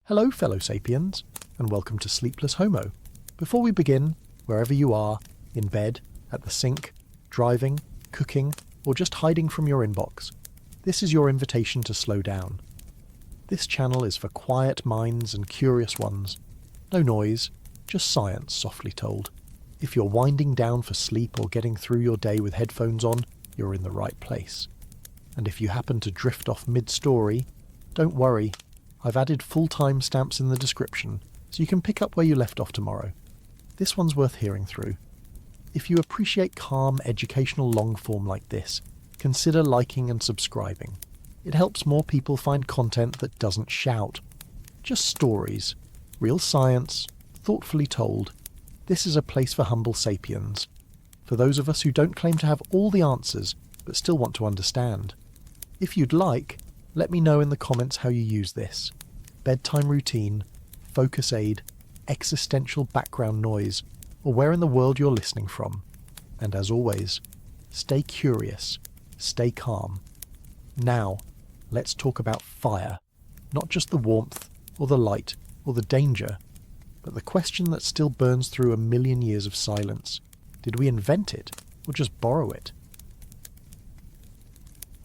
Hello, fellow sapiens, and welcome to Sleepless Homo. Before we begin, wherever you are, in bed, at the sink, driving, cooking, or just hiding from your inbox, this is your invitation to slow down. This channel is for quiet minds and curious ones. No noise, just science softly told. If you're winding down for sleep or getting through your day with headphones on, you're in the right place. And if you happen to drift off mid-story, don't worry. I've added full timestamps in the description, so you can pick up where you left off tomorrow. This one's worth hearing through. If you appreciate calm, educational long-form like this, consider liking and subscribing. It helps more people find content that doesn't shout. Just stories. Real science, thoughtfully told. This is a place for humble sapiens. For those of us who don't claim to have all the answers, but still want to understand. If you'd like, let me know in the comments how you use this. Bedtime routine, focus aid, existential background noise, or where in the world you're listening from. And as always, stay curious, stay calm. Now, let's talk about fire. Not just the warmth, or the light, or the danger, but the question that still burns through a million years of silence. Did we invent it, or just borrow it?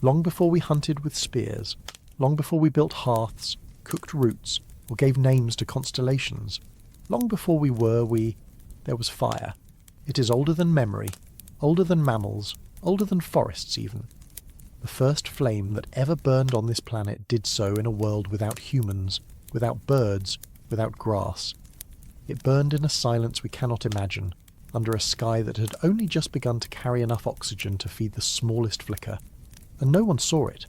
Long before we hunted with spears, long before we built hearths, cooked roots, or gave names to constellations, long before there was fire. It is older than memory, older than mammals, older than forests even. The first flame that ever burned on this planet did so in a world without humans, without birds, without grass. It burned in a silence we cannot imagine, under a sky that had only just begun to carry enough oxygen to feed the smallest flicker. And no one saw it.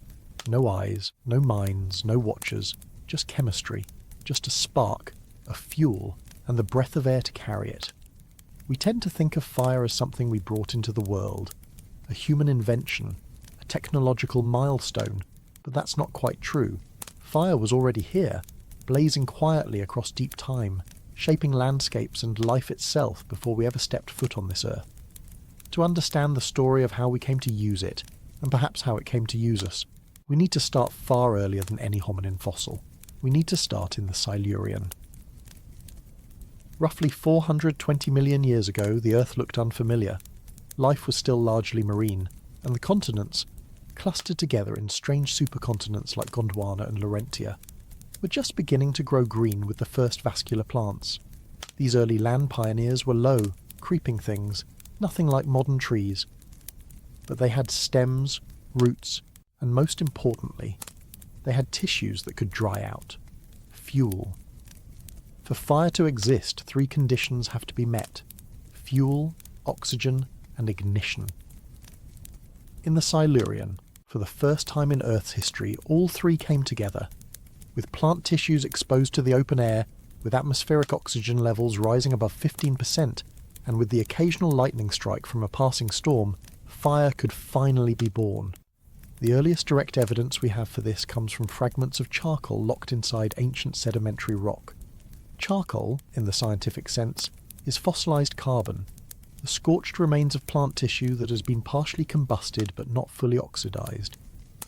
No eyes, no minds, no watchers, just chemistry, just a spark, a fuel, and the breath of air to carry it. We tend to think of fire as something we brought into the world, a human invention, a technological milestone, but that's not quite true. Fire was already here, blazing quietly across deep time, shaping landscapes and life itself before we ever stepped foot on this earth. To understand the story of how we came to use it, and perhaps how it came to use us, we need to start far earlier than any hominin fossil. We need to start in the Silurian. Roughly 420 million years ago, the Earth looked unfamiliar. Life was still largely marine, and the continents, clustered together in strange supercontinents like Gondwana and Laurentia, were just beginning to grow green with the first vascular plants. These early land pioneers were low, creeping things, nothing like modern trees. But they had stems, roots, and most importantly, they had tissues that could dry out. Fuel. For fire to exist, 3 conditions have to be met: fuel, oxygen, and ignition. In the Silurian, for the first time in Earth's history, all 3 came together. With plant tissues exposed to the open air, with atmospheric oxygen levels rising above 15%, and with the occasional lightning strike from a passing storm, fire could finally be born. The earliest direct evidence we have for this comes from fragments of charcoal locked inside ancient sedimentary rock. Charcoal, in the scientific sense, is fossilized carbon, the scorched remains of plant tissue that has been partially combusted but not fully oxidized.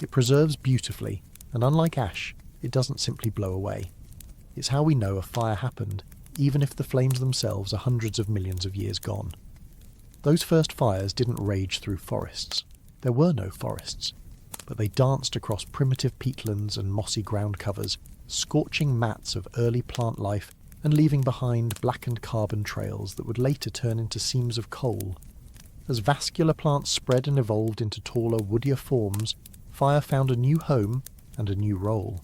It preserves beautifully, and unlike ash, it doesn't simply blow away. It's how we know a fire happened, even if the flames themselves are hundreds of millions of years gone. Those first fires didn't rage through forests. There were no forests, but they danced across primitive peatlands and mossy ground covers, scorching mats of early plant life and leaving behind blackened carbon trails that would later turn into seams of coal. As vascular plants spread and evolved into taller, woodier forms, fire found a new home and a new role.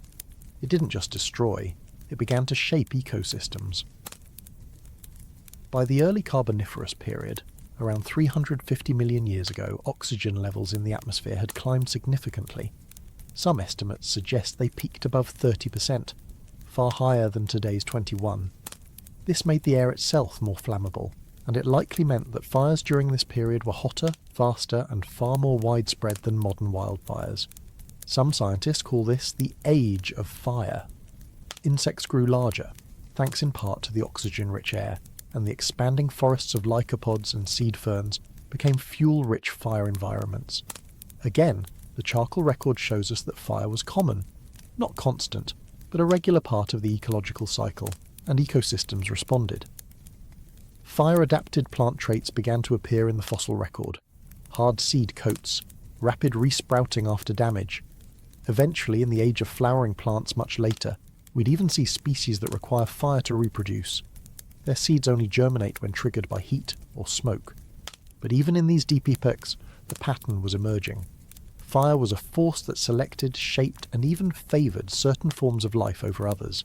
It didn't just destroy, it began to shape ecosystems. By the early Carboniferous period, around 350 million years ago, oxygen levels in the atmosphere had climbed significantly. Some estimates suggest they peaked above 30%, far higher than today's 21%. This made the air itself more flammable, and it likely meant that fires during this period were hotter, faster, and far more widespread than modern wildfires. Some scientists call this the age of fire. Insects grew larger, thanks in part to the oxygen-rich air, and the expanding forests of lycopods and seed ferns became fuel-rich fire environments. Again, the charcoal record shows us that fire was common, not constant, but a regular part of the ecological cycle, and ecosystems responded. Fire-adapted plant traits began to appear in the fossil record: hard seed coats, rapid resprouting after damage. Eventually, in the age of flowering plants much later, we'd even see species that require fire to reproduce. Their seeds only germinate when triggered by heat or smoke. But even in these deep epochs, the pattern was emerging. Fire was a force that selected, shaped, and even favoured certain forms of life over others.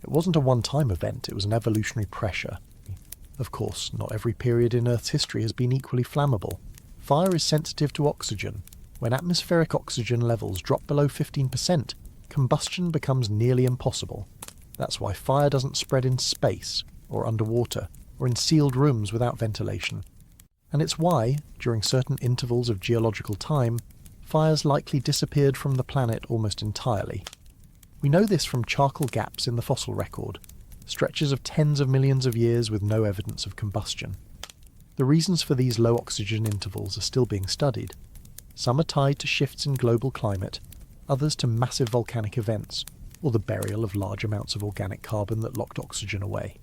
It wasn't a one-time event, it was an evolutionary pressure. Of course, not every period in Earth's history has been equally flammable. Fire is sensitive to oxygen. When atmospheric oxygen levels drop below 15%, combustion becomes nearly impossible. That's why fire doesn't spread in space, or underwater, or in sealed rooms without ventilation. And it's why, during certain intervals of geological time, fires likely disappeared from the planet almost entirely. We know this from charcoal gaps in the fossil record, stretches of tens of millions of years with no evidence of combustion. The reasons for these low oxygen intervals are still being studied. Some are tied to shifts in global climate, others to massive volcanic events, or the burial of large amounts of organic carbon that locked oxygen away.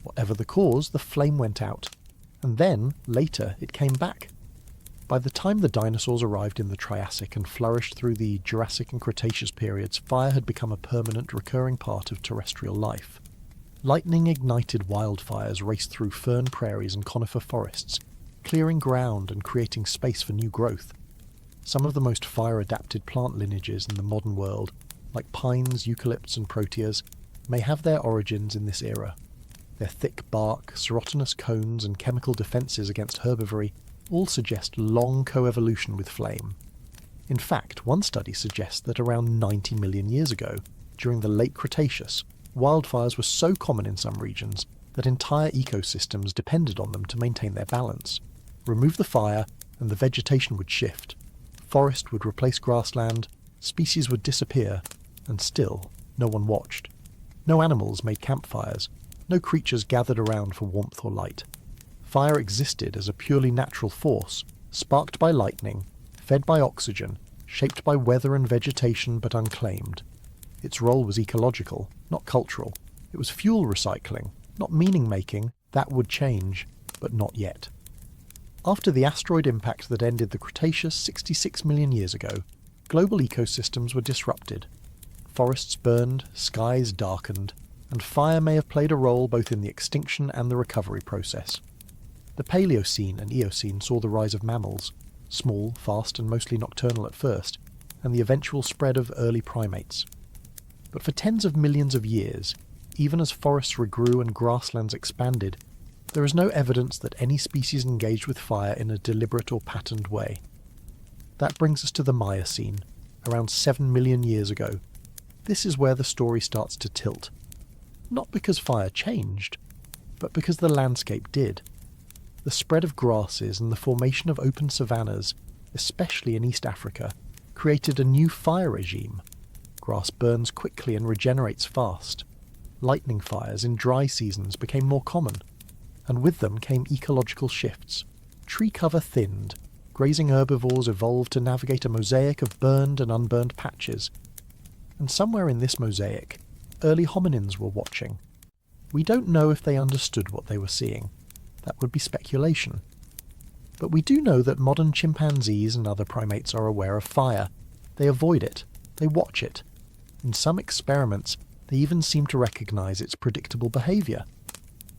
Whatever the cause, the flame went out, and then, later, it came back. By the time the dinosaurs arrived in the Triassic and flourished through the Jurassic and Cretaceous periods, fire had become a permanent, recurring part of terrestrial life. Lightning-ignited wildfires raced through fern prairies and conifer forests, clearing ground and creating space for new growth. Some of the most fire-adapted plant lineages in the modern world, like pines, eucalypts and proteas, may have their origins in this era. Their thick bark, serotinous cones and chemical defences against herbivory all suggest long coevolution with flame. In fact, one study suggests that around 90 million years ago, during the late Cretaceous, wildfires were so common in some regions that entire ecosystems depended on them to maintain their balance. Remove the fire, and the vegetation would shift. Forest would replace grassland, species would disappear, and still, no one watched. No animals made campfires, no creatures gathered around for warmth or light. Fire existed as a purely natural force, sparked by lightning, fed by oxygen, shaped by weather and vegetation but unclaimed. Its role was ecological, not cultural. It was fuel recycling, not meaning-making. That would change, but not yet. After the asteroid impact that ended the Cretaceous 66 million years ago, global ecosystems were disrupted. Forests burned, skies darkened, and fire may have played a role both in the extinction and the recovery process. The Paleocene and Eocene saw the rise of mammals, small, fast and mostly nocturnal at first, and the eventual spread of early primates. But for tens of millions of years, even as forests regrew and grasslands expanded, there is no evidence that any species engaged with fire in a deliberate or patterned way. That brings us to the Miocene, around 7 million years ago. This is where the story starts to tilt. Not because fire changed, but because the landscape did. The spread of grasses and the formation of open savannas, especially in East Africa, created a new fire regime. Grass burns quickly and regenerates fast. Lightning fires in dry seasons became more common, and with them came ecological shifts. Tree cover thinned, grazing herbivores evolved to navigate a mosaic of burned and unburned patches. And somewhere in this mosaic, early hominins were watching. We don't know if they understood what they were seeing. That would be speculation. But we do know that modern chimpanzees and other primates are aware of fire. They avoid it. They watch it. In some experiments, they even seem to recognise its predictable behaviour.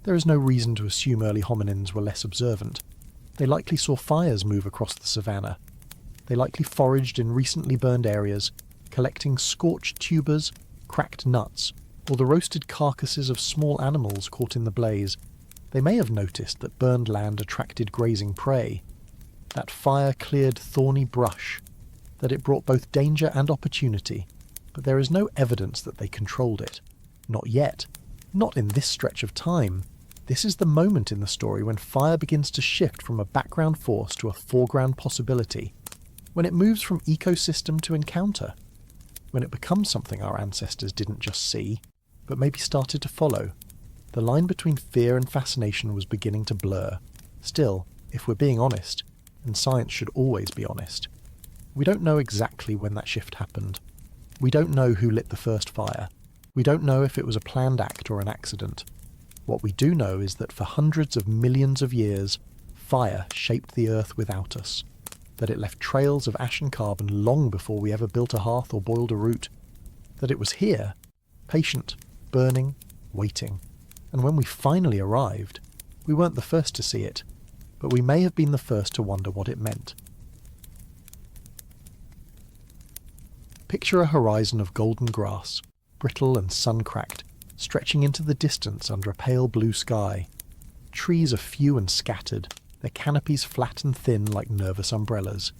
There is no reason to assume early hominins were less observant. They likely saw fires move across the savannah. They likely foraged in recently burned areas, collecting scorched tubers, cracked nuts, or the roasted carcasses of small animals caught in the blaze. They may have noticed that burned land attracted grazing prey, that fire cleared thorny brush, that it brought both danger and opportunity, but there is no evidence that they controlled it. Not yet. Not in this stretch of time. This is the moment in the story when fire begins to shift from a background force to a foreground possibility, when it moves from ecosystem to encounter, when it becomes something our ancestors didn't just see, but maybe started to follow. The line between fear and fascination was beginning to blur. Still, if we're being honest, and science should always be honest, we don't know exactly when that shift happened. We don't know who lit the first fire. We don't know if it was a planned act or an accident. What we do know is that for hundreds of millions of years, fire shaped the Earth without us, that it left trails of ash and carbon long before we ever built a hearth or boiled a root, that it was here, patient, burning, waiting, and when we finally arrived, we weren't the first to see it, but we may have been the first to wonder what it meant. Picture a horizon of golden grass, brittle and sun-cracked, stretching into the distance under a pale blue sky. Trees are few and scattered, their canopies flat and thin like nervous umbrellas.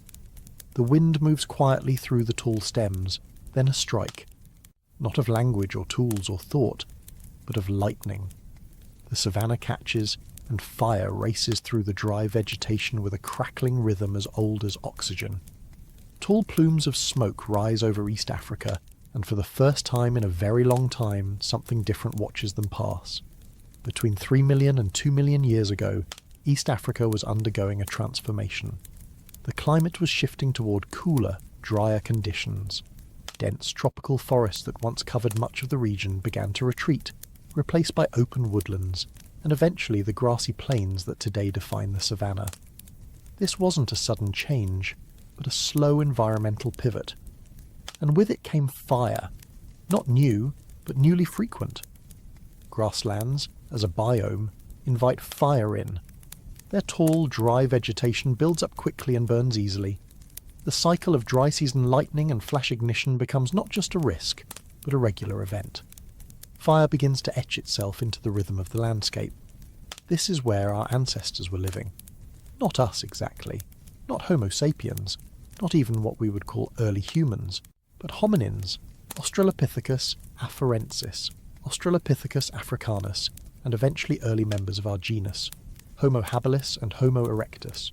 The wind moves quietly through the tall stems, then a strike, not of language or tools or thought, but of lightning. The savannah catches, and fire races through the dry vegetation with a crackling rhythm as old as oxygen. Tall plumes of smoke rise over East Africa, and for the first time in a very long time, something different watches them pass. Between 3 million and 2 million years ago, East Africa was undergoing a transformation. The climate was shifting toward cooler, drier conditions. Dense tropical forests that once covered much of the region began to retreat, replaced by open woodlands, and eventually the grassy plains that today define the savannah. This wasn't a sudden change, but a slow environmental pivot. And with it came fire, not new, but newly frequent. Grasslands, as a biome, invite fire in. Their tall, dry vegetation builds up quickly and burns easily. The cycle of dry season lightning and flash ignition becomes not just a risk, but a regular event. Fire begins to etch itself into the rhythm of the landscape. This is where our ancestors were living. Not us exactly, not Homo sapiens, not even what we would call early humans, but hominins, Australopithecus afarensis, Australopithecus africanus, and eventually early members of our genus, Homo habilis and Homo erectus.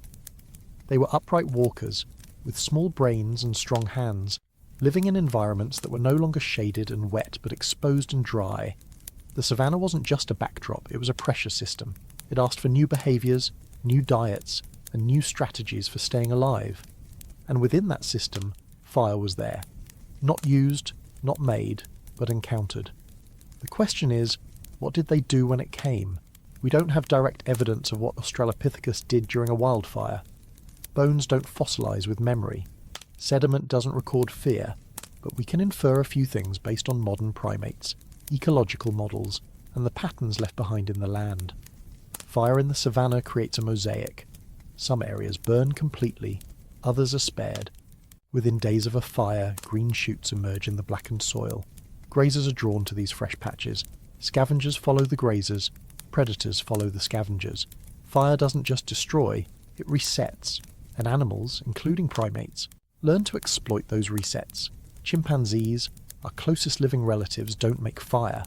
They were upright walkers, with small brains and strong hands, living in environments that were no longer shaded and wet but exposed and dry. The savannah wasn't just a backdrop, it was a pressure system. It asked for new behaviours, new diets, and new strategies for staying alive. And within that system, fire was there. Not used, not made, but encountered. The question is, what did they do when it came? We don't have direct evidence of what Australopithecus did during a wildfire. Bones don't fossilise with memory. Sediment doesn't record fear, but we can infer a few things based on modern primates, ecological models, and the patterns left behind in the land. Fire in the savannah creates a mosaic. Some areas burn completely, others are spared. Within days of a fire, green shoots emerge in the blackened soil. Grazers are drawn to these fresh patches. Scavengers follow the grazers, predators follow the scavengers. Fire doesn't just destroy, it resets, and animals, including primates, learn to exploit those resets. Chimpanzees, our closest living relatives, don't make fire,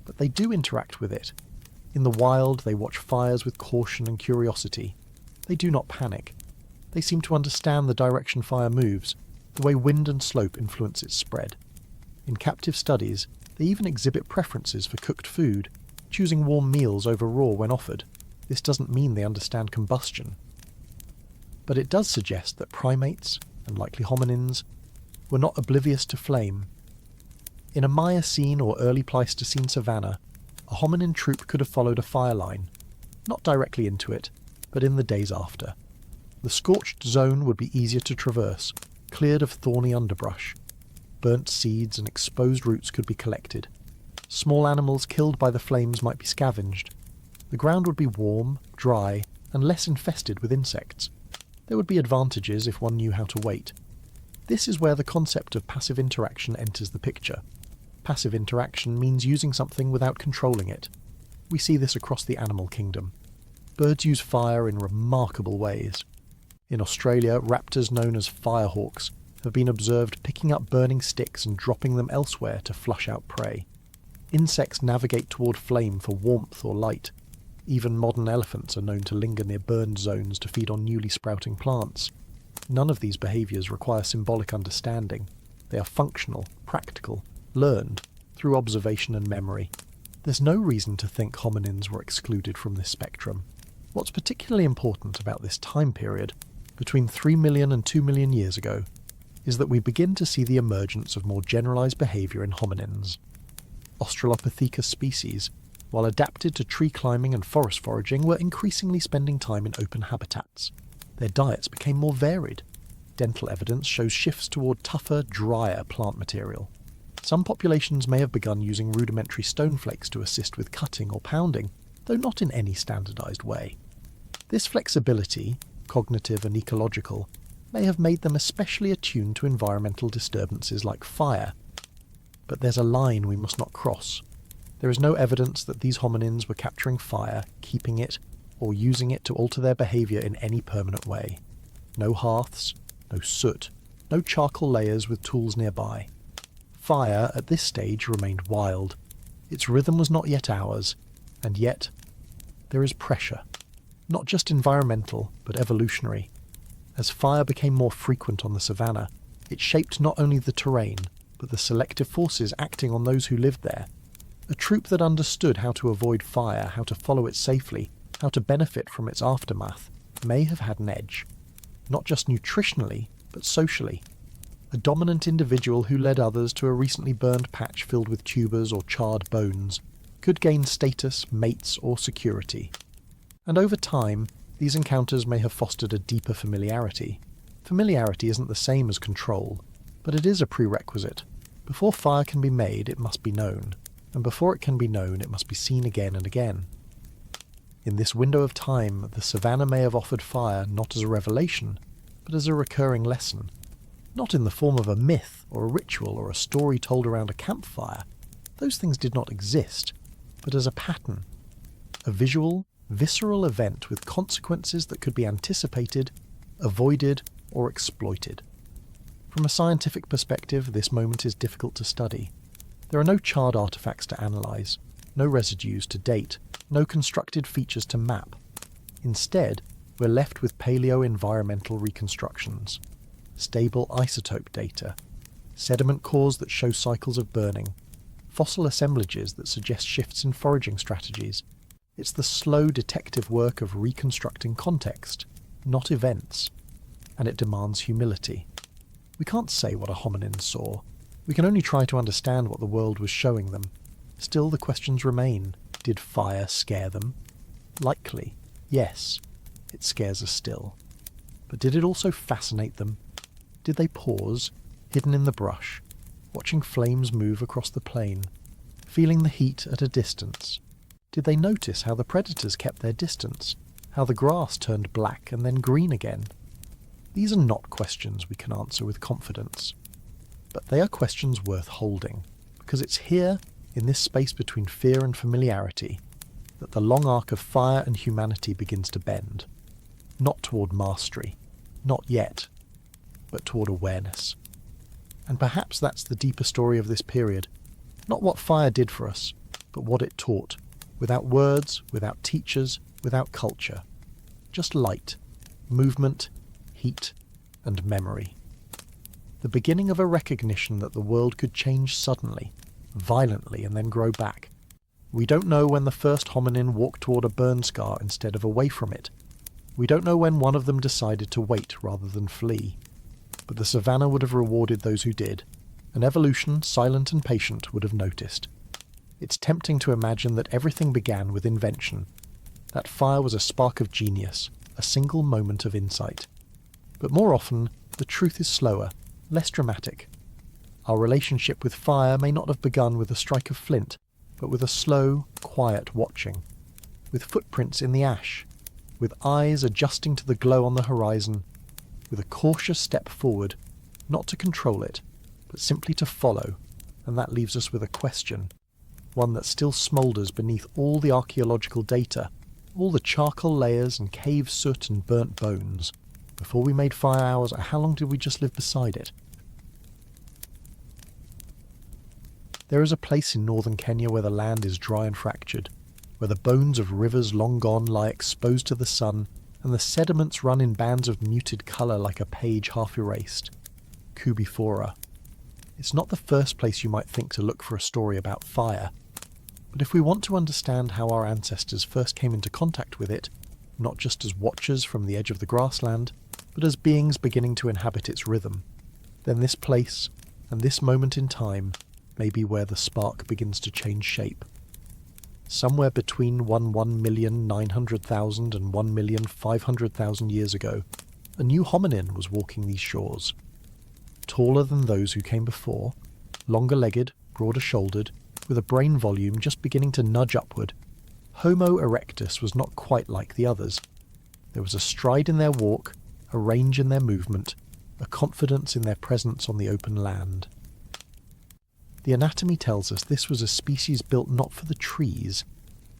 but they do interact with it. In the wild, they watch fires with caution and curiosity. They do not panic. They seem to understand the direction fire moves, the way wind and slope influence its spread. In captive studies, they even exhibit preferences for cooked food, choosing warm meals over raw when offered. This doesn't mean they understand combustion. But it does suggest that primates, and likely hominins, were not oblivious to flame. In a Miocene or early Pleistocene savanna, a hominin troop could have followed a fire line, not directly into it, but in the days after. The scorched zone would be easier to traverse, cleared of thorny underbrush. Burnt seeds and exposed roots could be collected. Small animals killed by the flames might be scavenged. The ground would be warm, dry, and less infested with insects. There would be advantages if one knew how to wait. This is where the concept of passive interaction enters the picture. Passive interaction means using something without controlling it. We see this across the animal kingdom. Birds use fire in remarkable ways. In Australia, raptors known as firehawks have been observed picking up burning sticks and dropping them elsewhere to flush out prey. Insects navigate toward flame for warmth or light. Even modern elephants are known to linger near burned zones to feed on newly sprouting plants. None of these behaviours require symbolic understanding. They are functional, practical, learned through observation and memory. There's no reason to think hominins were excluded from this spectrum. What's particularly important about this time period, between 3 million and 2 million years ago, is that we begin to see the emergence of more generalised behaviour in hominins. Australopithecus species, while adapted to tree climbing and forest foraging, were increasingly spending time in open habitats. Their diets became more varied. Dental evidence shows shifts toward tougher, drier plant material. Some populations may have begun using rudimentary stone flakes to assist with cutting or pounding, though not in any standardized way. This flexibility, cognitive and ecological, may have made them especially attuned to environmental disturbances like fire. But there's a line we must not cross. There is no evidence that these hominins were capturing fire, keeping it, or using it to alter their behaviour in any permanent way. No hearths, no soot, no charcoal layers with tools nearby. Fire, at this stage, remained wild. Its rhythm was not yet ours, and yet there is pressure. Not just environmental, but evolutionary. As fire became more frequent on the savannah, it shaped not only the terrain, but the selective forces acting on those who lived there. A troop that understood how to avoid fire, how to follow it safely, how to benefit from its aftermath, may have had an edge. Not just nutritionally, but socially. A dominant individual who led others to a recently burned patch filled with tubers or charred bones could gain status, mates, or security. And over time, these encounters may have fostered a deeper familiarity. Familiarity isn't the same as control, but it is a prerequisite. Before fire can be made, it must be known, and before it can be known, it must be seen again and again. In this window of time, the savannah may have offered fire not as a revelation, but as a recurring lesson. Not in the form of a myth or a ritual or a story told around a campfire. Those things did not exist, but as a pattern. A visual, visceral event with consequences that could be anticipated, avoided, or exploited. From a scientific perspective, this moment is difficult to study. There are no charred artifacts to analyse, no residues to date, no constructed features to map. Instead, we're left with paleo-environmental reconstructions, stable isotope data, sediment cores that show cycles of burning, fossil assemblages that suggest shifts in foraging strategies. It's the slow detective work of reconstructing context, not events, and it demands humility. We can't say what a hominin saw. We can only try to understand what the world was showing them. Still, the questions remain. Did fire scare them? Likely, yes. It scares us still. But did it also fascinate them? Did they pause, hidden in the brush, watching flames move across the plain, feeling the heat at a distance? Did they notice how the predators kept their distance, how the grass turned black and then green again? These are not questions we can answer with confidence. But they are questions worth holding, because it's here, in this space between fear and familiarity, that the long arc of fire and humanity begins to bend. Not toward mastery, not yet, but toward awareness. And perhaps that's the deeper story of this period. Not what fire did for us, but what it taught, without words, without teachers, without culture. Just light, movement, heat, and memory. The beginning of a recognition that the world could change suddenly, violently, and then grow back. We don't know when the first hominin walked toward a burn scar instead of away from it. We don't know when one of them decided to wait rather than flee. But the savannah would have rewarded those who did, and evolution, silent and patient, would have noticed. It's tempting to imagine that everything began with invention. That fire was a spark of genius, a single moment of insight. But more often, the truth is slower, less dramatic. Our relationship with fire may not have begun with a strike of flint, but with a slow, quiet watching, with footprints in the ash, with eyes adjusting to the glow on the horizon, with a cautious step forward, not to control it, but simply to follow, and that leaves us with a question, one that still smoulders beneath all the archaeological data, all the charcoal layers and cave soot and burnt bones. Before we made fire ours, how long did we just live beside it? There is a place in northern Kenya where the land is dry and fractured, where the bones of rivers long gone lie exposed to the sun, and the sediments run in bands of muted colour like a page half erased. Kubifora. It's not the first place you might think to look for a story about fire, but if we want to understand how our ancestors first came into contact with it, not just as watchers from the edge of the grassland, but as beings beginning to inhabit its rhythm, then this place, and this moment in time, may be where the spark begins to change shape. Somewhere between 1,900,000 and 1,500,000 years ago, a new hominin was walking these shores. Taller than those who came before, longer-legged, broader-shouldered, with a brain volume just beginning to nudge upward, Homo erectus was not quite like the others. There was a stride in their walk, a range in their movement, a confidence in their presence on the open land. The anatomy tells us this was a species built not for the trees,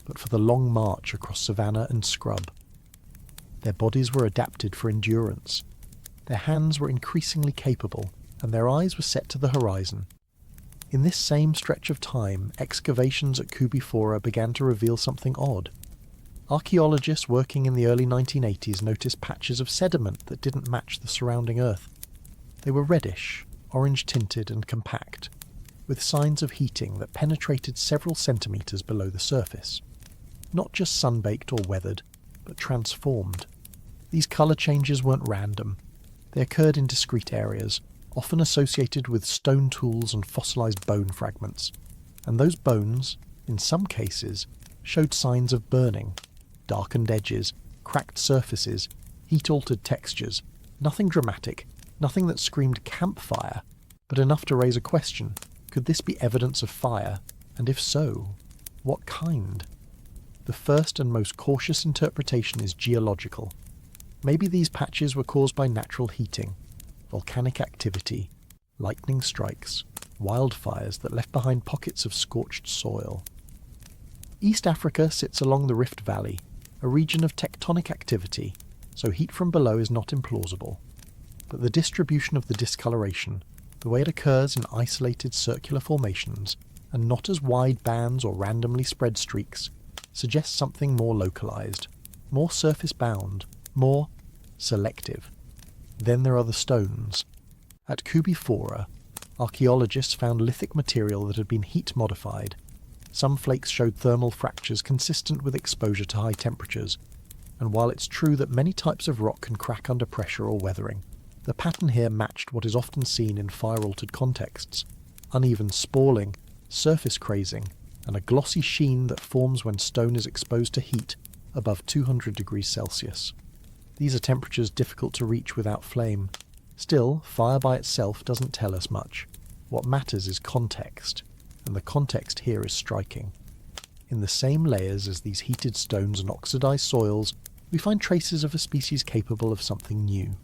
but for the long march across savanna and scrub. Their bodies were adapted for endurance. Their hands were increasingly capable, and their eyes were set to the horizon. In this same stretch of time, excavations at Kubifora began to reveal something odd. Archaeologists working in the early 1980s noticed patches of sediment that didn't match the surrounding earth. They were reddish, orange-tinted and compact, with signs of heating that penetrated several centimetres below the surface. Not just sunbaked or weathered, but transformed. These colour changes weren't random. They occurred in discrete areas, often associated with stone tools and fossilised bone fragments. And those bones, in some cases, showed signs of burning. Darkened edges, cracked surfaces, heat-altered textures. Nothing dramatic, nothing that screamed campfire, but enough to raise a question. Could this be evidence of fire? And if so, what kind? The first and most cautious interpretation is geological. Maybe these patches were caused by natural heating, volcanic activity, lightning strikes, wildfires that left behind pockets of scorched soil. East Africa sits along the Rift Valley, a region of tectonic activity, so heat from below is not implausible. But the distribution of the discoloration, the way it occurs in isolated circular formations, and not as wide bands or randomly spread streaks, suggests something more localized, more surface-bound, more selective. Then there are the stones. At Kubifora, archaeologists found lithic material that had been heat-modified. Some flakes showed thermal fractures consistent with exposure to high temperatures, and while it's true that many types of rock can crack under pressure or weathering, the pattern here matched what is often seen in fire-altered contexts: uneven spalling, surface crazing, and a glossy sheen that forms when stone is exposed to heat above 200 degrees Celsius. These are temperatures difficult to reach without flame. Still, fire by itself doesn't tell us much. What matters is context, and the context here is striking. In the same layers as these heated stones and oxidized soils, we find traces of a species capable of something new.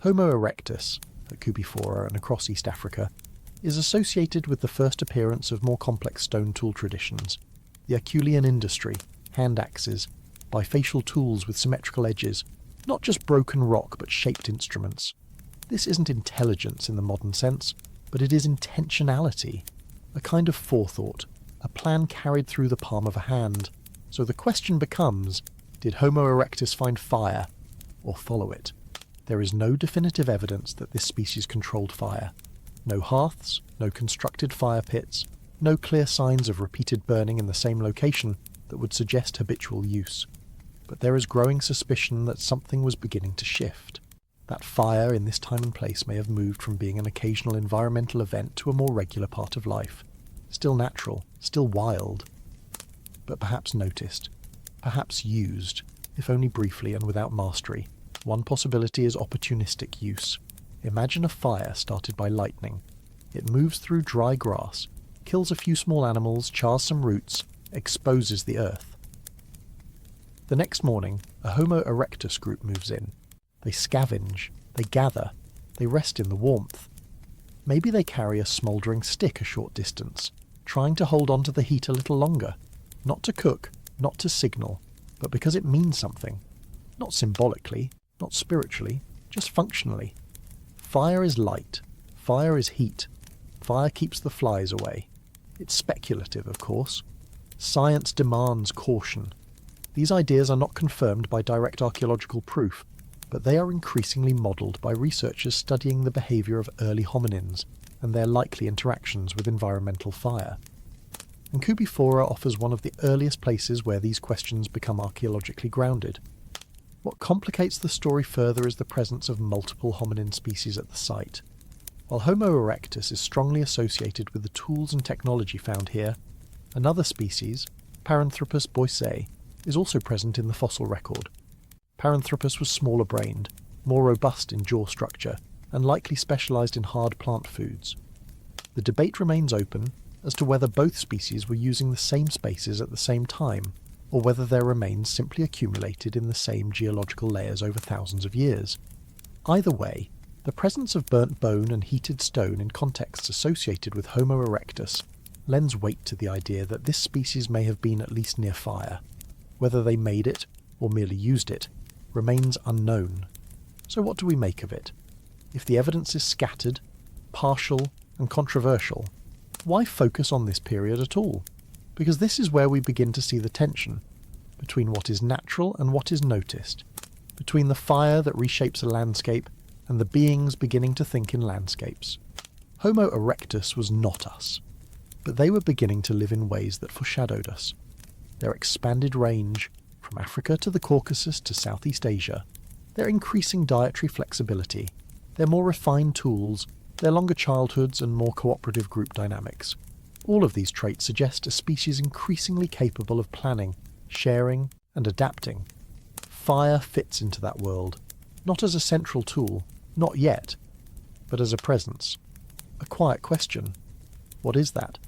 Homo erectus, at Kubifora and across East Africa, is associated with the first appearance of more complex stone tool traditions. The Herculean industry, hand axes, bifacial tools with symmetrical edges, not just broken rock but shaped instruments. This isn't intelligence in the modern sense, but it is intentionality, a kind of forethought, a plan carried through the palm of a hand. So the question becomes, did Homo erectus find fire, or follow it? There is no definitive evidence that this species controlled fire. No hearths, no constructed fire pits, no clear signs of repeated burning in the same location that would suggest habitual use. But there is growing suspicion that something was beginning to shift. That fire in this time and place may have moved from being an occasional environmental event to a more regular part of life. Still natural, still wild, but perhaps noticed, perhaps used, if only briefly and without mastery. One possibility is opportunistic use. Imagine a fire started by lightning. It moves through dry grass, kills a few small animals, chars some roots, exposes the earth. The next morning, a Homo erectus group moves in. They scavenge, they gather, they rest in the warmth. Maybe they carry a smouldering stick a short distance, trying to hold on to the heat a little longer. Not to cook, not to signal, but because it means something. Not symbolically, not spiritually, just functionally. Fire is light. Fire is heat. Fire keeps the flies away. It's speculative, of course. Science demands caution. These ideas are not confirmed by direct archaeological proof, but they are increasingly modelled by researchers studying the behaviour of early hominins and their likely interactions with environmental fire. And Kubifora offers one of the earliest places where these questions become archaeologically grounded. What complicates the story further is the presence of multiple hominin species at the site. While Homo erectus is strongly associated with the tools and technology found here, another species, Paranthropus boisei, is also present in the fossil record. Paranthropus was smaller-brained, more robust in jaw structure, and likely specialised in hard plant foods. The debate remains open as to whether both species were using the same spaces at the same time, or whether their remains simply accumulated in the same geological layers over thousands of years. Either way, the presence of burnt bone and heated stone in contexts associated with Homo erectus lends weight to the idea that this species may have been at least near fire. Whether they made it, or merely used it, remains unknown. So what do we make of it? If the evidence is scattered, partial, and controversial, why focus on this period at all? Because this is where we begin to see the tension between what is natural and what is noticed, between the fire that reshapes a landscape and the beings beginning to think in landscapes. Homo erectus was not us, but they were beginning to live in ways that foreshadowed us. Their expanded range, from Africa to the Caucasus to Southeast Asia, their increasing dietary flexibility, their more refined tools, their longer childhoods and more cooperative group dynamics. All of these traits suggest a species increasingly capable of planning, sharing, and adapting. Fire fits into that world, not as a central tool, not yet, but as a presence. A quiet question. What is that?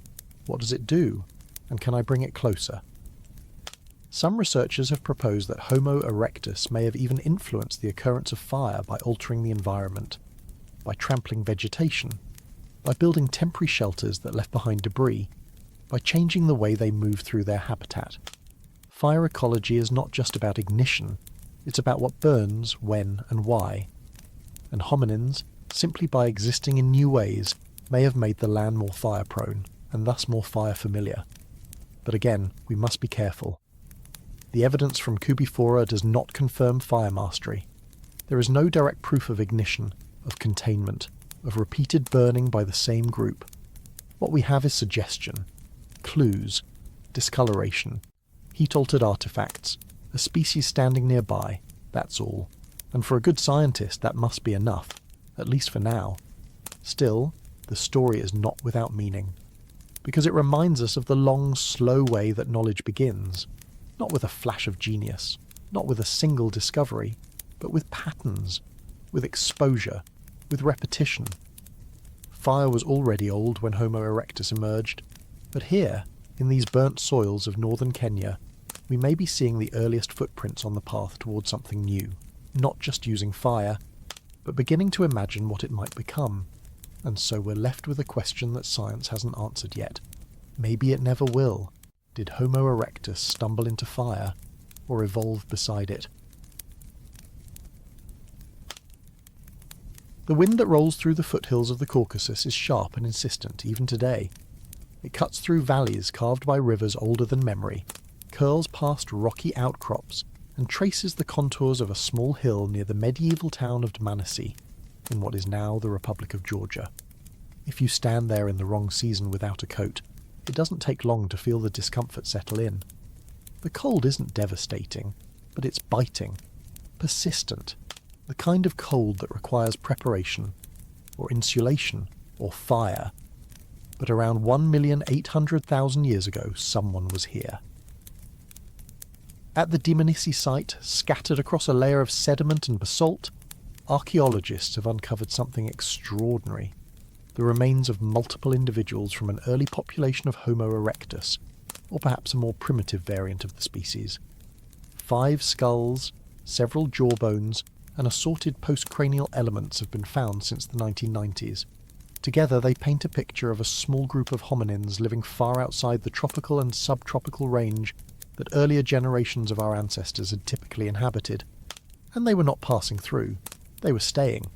What does it do? And can I bring it closer? Some researchers have proposed that Homo erectus may have even influenced the occurrence of fire by altering the environment, by trampling vegetation, by building temporary shelters that left behind debris, by changing the way they move through their habitat. Fire ecology is not just about ignition, it's about what burns, when, and why. And hominins, simply by existing in new ways, may have made the land more fire-prone, and thus more fire-familiar. But again, we must be careful. The evidence from Cubifora does not confirm fire mastery. There is no direct proof of ignition, of containment, of repeated burning by the same group. What we have is suggestion, clues, discoloration, heat-altered artifacts, a species standing nearby, that's all. And for a good scientist that must be enough, at least for now. Still, the story is not without meaning, because it reminds us of the long, slow way that knowledge begins, not with a flash of genius, not with a single discovery, but with patterns, with exposure, with repetition. Fire was already old when Homo erectus emerged, but here, in these burnt soils of northern Kenya, we may be seeing the earliest footprints on the path towards something new, not just using fire, but beginning to imagine what it might become. And so we're left with a question that science hasn't answered yet. Maybe it never will. Did Homo erectus stumble into fire, or evolve beside it? The wind that rolls through the foothills of the Caucasus is sharp and insistent even today. It cuts through valleys carved by rivers older than memory, curls past rocky outcrops, and traces the contours of a small hill near the medieval town of Dmanisi, in what is now the Republic of Georgia. If you stand there in the wrong season without a coat, it doesn't take long to feel the discomfort settle in. The cold isn't devastating, but it's biting, persistent, the kind of cold that requires preparation, or insulation, or fire. But around 1,800,000 years ago, someone was here. At the Dmanisi site, scattered across a layer of sediment and basalt, archaeologists have uncovered something extraordinary. The remains of multiple individuals from an early population of Homo erectus, or perhaps a more primitive variant of the species. 5 skulls, several jawbones, and assorted postcranial elements have been found since the 1990s. Together they paint a picture of a small group of hominins living far outside the tropical and subtropical range that earlier generations of our ancestors had typically inhabited. And they were not passing through, they were staying.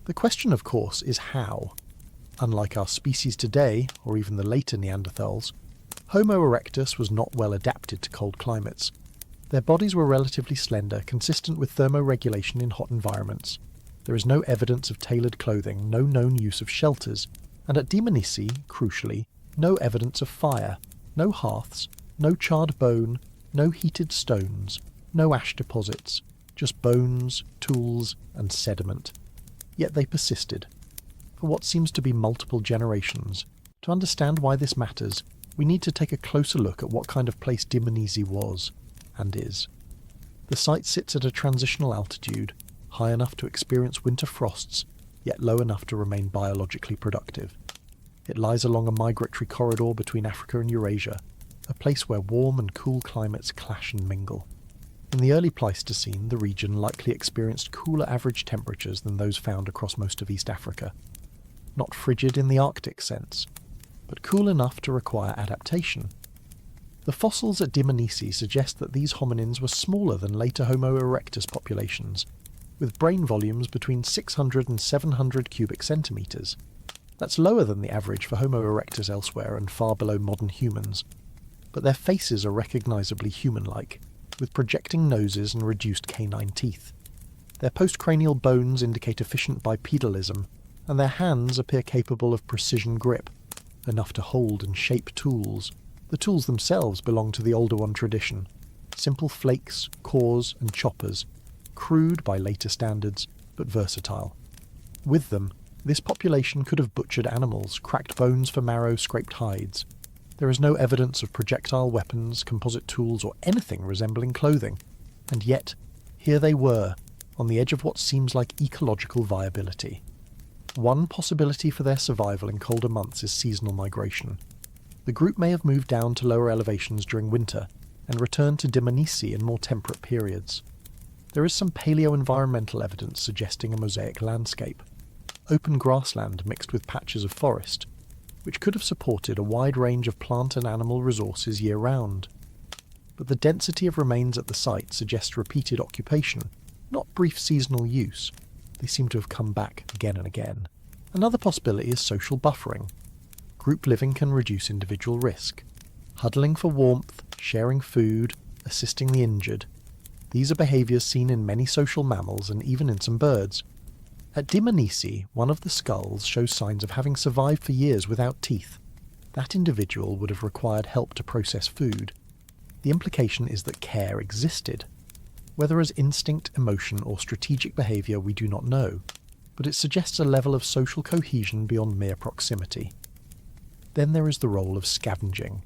The question, of course, is how. Unlike our species today, or even the later Neanderthals, Homo erectus was not well adapted to cold climates. Their bodies were relatively slender, consistent with thermoregulation in hot environments. There is no evidence of tailored clothing, no known use of shelters, and at Dmanisi, crucially, no evidence of fire, no hearths, no charred bone, no heated stones, no ash deposits, just bones, tools, and sediment. Yet they persisted. for what seems to be multiple generations. To understand why this matters, we need to take a closer look at what kind of place Dmanisi was, and is. The site sits at a transitional altitude, high enough to experience winter frosts, yet low enough to remain biologically productive. It lies along a migratory corridor between Africa and Eurasia, a place where warm and cool climates clash and mingle. In the early Pleistocene, the region likely experienced cooler average temperatures than those found across most of East Africa. Not frigid in the Arctic sense, but cool enough to require adaptation. The fossils at Dmanisi suggest that these hominins were smaller than later Homo erectus populations, with brain volumes between 600 and 700 cubic centimetres. That's lower than the average for Homo erectus elsewhere and far below modern humans. But their faces are recognisably human-like, with projecting noses and reduced canine teeth. Their postcranial bones indicate efficient bipedalism, and their hands appear capable of precision grip, enough to hold and shape tools. The tools themselves belong to the older one tradition. Simple flakes, cores, and choppers, crude by later standards, but versatile. With them, this population could have butchered animals, cracked bones for marrow, scraped hides. There is no evidence of projectile weapons, composite tools, or anything resembling clothing. And yet, here they were, on the edge of what seems like ecological viability. One possibility for their survival in colder months is seasonal migration. The group may have moved down to lower elevations during winter, and returned to Dmanisi in more temperate periods. There is some paleo-environmental evidence suggesting a mosaic landscape. Open grassland mixed with patches of forest, which could have supported a wide range of plant and animal resources year-round. But the density of remains at the site suggests repeated occupation, not brief seasonal use. They seem to have come back again and again. Another possibility is social buffering. Group living can reduce individual risk. Huddling for warmth, sharing food, assisting the injured. These are behaviours seen in many social mammals and even in some birds. At Dmanisi, one of the skulls shows signs of having survived for years without teeth. That individual would have required help to process food. The implication is that care existed. Whether as instinct, emotion, or strategic behaviour we do not know, but it suggests a level of social cohesion beyond mere proximity. Then there is the role of scavenging.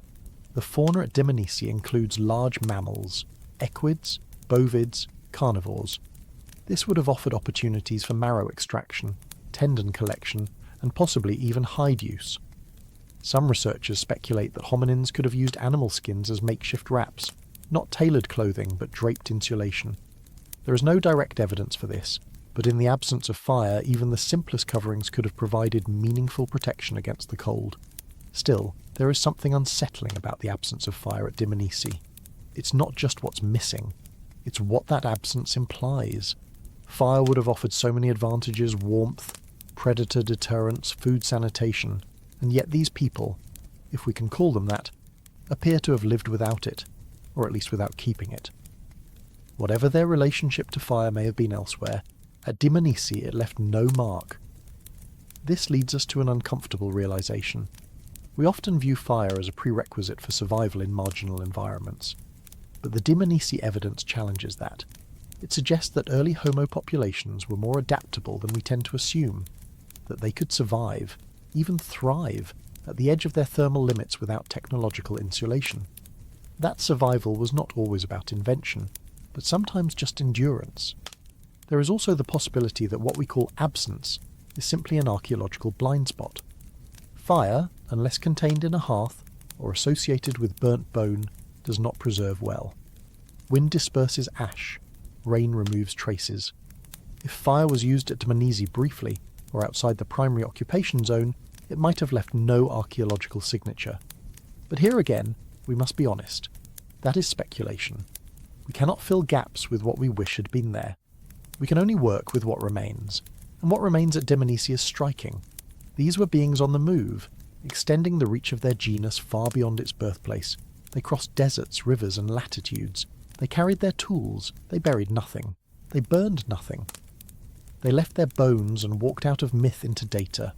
The fauna at Dmanisi includes large mammals, equids, bovids, carnivores. This would have offered opportunities for marrow extraction, tendon collection, and possibly even hide use. Some researchers speculate that hominins could have used animal skins as makeshift wraps, not tailored clothing but draped insulation. There is no direct evidence for this, but in the absence of fire, even the simplest coverings could have provided meaningful protection against the cold. Still, there is something unsettling about the absence of fire at Dmanisi. It's not just what's missing, it's what that absence implies. Fire would have offered so many advantages: warmth, predator deterrence, food sanitation, and yet these people, if we can call them that, appear to have lived without it, or at least without keeping it. Whatever their relationship to fire may have been elsewhere, at Dmanisi it left no mark. This leads us to an uncomfortable realization. We often view fire as a prerequisite for survival in marginal environments, but the Dmanisi evidence challenges that. It suggests that early Homo populations were more adaptable than we tend to assume, that they could survive, even thrive, at the edge of their thermal limits without technological insulation. That survival was not always about invention, but sometimes just endurance. There is also the possibility that what we call absence is simply an archaeological blind spot. Fire, unless contained in a hearth or associated with burnt bone, does not preserve well. Wind disperses ash. Rain removes traces. If fire was used at Dmanisi briefly, or outside the primary occupation zone, it might have left no archaeological signature. But here again, we must be honest. That is speculation. We cannot fill gaps with what we wish had been there. We can only work with what remains. And what remains at Dmanisi is striking. These were beings on the move, extending the reach of their genus far beyond its birthplace. They crossed deserts, rivers, and latitudes. They carried their tools. They buried nothing. They burned nothing. They left their bones and walked out of myth into data.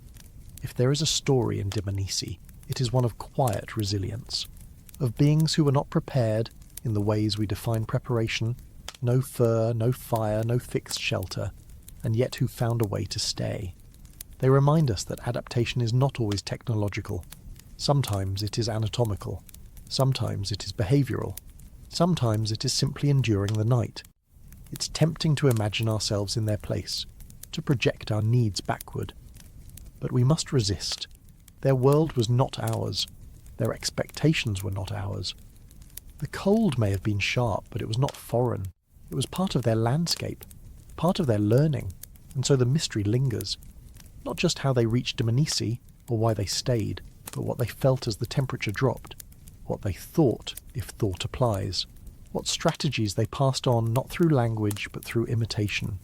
If there is a story in Dmanisi, it is one of quiet resilience, of beings who were not prepared in the ways we define preparation, no fur, no fire, no fixed shelter, and yet who found a way to stay. They remind us that adaptation is not always technological. Sometimes it is anatomical. Sometimes it is behavioural. Sometimes it is simply enduring the night. It's tempting to imagine ourselves in their place, to project our needs backward. But we must resist. Their world was not ours. Their expectations were not ours. The cold may have been sharp, but it was not foreign. It was part of their landscape, part of their learning, and so the mystery lingers. Not just how they reached Dmanisi, or why they stayed, but what they felt as the temperature dropped, what they thought, if thought applies, what strategies they passed on not through language but through imitation,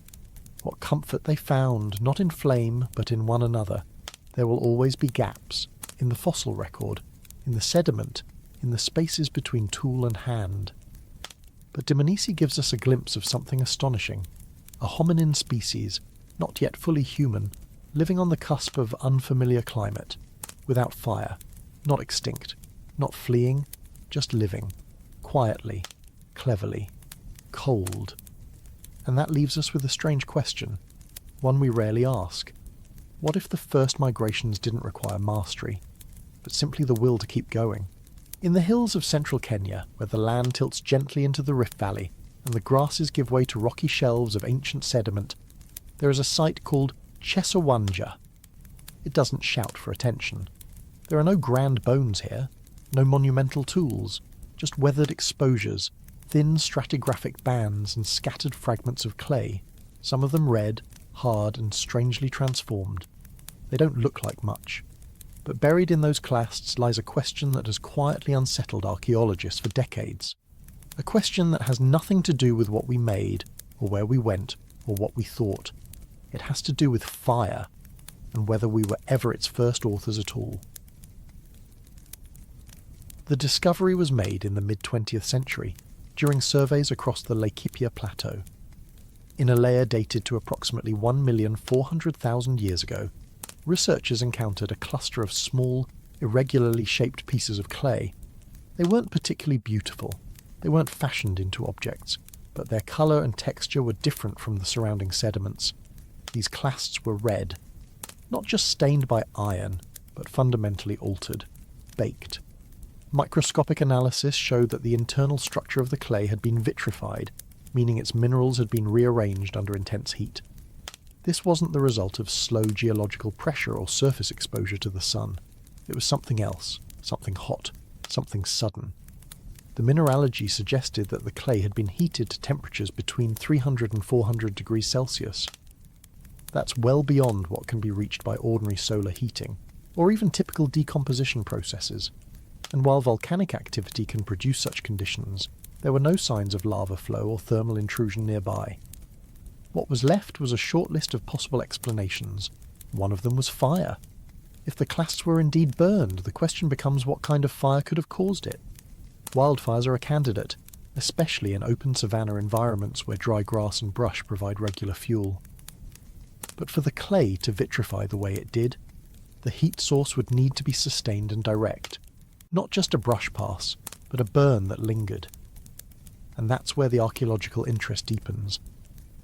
what comfort they found not in flame but in one another. There will always be gaps, in the fossil record, in the sediment, in the spaces between tool and hand. But Dmanisi gives us a glimpse of something astonishing, a hominin species, not yet fully human, living on the cusp of unfamiliar climate, without fire, not extinct, not fleeing, just living, quietly, cleverly, cold. And that leaves us with a strange question, one we rarely ask. What if the first migrations didn't require mastery, but simply the will to keep going? In the hills of central Kenya, where the land tilts gently into the Rift Valley and the grasses give way to rocky shelves of ancient sediment, there is a site called Chesawanja. It doesn't shout for attention. There are no grand bones here, no monumental tools, just weathered exposures, thin stratigraphic bands and scattered fragments of clay, some of them red, hard and strangely transformed. They don't look like much. But buried in those clasts lies a question that has quietly unsettled archaeologists for decades. A question that has nothing to do with what we made, or where we went, or what we thought. It has to do with fire, and whether we were ever its first authors at all. The discovery was made in the mid-20th century, during surveys across the Laikipia Plateau. In a layer dated to approximately 1,400,000 years ago, researchers encountered a cluster of small, irregularly shaped pieces of clay. They weren't particularly beautiful. They weren't fashioned into objects, but their colour and texture were different from the surrounding sediments. These clasts were red, not just stained by iron, but fundamentally altered, baked. Microscopic analysis showed that the internal structure of the clay had been vitrified, meaning its minerals had been rearranged under intense heat. This wasn't the result of slow geological pressure or surface exposure to the sun. It was something else, something hot, something sudden. The mineralogy suggested that the clay had been heated to temperatures between 300 and 400 degrees Celsius. That's well beyond what can be reached by ordinary solar heating, or even typical decomposition processes. And while volcanic activity can produce such conditions, there were no signs of lava flow or thermal intrusion nearby. What was left was a short list of possible explanations. One of them was fire. If the clasts were indeed burned, the question becomes what kind of fire could have caused it. Wildfires are a candidate, especially in open savanna environments where dry grass and brush provide regular fuel. But for the clay to vitrify the way it did, the heat source would need to be sustained and direct. Not just a brush pass, but a burn that lingered. And that's where the archaeological interest deepens.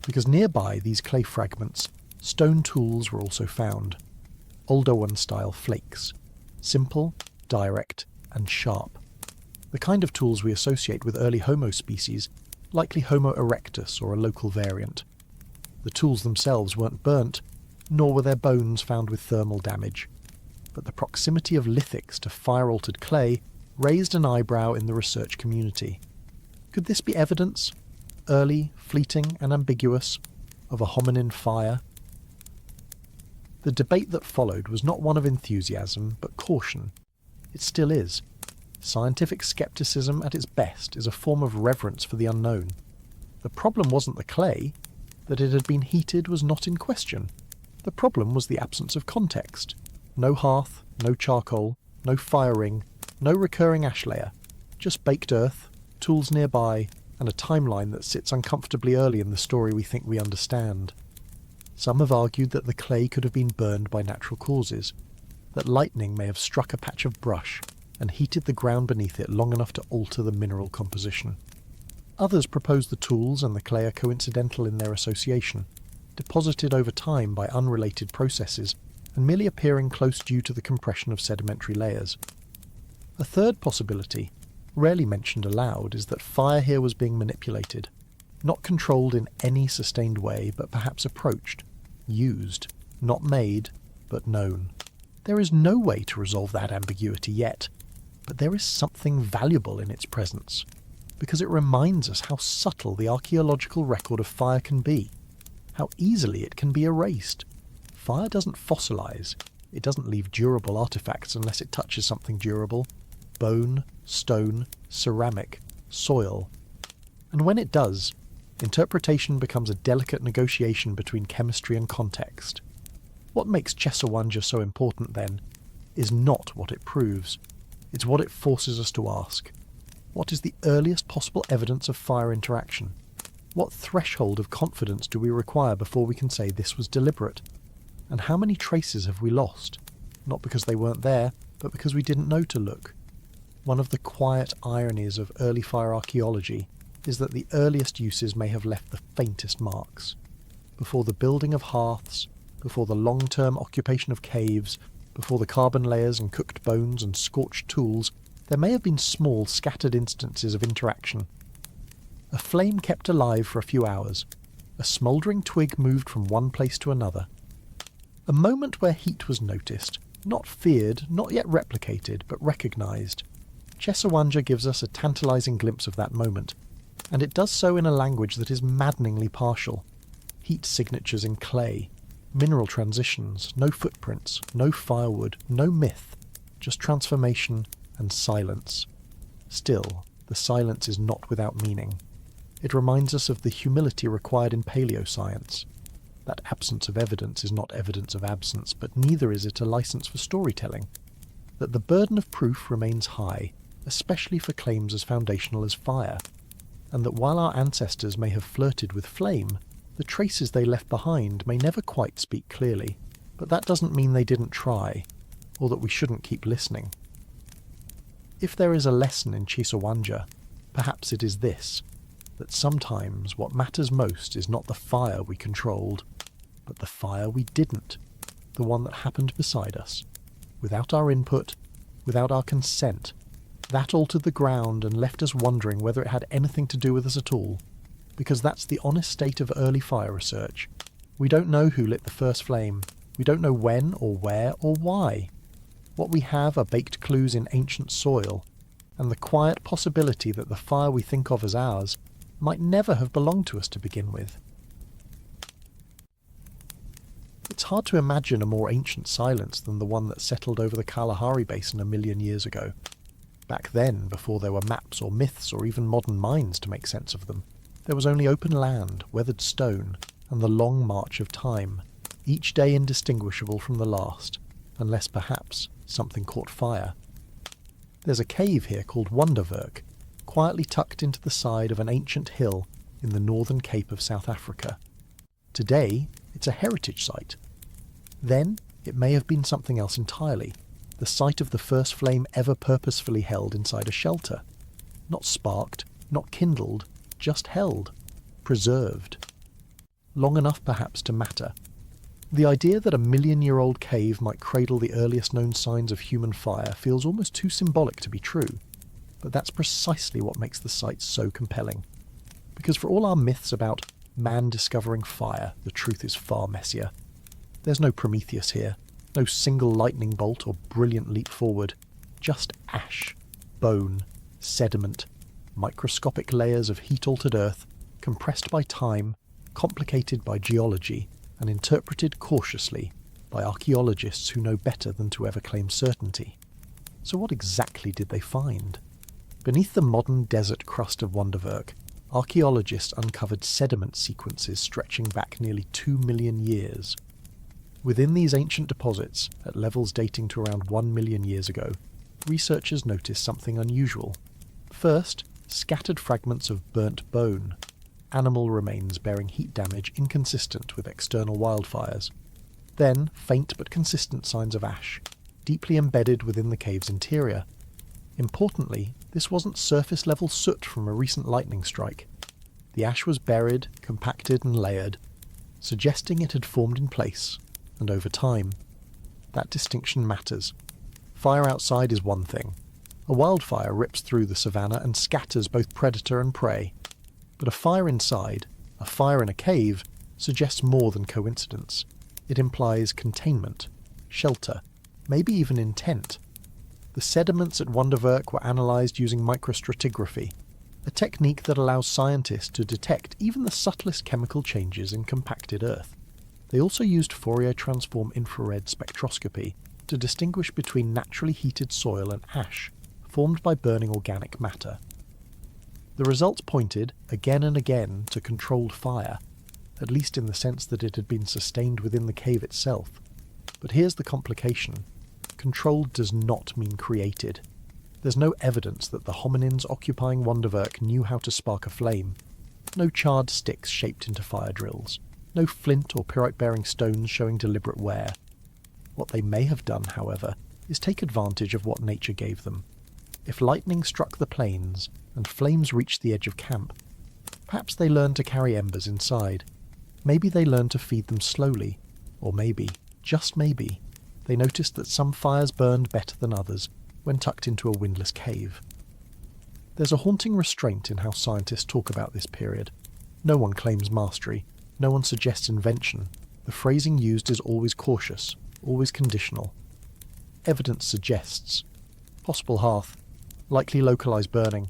Because nearby these clay fragments, stone tools were also found. Oldowan-style flakes. Simple, direct, and sharp. The kind of tools we associate with early Homo species, likely Homo erectus or a local variant. The tools themselves weren't burnt, nor were their bones found with thermal damage. But the proximity of lithics to fire-altered clay raised an eyebrow in the research community. Could this be evidence, early, fleeting and ambiguous, of a hominin fire? The debate that followed was not one of enthusiasm, but caution. It still is. Scientific skepticism at its best is a form of reverence for the unknown. The problem wasn't the clay. That it had been heated was not in question. The problem was the absence of context. No hearth, no charcoal, no fire ring, no recurring ash layer. Just baked earth, tools nearby, and a timeline that sits uncomfortably early in the story we think we understand. Some have argued that the clay could have been burned by natural causes, that lightning may have struck a patch of brush and heated the ground beneath it long enough to alter the mineral composition. Others propose the tools and the clay are coincidental in their association, deposited over time by unrelated processes, and merely appearing close due to the compression of sedimentary layers. A third possibility, rarely mentioned aloud, is that fire here was being manipulated, not controlled in any sustained way, but perhaps approached, used, not made, but known. There is no way to resolve that ambiguity yet, but there is something valuable in its presence, because it reminds us how subtle the archaeological record of fire can be, how easily it can be erased. Fire doesn't fossilise, it doesn't leave durable artefacts unless it touches something durable: bone, stone, ceramic, soil. And when it does, interpretation becomes a delicate negotiation between chemistry and context. What makes Chesawanja so important, then, is not what it proves, it's what it forces us to ask. What is the earliest possible evidence of fire interaction? What threshold of confidence do we require before we can say this was deliberate? And how many traces have we lost? Not because they weren't there, but because we didn't know to look. One of the quiet ironies of early fire archaeology is that the earliest uses may have left the faintest marks. Before the building of hearths, before the long-term occupation of caves, before the carbon layers and cooked bones and scorched tools, there may have been small, scattered instances of interaction. A flame kept alive for a few hours. A smouldering twig moved from one place to another. A moment where heat was noticed, not feared, not yet replicated, but recognised. Chesawanja gives us a tantalising glimpse of that moment, and it does so in a language that is maddeningly partial. Heat signatures in clay, mineral transitions, no footprints, no firewood, no myth, just transformation and silence. Still, the silence is not without meaning. It reminds us of the humility required in paleoscience. That absence of evidence is not evidence of absence, but neither is it a license for storytelling. That the burden of proof remains high, especially for claims as foundational as fire, and that while our ancestors may have flirted with flame, the traces they left behind may never quite speak clearly, but that doesn't mean they didn't try, or that we shouldn't keep listening. If there is a lesson in Chesawanja, perhaps it is this, that sometimes what matters most is not the fire we controlled, but the fire we didn't, the one that happened beside us, without our input, without our consent. That altered the ground and left us wondering whether it had anything to do with us at all, because that's the honest state of early fire research. We don't know who lit the first flame, we don't know when or where or why. What we have are baked clues in ancient soil, and the quiet possibility that the fire we think of as ours might never have belonged to us to begin with. It's hard to imagine a more ancient silence than the one that settled over the Kalahari Basin 1 million years ago. Back then, before there were maps or myths or even modern minds to make sense of them, there was only open land, weathered stone, and the long march of time, each day indistinguishable from the last, unless perhaps something caught fire. There's a cave here called Wonderwerk, quietly tucked into the side of an ancient hill in the northern Cape of South Africa. Today, it's a heritage site. Then, it may have been something else entirely, the site of the first flame ever purposefully held inside a shelter. Not sparked, not kindled, just held, preserved. Long enough perhaps to matter. The idea that a 1 million-year-old cave might cradle the earliest known signs of human fire feels almost too symbolic to be true, but that's precisely what makes the site so compelling. Because for all our myths about man discovering fire, the truth is far messier. There's no Prometheus here, no single lightning bolt or brilliant leap forward, just ash, bone, sediment, microscopic layers of heat-altered earth, compressed by time, complicated by geology, and interpreted cautiously by archaeologists who know better than to ever claim certainty. So what exactly did they find? Beneath the modern desert crust of Wonderwerk, archaeologists uncovered sediment sequences stretching back nearly 2 million years. Within these ancient deposits, at levels dating to around 1 million years ago, researchers noticed something unusual. First, scattered fragments of burnt bone, animal remains bearing heat damage inconsistent with external wildfires. Then, faint but consistent signs of ash, deeply embedded within the cave's interior. Importantly, this wasn't surface-level soot from a recent lightning strike. The ash was buried, compacted and layered, suggesting it had formed in place, and over time. That distinction matters. Fire outside is one thing. A wildfire rips through the savannah and scatters both predator and prey. But a fire inside, a fire in a cave, suggests more than coincidence. It implies containment, shelter, maybe even intent. The sediments at Wonderwerk were analysed using microstratigraphy, a technique that allows scientists to detect even the subtlest chemical changes in compacted Earth. They also used Fourier transform infrared spectroscopy to distinguish between naturally heated soil and ash, formed by burning organic matter. The results pointed, again and again, to controlled fire, at least in the sense that it had been sustained within the cave itself. But here's the complication. Controlled does not mean created. There's no evidence that the hominins occupying Wonderwerk knew how to spark a flame. No charred sticks shaped into fire drills. No flint or pyrite-bearing stones showing deliberate wear. What they may have done, however, is take advantage of what nature gave them. If lightning struck the plains and flames reached the edge of camp, perhaps they learned to carry embers inside. Maybe they learned to feed them slowly, or maybe, just maybe, they noticed that some fires burned better than others when tucked into a windless cave. There's a haunting restraint in how scientists talk about this period. No one claims mastery, no one suggests invention. The phrasing used is always cautious, always conditional. Evidence suggests. Possible hearth, likely localised burning.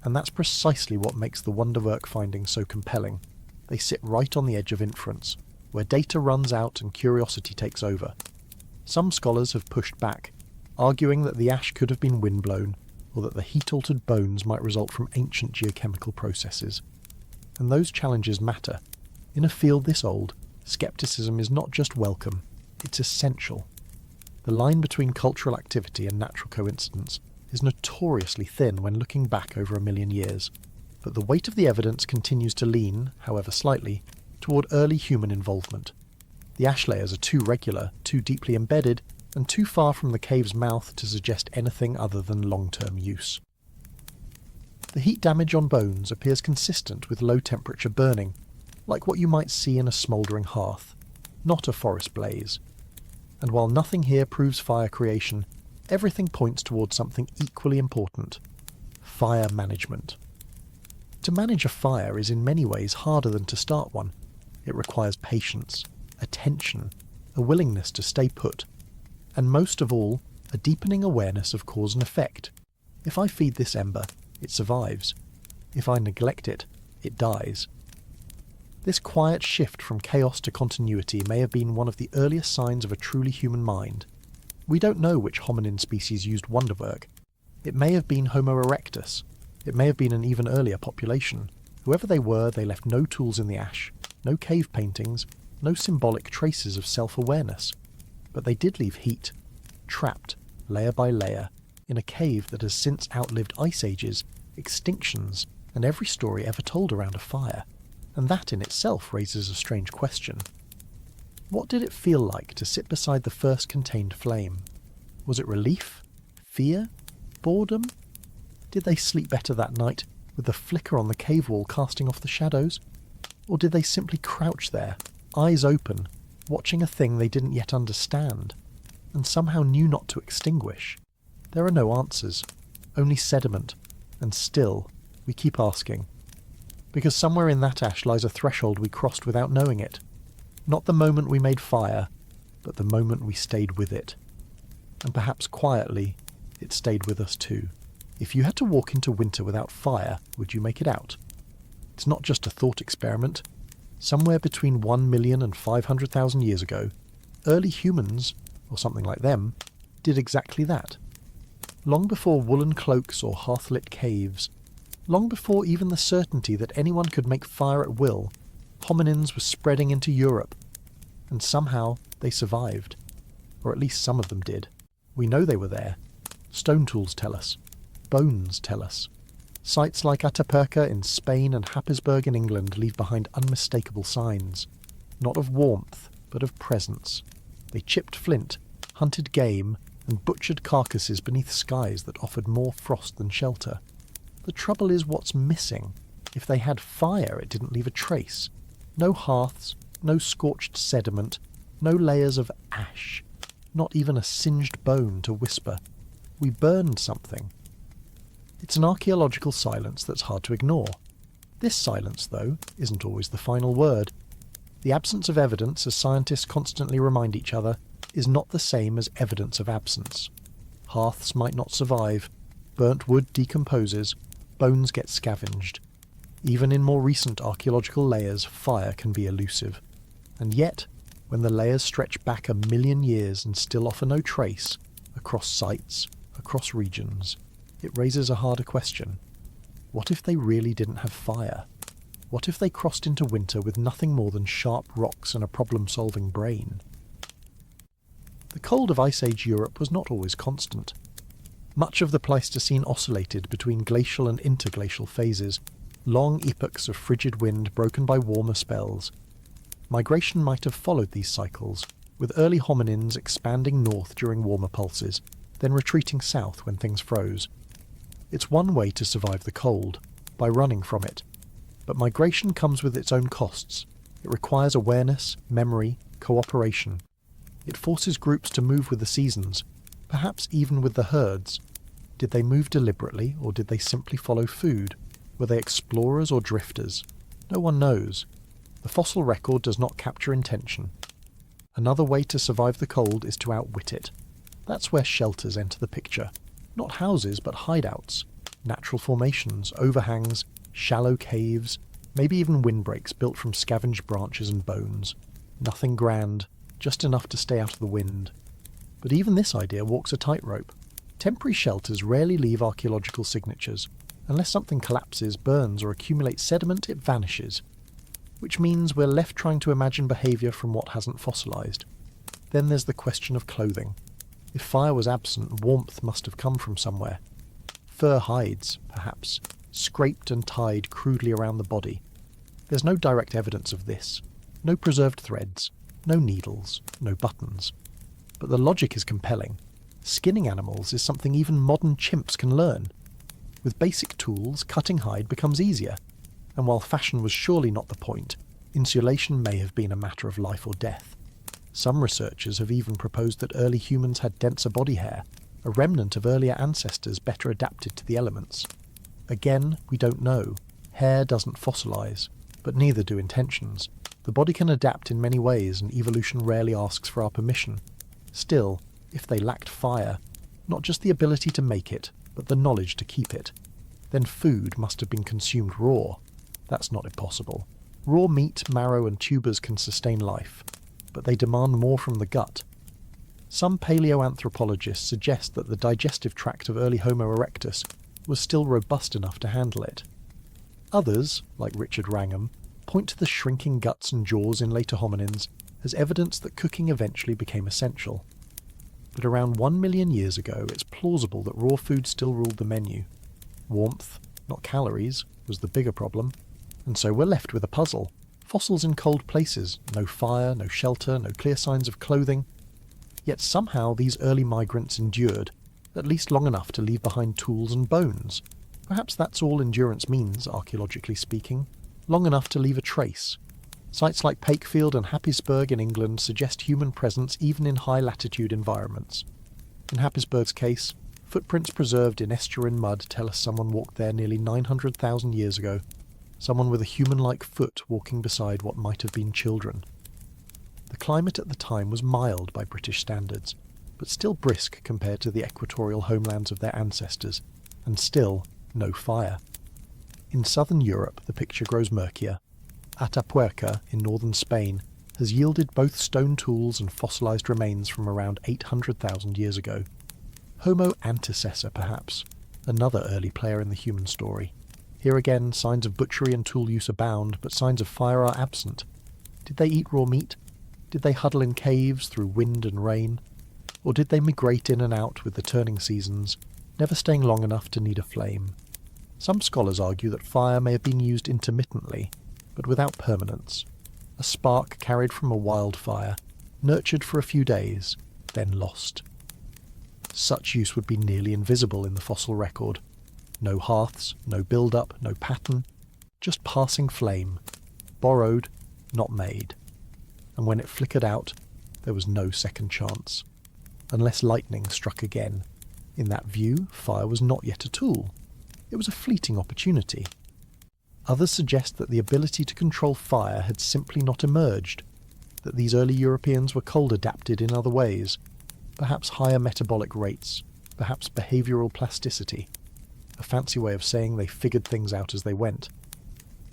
And that's precisely what makes the Wonderwerk findings so compelling. They sit right on the edge of inference, where data runs out and curiosity takes over. Some scholars have pushed back, arguing that the ash could have been windblown, or that the heat-altered bones might result from ancient geochemical processes. And those challenges matter. In a field this old, skepticism is not just welcome, it's essential. The line between cultural activity and natural coincidence is notoriously thin when looking back over 1 million years, but the weight of the evidence continues to lean, however slightly, toward early human involvement. The ash layers are too regular, too deeply embedded, and too far from the cave's mouth to suggest anything other than long-term use. The heat damage on bones appears consistent with low-temperature burning, like what you might see in a smouldering hearth, not a forest blaze. And while nothing here proves fire creation, everything points towards something equally important: fire management. To manage a fire is in many ways harder than to start one. It requires patience, attention, a willingness to stay put, and most of all, a deepening awareness of cause and effect. If I feed this ember, it survives. If I neglect it, it dies. This quiet shift from chaos to continuity may have been one of the earliest signs of a truly human mind. We don't know which hominin species used Wonderwerk. It may have been Homo erectus. It may have been an even earlier population. Whoever they were, they left no tools in the ash, no cave paintings, no symbolic traces of self-awareness. But they did leave heat, trapped, layer by layer, in a cave that has since outlived ice ages, extinctions, and every story ever told around a fire. And that in itself raises a strange question. What did it feel like to sit beside the first contained flame? Was it relief? Fear? Boredom? Did they sleep better that night, with the flicker on the cave wall casting off the shadows? Or did they simply crouch there, eyes open, watching a thing they didn't yet understand, and somehow knew not to extinguish? There are no answers, only sediment, and still, we keep asking. Because somewhere in that ash lies a threshold we crossed without knowing it. Not the moment we made fire, but the moment we stayed with it. And perhaps quietly, it stayed with us too. If you had to walk into winter without fire, would you make it out? It's not just a thought experiment. Somewhere between 1 million and 500,000 years ago, early humans, or something like them, did exactly that. Long before woolen cloaks or hearth-lit caves, long before even the certainty that anyone could make fire at will, hominins were spreading into Europe, and somehow they survived. Or at least some of them did. We know they were there. Stone tools tell us. Bones tell us. Sites like Atapuerca in Spain and Happisburg in England leave behind unmistakable signs, not of warmth, but of presence. They chipped flint, hunted game, and butchered carcasses beneath skies that offered more frost than shelter. The trouble is what's missing. If they had fire, it didn't leave a trace. No hearths, no scorched sediment, no layers of ash. Not even a singed bone to whisper, "We burned something." It's an archaeological silence that's hard to ignore. This silence, though, isn't always the final word. The absence of evidence, as scientists constantly remind each other, is not the same as evidence of absence. Hearths might not survive, burnt wood decomposes, bones get scavenged. Even in more recent archaeological layers, fire can be elusive. And yet, when the layers stretch back 1,000,000 years and still offer no trace, across sites, across regions, it raises a harder question. What if they really didn't have fire? What if they crossed into winter with nothing more than sharp rocks and a problem-solving brain? The cold of Ice Age Europe was not always constant. Much of the Pleistocene oscillated between glacial and interglacial phases, long epochs of frigid wind broken by warmer spells. Migration might have followed these cycles, with early hominins expanding north during warmer pulses, then retreating south when things froze. It's one way to survive the cold, by running from it. But migration comes with its own costs. It requires awareness, memory, cooperation. It forces groups to move with the seasons, perhaps even with the herds. Did they move deliberately, or did they simply follow food? Were they explorers or drifters? No one knows. The fossil record does not capture intention. Another way to survive the cold is to outwit it. That's where shelters enter the picture. Not houses, but hideouts. Natural formations, overhangs, shallow caves, maybe even windbreaks built from scavenged branches and bones. Nothing grand, just enough to stay out of the wind. But even this idea walks a tightrope. Temporary shelters rarely leave archaeological signatures. Unless something collapses, burns, or accumulates sediment, it vanishes. Which means we're left trying to imagine behaviour from what hasn't fossilised. Then there's the question of clothing. If fire was absent, warmth must have come from somewhere. Fur hides, perhaps, scraped and tied crudely around the body. There's no direct evidence of this. No preserved threads, no needles, no buttons. But the logic is compelling. Skinning animals is something even modern chimps can learn. With basic tools, cutting hide becomes easier. And while fashion was surely not the point, insulation may have been a matter of life or death. Some researchers have even proposed that early humans had denser body hair, a remnant of earlier ancestors better adapted to the elements. Again, we don't know. Hair doesn't fossilise, but neither do intentions. The body can adapt in many ways, and evolution rarely asks for our permission. Still, if they lacked fire, not just the ability to make it, but the knowledge to keep it, then food must have been consumed raw. That's not impossible. Raw meat, marrow and tubers can sustain life, but they demand more from the gut. Some paleoanthropologists suggest that the digestive tract of early Homo erectus was still robust enough to handle it. Others, like Richard Wrangham, point to the shrinking guts and jaws in later hominins as evidence that cooking eventually became essential. But around 1,000,000 years ago, it's plausible that raw food still ruled the menu. Warmth, not calories, was the bigger problem. And so we're left with a puzzle. Fossils in cold places, no fire, no shelter, no clear signs of clothing. Yet somehow these early migrants endured, at least long enough to leave behind tools and bones. Perhaps that's all endurance means, archaeologically speaking. Long enough to leave a trace. Sites like Pakefield and Happisburgh in England suggest human presence even in high-latitude environments. In Happisburgh's case, footprints preserved in estuarine mud tell us someone walked there nearly 900,000 years ago. Someone with a human-like foot walking beside what might have been children. The climate at the time was mild by British standards, but still brisk compared to the equatorial homelands of their ancestors, and still no fire. In southern Europe, the picture grows murkier. Atapuerca, in northern Spain, has yielded both stone tools and fossilised remains from around 800,000 years ago. Homo antecessor, perhaps, another early player in the human story. Here again, signs of butchery and tool use abound, but signs of fire are absent. Did they eat raw meat? Did they huddle in caves through wind and rain? Or did they migrate in and out with the turning seasons, never staying long enough to need a flame? Some scholars argue that fire may have been used intermittently, but without permanence. A spark carried from a wildfire, nurtured for a few days, then lost. Such use would be nearly invisible in the fossil record. No hearths, no build-up, no pattern, just passing flame, borrowed, not made. And when it flickered out, there was no second chance. unless lightning struck again. In that view, fire was not yet a tool. It was a fleeting opportunity. Others suggest that the ability to control fire had simply not emerged, that these early Europeans were cold adapted in other ways, perhaps higher metabolic rates, perhaps behavioural plasticity, a fancy way of saying they figured things out as they went.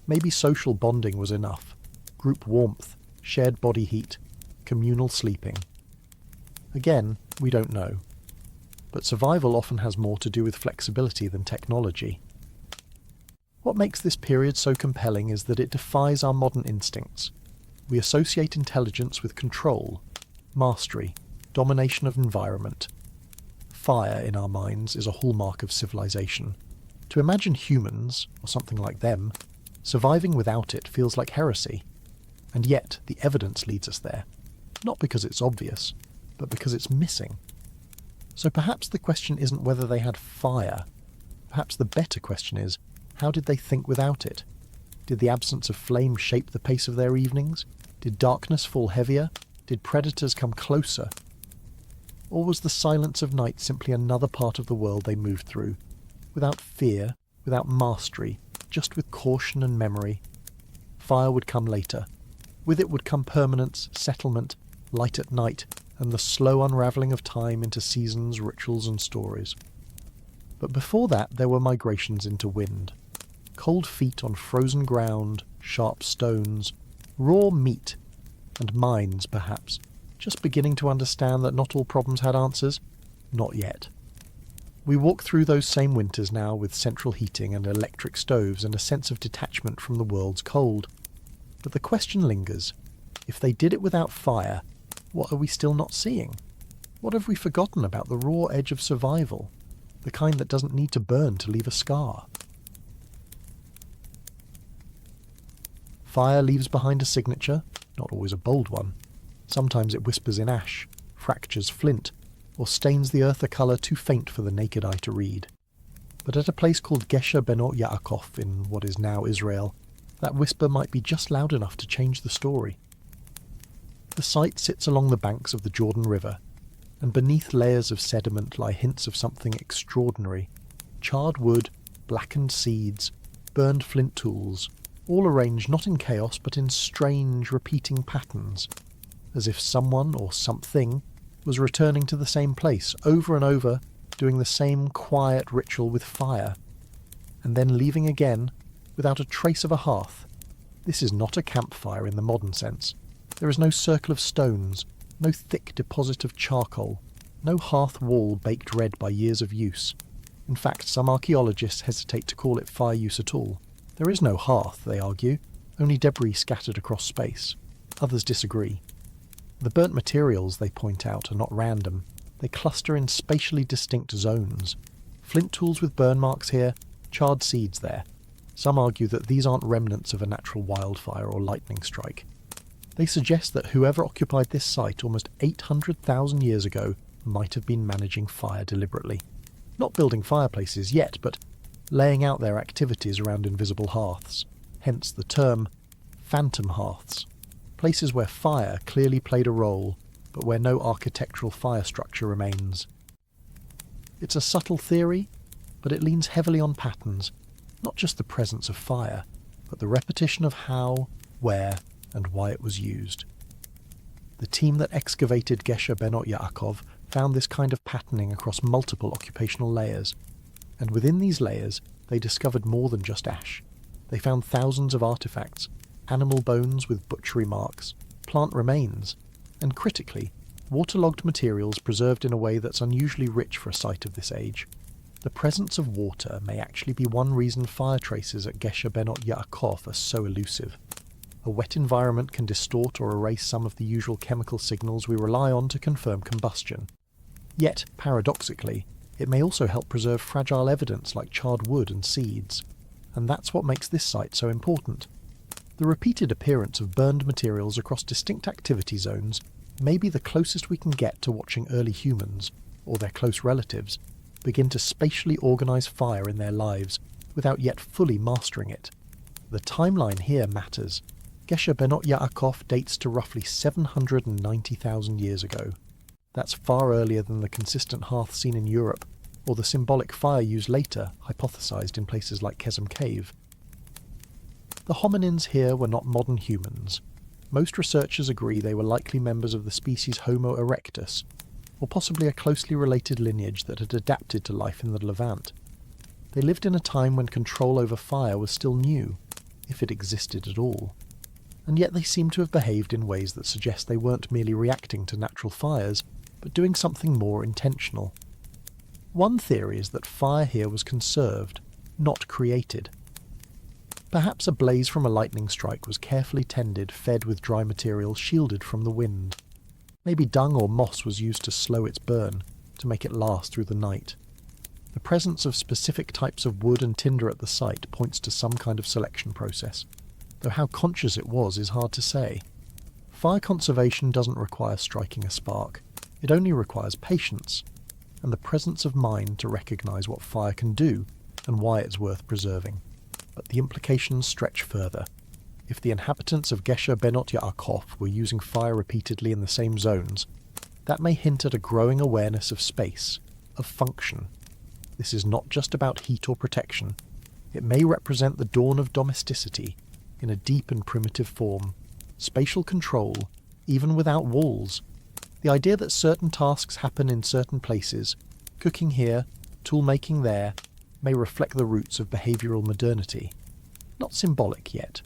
Maybe social bonding was enough, group warmth, shared body heat, communal sleeping. Again, we don't know. But survival often has more to do with flexibility than technology. What makes this period so compelling is that it defies our modern instincts. We associate intelligence with control, mastery, domination of environment. Fire, in our minds, is a hallmark of civilization. To imagine humans, or something like them, surviving without it feels like heresy. And yet, the evidence leads us there. Not because it's obvious, but because it's missing. So perhaps the question isn't whether they had fire. Perhaps the better question is, how did they think without it? Did the absence of flame shape the pace of their evenings? Did darkness fall heavier? Did predators come closer? Or was the silence of night simply another part of the world they moved through, without fear, without mastery, just with caution and memory? Fire would come later. With it would come permanence, settlement, light at night, and the slow unravelling of time into seasons, rituals and stories. But before that there were migrations into wind. Cold feet on frozen ground, sharp stones, raw meat, and minds, perhaps, just beginning to understand that not all problems had answers. Not yet. We walk through those same winters now with central heating and electric stoves and a sense of detachment from the world's cold. But the question lingers. If they did it without fire, what are we still not seeing? What have we forgotten about the raw edge of survival? The kind that doesn't need to burn to leave a scar? Fire leaves behind a signature, not always a bold one. Sometimes it whispers in ash, fractures flint, or stains the earth a colour too faint for the naked eye to read. But at a place called Gesher Benot Yaakov in what is now Israel, that whisper might be just loud enough to change the story. The site sits along the banks of the Jordan River, and beneath layers of sediment lie hints of something extraordinary. Charred wood, blackened seeds, burned flint tools, all arranged not in chaos but in strange, repeating patterns, as if someone or something was returning to the same place over and over, doing the same quiet ritual with fire, and then leaving again without a trace of a hearth. This is not a campfire in the modern sense. There is no circle of stones, no thick deposit of charcoal, no hearth wall baked red by years of use. In fact, some archaeologists hesitate to call it fire use at all. There is no hearth, they argue, only debris scattered across space. Others disagree. The burnt materials, they point out, are not random. They cluster in spatially distinct zones. Flint tools with burn marks here, charred seeds there. Some argue that these aren't remnants of a natural wildfire or lightning strike. They suggest that whoever occupied this site almost 800,000 years ago might have been managing fire deliberately. Not building fireplaces yet, but laying out their activities around invisible hearths, hence the term phantom hearths, places where fire clearly played a role, but where no architectural fire structure remains. It's a subtle theory, but it leans heavily on patterns, not just the presence of fire, but the repetition of how, where, and why it was used. The team that excavated Gesher Benot Yaakov found this kind of patterning across multiple occupational layers, and within these layers they discovered more than just ash. They found thousands of artefacts, animal bones with butchery marks, plant remains, and critically, waterlogged materials preserved in a way that's unusually rich for a site of this age. The presence of water may actually be one reason fire traces at Gesher Benot Yaakov are so elusive. A wet environment can distort or erase some of the usual chemical signals we rely on to confirm combustion. Yet, paradoxically, it may also help preserve fragile evidence like charred wood and seeds. And that's what makes this site so important. The repeated appearance of burned materials across distinct activity zones may be the closest we can get to watching early humans, or their close relatives, begin to spatially organise fire in their lives without yet fully mastering it. The timeline here matters. Gesher Benot Yaakov dates to roughly 790,000 years ago. That's far earlier than the consistent hearth seen in Europe, or the symbolic fire used later, hypothesized in places like Kesem Cave. The hominins here were not modern humans. Most researchers agree they were likely members of the species Homo erectus, or possibly a closely related lineage that had adapted to life in the Levant. They lived in a time when control over fire was still new, if it existed at all, and yet they seem to have behaved in ways that suggest they weren't merely reacting to natural fires, but doing something more intentional. One theory is that fire here was conserved, not created. Perhaps a blaze from a lightning strike was carefully tended, fed with dry material shielded from the wind. Maybe dung or moss was used to slow its burn, to make it last through the night. The presence of specific types of wood and tinder at the site points to some kind of selection process, though how conscious it was is hard to say. Fire conservation doesn't require striking a spark, it only requires patience, and the presence of mind to recognise what fire can do and why it's worth preserving. But the implications stretch further. If the inhabitants of Gesher Benot Yaakov were using fire repeatedly in the same zones, that may hint at a growing awareness of space, of function. This is not just about heat or protection. It may represent the dawn of domesticity, in a deep and primitive form, spatial control, even without walls. The idea that certain tasks happen in certain places, cooking here, tool-making there, may reflect the roots of behavioural modernity. Not symbolic yet,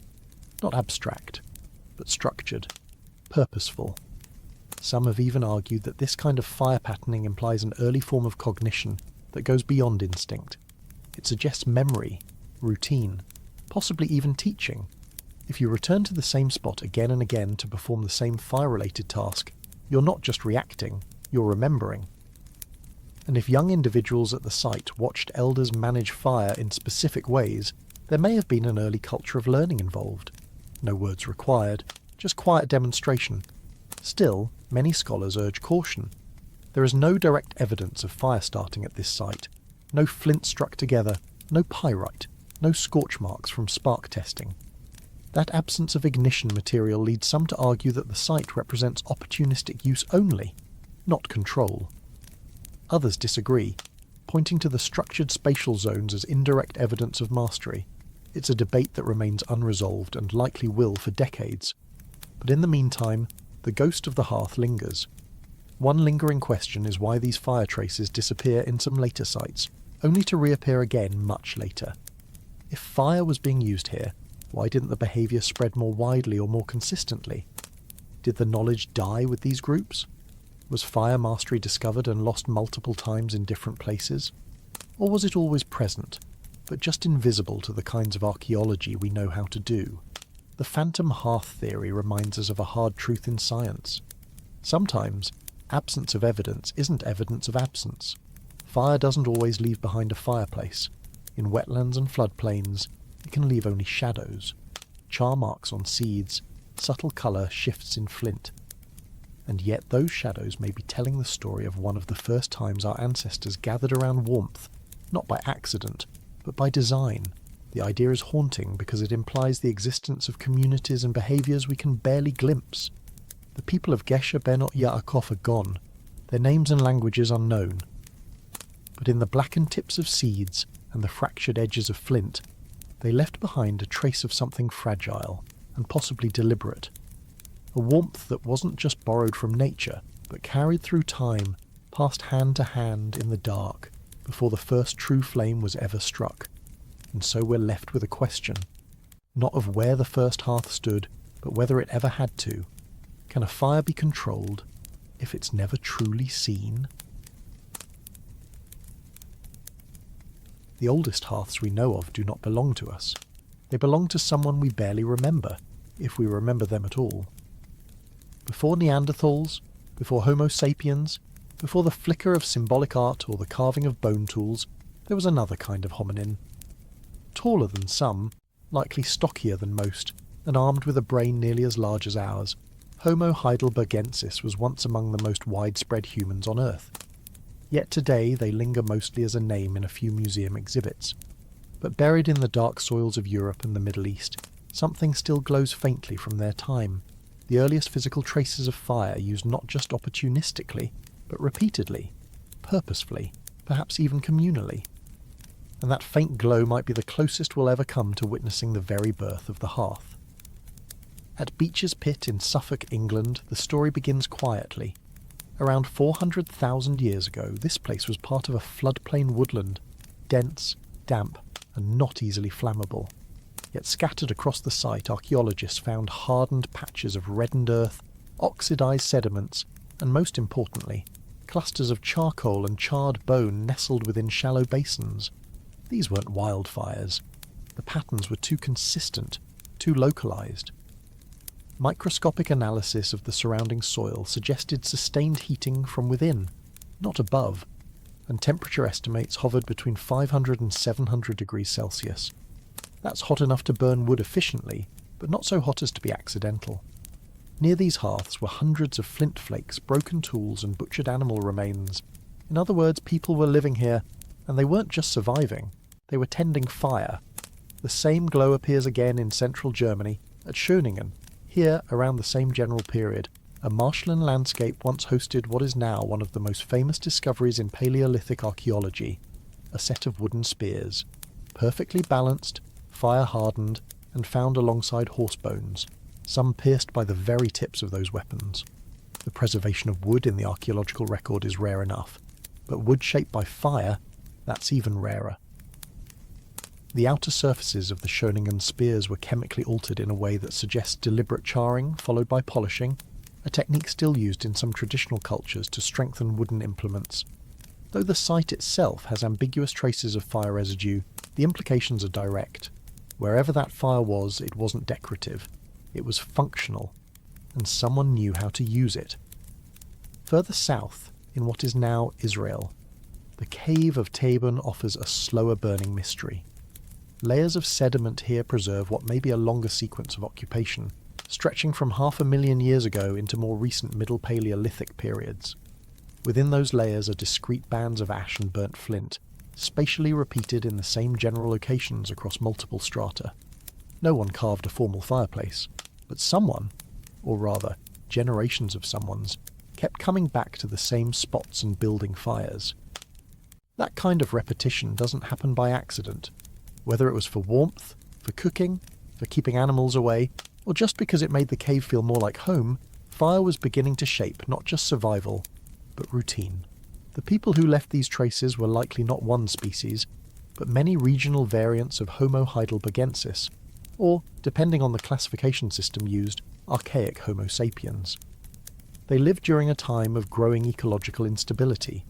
not abstract, but structured, purposeful. Some have even argued that this kind of fire patterning implies an early form of cognition that goes beyond instinct. It suggests memory, routine, possibly even teaching. If you return to the same spot again and again to perform the same fire-related task, you're not just reacting, you're remembering. And if young individuals at the site watched elders manage fire in specific ways, there may have been an early culture of learning involved. No words required, just quiet demonstration. Still, many scholars urge caution. There is no direct evidence of fire starting at this site. No flint struck together, no pyrite, no scorch marks from spark testing. That absence of ignition material leads some to argue that the site represents opportunistic use only, not control. Others disagree, pointing to the structured spatial zones as indirect evidence of mastery. It's a debate that remains unresolved and likely will for decades. But in the meantime, the ghost of the hearth lingers. One lingering question is why these fire traces disappear in some later sites, only to reappear again much later. If fire was being used here, why didn't the behaviour spread more widely or more consistently? Did the knowledge die with these groups? Was fire mastery discovered and lost multiple times in different places? Or was it always present, but just invisible to the kinds of archaeology we know how to do? The phantom hearth theory reminds us of a hard truth in science. Sometimes, absence of evidence isn't evidence of absence. Fire doesn't always leave behind a fireplace. In wetlands and floodplains, it can leave only shadows, char marks on seeds, subtle colour shifts in flint. And yet those shadows may be telling the story of one of the first times our ancestors gathered around warmth, not by accident, but by design. The idea is haunting because it implies the existence of communities and behaviours we can barely glimpse. The people of Gesher Benot Yaakov are gone, their names and languages unknown. But in the blackened tips of seeds and the fractured edges of flint, they left behind a trace of something fragile and possibly deliberate. A warmth that wasn't just borrowed from nature, but carried through time, passed hand to hand in the dark, before the first true flame was ever struck. And so we're left with a question, not of where the first hearth stood, but whether it ever had to. Can a fire be controlled if it's never truly seen? The oldest hearths we know of do not belong to us. They belong to someone we barely remember, if we remember them at all. Before Neanderthals, before Homo sapiens, before the flicker of symbolic art or the carving of bone tools, there was another kind of hominin. Taller than some, likely stockier than most, and armed with a brain nearly as large as ours, Homo heidelbergensis was once among the most widespread humans on Earth. Yet today they linger mostly as a name in a few museum exhibits. But buried in the dark soils of Europe and the Middle East, something still glows faintly from their time. The earliest physical traces of fire used not just opportunistically, but repeatedly, purposefully, perhaps even communally. And that faint glow might be the closest we'll ever come to witnessing the very birth of the hearth. At Beecher's Pit in Suffolk, England, the story begins quietly. Around 400,000 years ago, this place was part of a floodplain woodland, dense, damp, and not easily flammable. Yet scattered across the site, archaeologists found hardened patches of reddened earth, oxidized sediments, and most importantly, clusters of charcoal and charred bone nestled within shallow basins. These weren't wildfires. The patterns were too consistent, too localized. Microscopic analysis of the surrounding soil suggested sustained heating from within, not above, and temperature estimates hovered between 500 and 700 degrees Celsius. That's hot enough to burn wood efficiently, but not so hot as to be accidental. Near these hearths were hundreds of flint flakes, broken tools, and butchered animal remains. In other words, people were living here, and they weren't just surviving, they were tending fire. The same glow appears again in central Germany, at Schöningen. Here, around the same general period, a marshland landscape once hosted what is now one of the most famous discoveries in Paleolithic archaeology, a set of wooden spears, perfectly balanced, fire-hardened, and found alongside horse bones, some pierced by the very tips of those weapons. The preservation of wood in the archaeological record is rare enough, but wood shaped by fire, that's even rarer. The outer surfaces of the Schöningen spears were chemically altered in a way that suggests deliberate charring followed by polishing, a technique still used in some traditional cultures to strengthen wooden implements. Though the site itself has ambiguous traces of fire residue, the implications are direct. Wherever that fire was, it wasn't decorative. It was functional, and someone knew how to use it. Further south, in what is now Israel, the cave of Tabun offers a slower burning mystery. Layers of sediment here preserve what may be a longer sequence of occupation, stretching from 500,000 years ago into more recent Middle Paleolithic periods. Within those layers are discrete bands of ash and burnt flint, spatially repeated in the same general locations across multiple strata. No one carved a formal fireplace, but someone, or rather, generations of someones, kept coming back to the same spots and building fires. That kind of repetition doesn't happen by accident. Whether it was for warmth, for cooking, for keeping animals away, or just because it made the cave feel more like home, fire was beginning to shape not just survival, but routine. The people who left these traces were likely not one species, but many regional variants of Homo heidelbergensis, or, depending on the classification system used, archaic Homo sapiens. They lived during a time of growing ecological instability.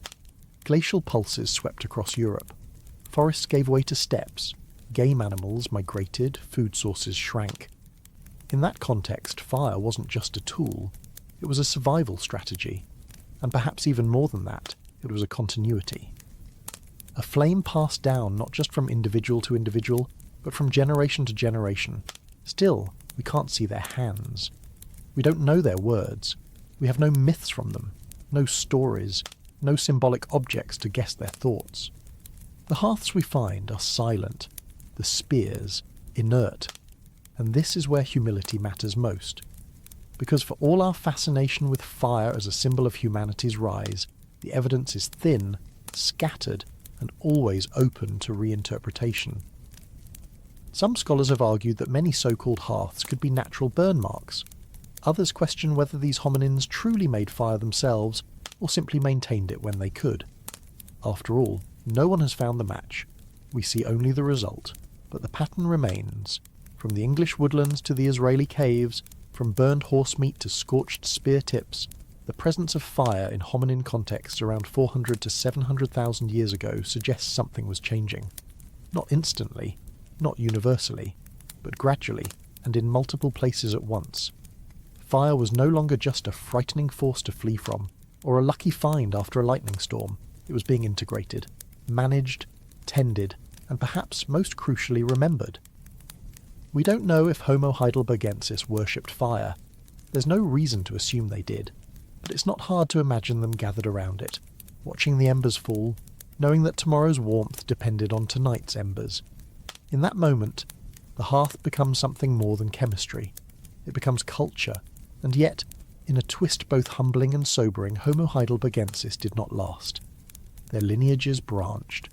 Glacial pulses swept across Europe. Forests gave way to steppes. Game animals migrated, food sources shrank. In that context, fire wasn't just a tool, it was a survival strategy. And perhaps even more than that, it was a continuity. A flame passed down not just from individual to individual, but from generation to generation. Still, we can't see their hands. We don't know their words. We have no myths from them, no stories, no symbolic objects to guess their thoughts. The hearths we find are silent, the spears inert, and this is where humility matters most. Because for all our fascination with fire as a symbol of humanity's rise, the evidence is thin, scattered, and always open to reinterpretation. Some scholars have argued that many so-called hearths could be natural burn marks. Others question whether these hominins truly made fire themselves or simply maintained it when they could. After all, no one has found the match. We see only the result, but the pattern remains. From the English woodlands to the Israeli caves, from burned horse meat to scorched spear tips, the presence of fire in hominin contexts around 400 to 700,000 years ago suggests something was changing. Not instantly, not universally, but gradually and in multiple places at once. Fire was no longer just a frightening force to flee from, or a lucky find after a lightning storm. It was being integrated, managed, tended, and perhaps most crucially remembered. We don't know if Homo heidelbergensis worshipped fire. There's no reason to assume they did, but it's not hard to imagine them gathered around it, watching the embers fall, knowing that tomorrow's warmth depended on tonight's embers. In that moment, the hearth becomes something more than chemistry. It becomes culture, and yet, In a twist both humbling and sobering, Homo heidelbergensis did not last. Their lineages branched.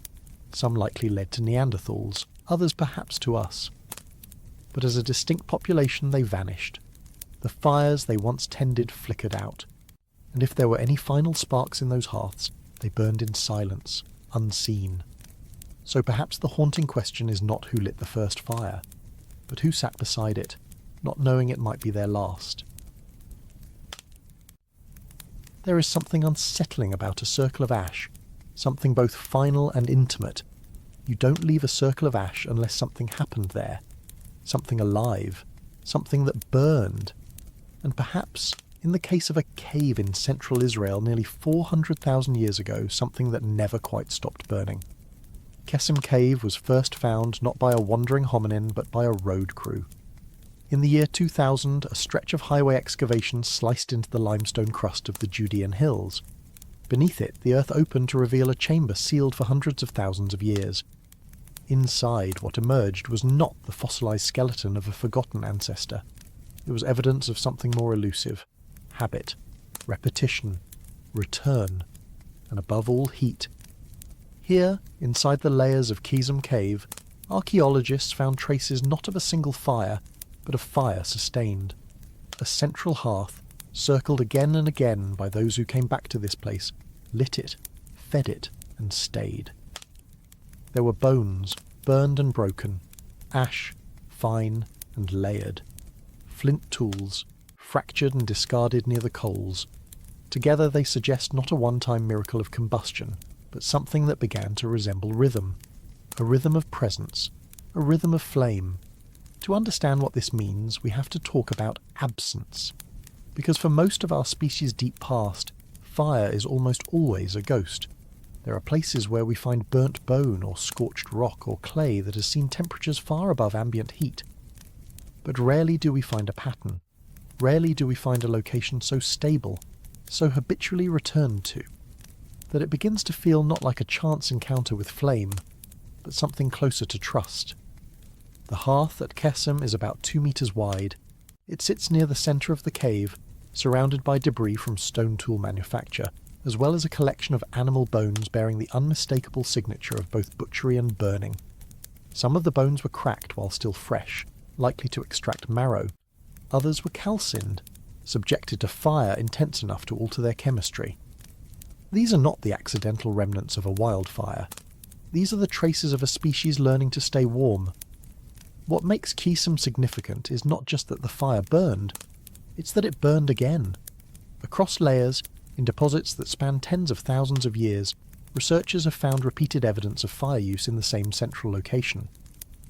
Some likely led to Neanderthals, others perhaps to us. But as a distinct population they vanished. The fires they once tended flickered out, and if there were any final sparks in those hearths, they burned in silence, unseen. So perhaps the haunting question is not who lit the first fire, but who sat beside it, not knowing it might be their last. There is something unsettling about a circle of ash, something both final and intimate. You don't leave a circle of ash unless something happened there, something alive, something that burned. And perhaps, in the case of a cave in central Israel nearly 400,000 years ago, something that never quite stopped burning. Kesem Cave was first found not by a wandering hominin but by a road crew. In the year 2000, a stretch of highway excavation sliced into the limestone crust of the Judean hills. Beneath it, the earth opened to reveal a chamber sealed for hundreds of thousands of years. Inside, what emerged was not the fossilized skeleton of a forgotten ancestor. It was evidence of something more elusive: habit, repetition, return, and above all, heat. Here, inside the layers of Kesem Cave, archaeologists found traces not of a single fire, but of fire sustained. A central hearth, circled again and again by those who came back to this place, lit it, fed it, and stayed. There were bones, burned and broken, ash, fine and layered, flint tools, fractured and discarded near the coals. Together they suggest not a one-time miracle of combustion, but something that began to resemble rhythm. A rhythm of presence, a rhythm of flame. To understand what this means, we have to talk about absence. Because for most of our species' deep past, fire is almost always a ghost. There are places where we find burnt bone or scorched rock or clay that has seen temperatures far above ambient heat. But rarely do we find a pattern. Rarely do we find a location so stable, so habitually returned to, that it begins to feel not like a chance encounter with flame, but something closer to trust. The hearth at Kesem is about 2 meters wide. It sits near the centre of the cave, surrounded by debris from stone tool manufacture, as well as a collection of animal bones bearing the unmistakable signature of both butchery and burning. Some of the bones were cracked while still fresh, likely to extract marrow. Others were calcined, subjected to fire intense enough to alter their chemistry. These are not the accidental remnants of a wildfire. These are the traces of a species learning to stay warm. What makes Kesem significant is not just that the fire burned, it's that it burned again. Across layers, in deposits that span tens of thousands of years, researchers have found repeated evidence of fire use in the same central location.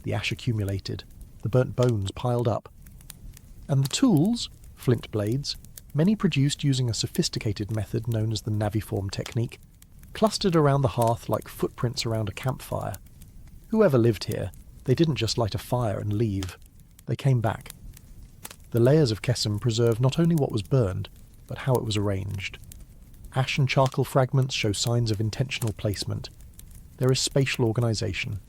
The ash accumulated, the burnt bones piled up. And the tools, flint blades, many produced using a sophisticated method known as the naviform technique, clustered around the hearth like footprints around a campfire. Whoever lived here, they didn't just light a fire and leave. They came back. The layers of Kesem preserve not only what was burned, but how it was arranged. Ash and charcoal fragments show signs of intentional placement. There is spatial organisation.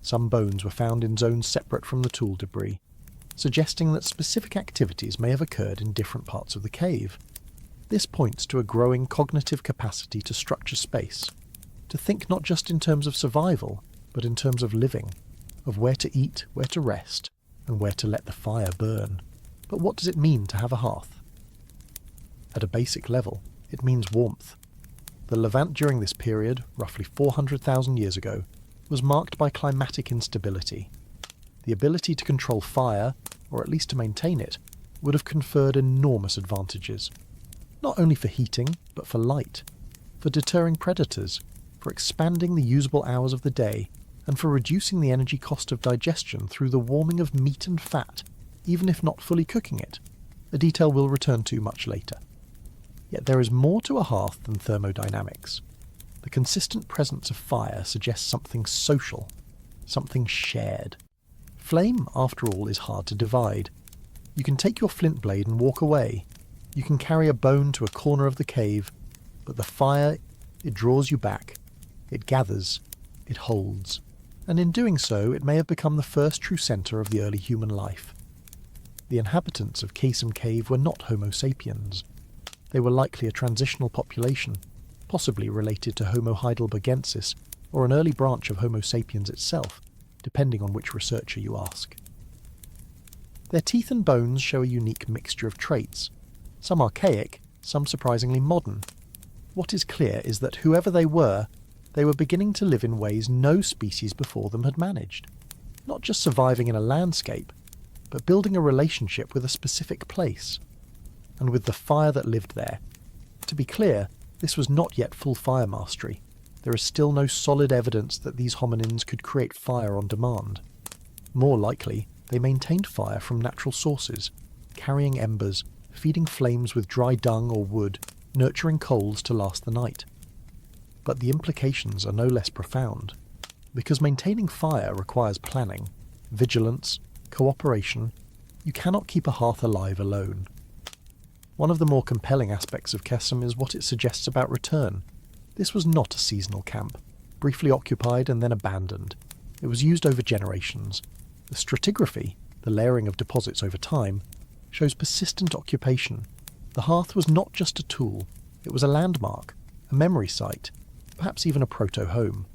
Some bones were found in zones separate from the tool debris, suggesting that specific activities may have occurred in different parts of the cave. This points to a growing cognitive capacity to structure space, to think not just in terms of survival, but in terms of living, of where to eat, where to rest, and where to let the fire burn. But what does it mean to have a hearth? At a basic level, it means warmth. The Levant during this period, roughly 400,000 years ago, was marked by climatic instability. The ability to control fire, or at least to maintain it, would have conferred enormous advantages. Not only for heating, but for light, for deterring predators, for expanding the usable hours of the day, and for reducing the energy cost of digestion through the warming of meat and fat, even if not fully cooking it, a detail we'll return to much later. Yet there is more to a hearth than thermodynamics. The consistent presence of fire suggests something social, something shared. Flame, after all, is hard to divide. You can take your flint blade and walk away. You can carry a bone to a corner of the cave, but the fire, it draws you back. It gathers. It holds. And in doing so, it may have become the first true centre of the early human life. The inhabitants of Kesem Cave were not Homo sapiens. They were likely a transitional population, possibly related to Homo heidelbergensis or an early branch of Homo sapiens itself, depending on which researcher you ask. Their teeth and bones show a unique mixture of traits, some archaic, some surprisingly modern. What is clear is that whoever they were beginning to live in ways no species before them had managed, not just surviving in a landscape, but building a relationship with a specific place, and with the fire that lived there. To be clear, this was not yet full fire mastery. There is still no solid evidence that these hominins could create fire on demand. More likely, they maintained fire from natural sources, carrying embers, feeding flames with dry dung or wood, nurturing coals to last the night. But the implications are no less profound, because maintaining fire requires planning, vigilance, cooperation. You cannot keep a hearth alive alone. One of the more compelling aspects of Kesem is what it suggests about return. This was not a seasonal camp, briefly occupied and then abandoned. It was used over generations. The stratigraphy, the layering of deposits over time, shows persistent occupation. The hearth was not just a tool, it was a landmark, a memory site, perhaps even a proto-home.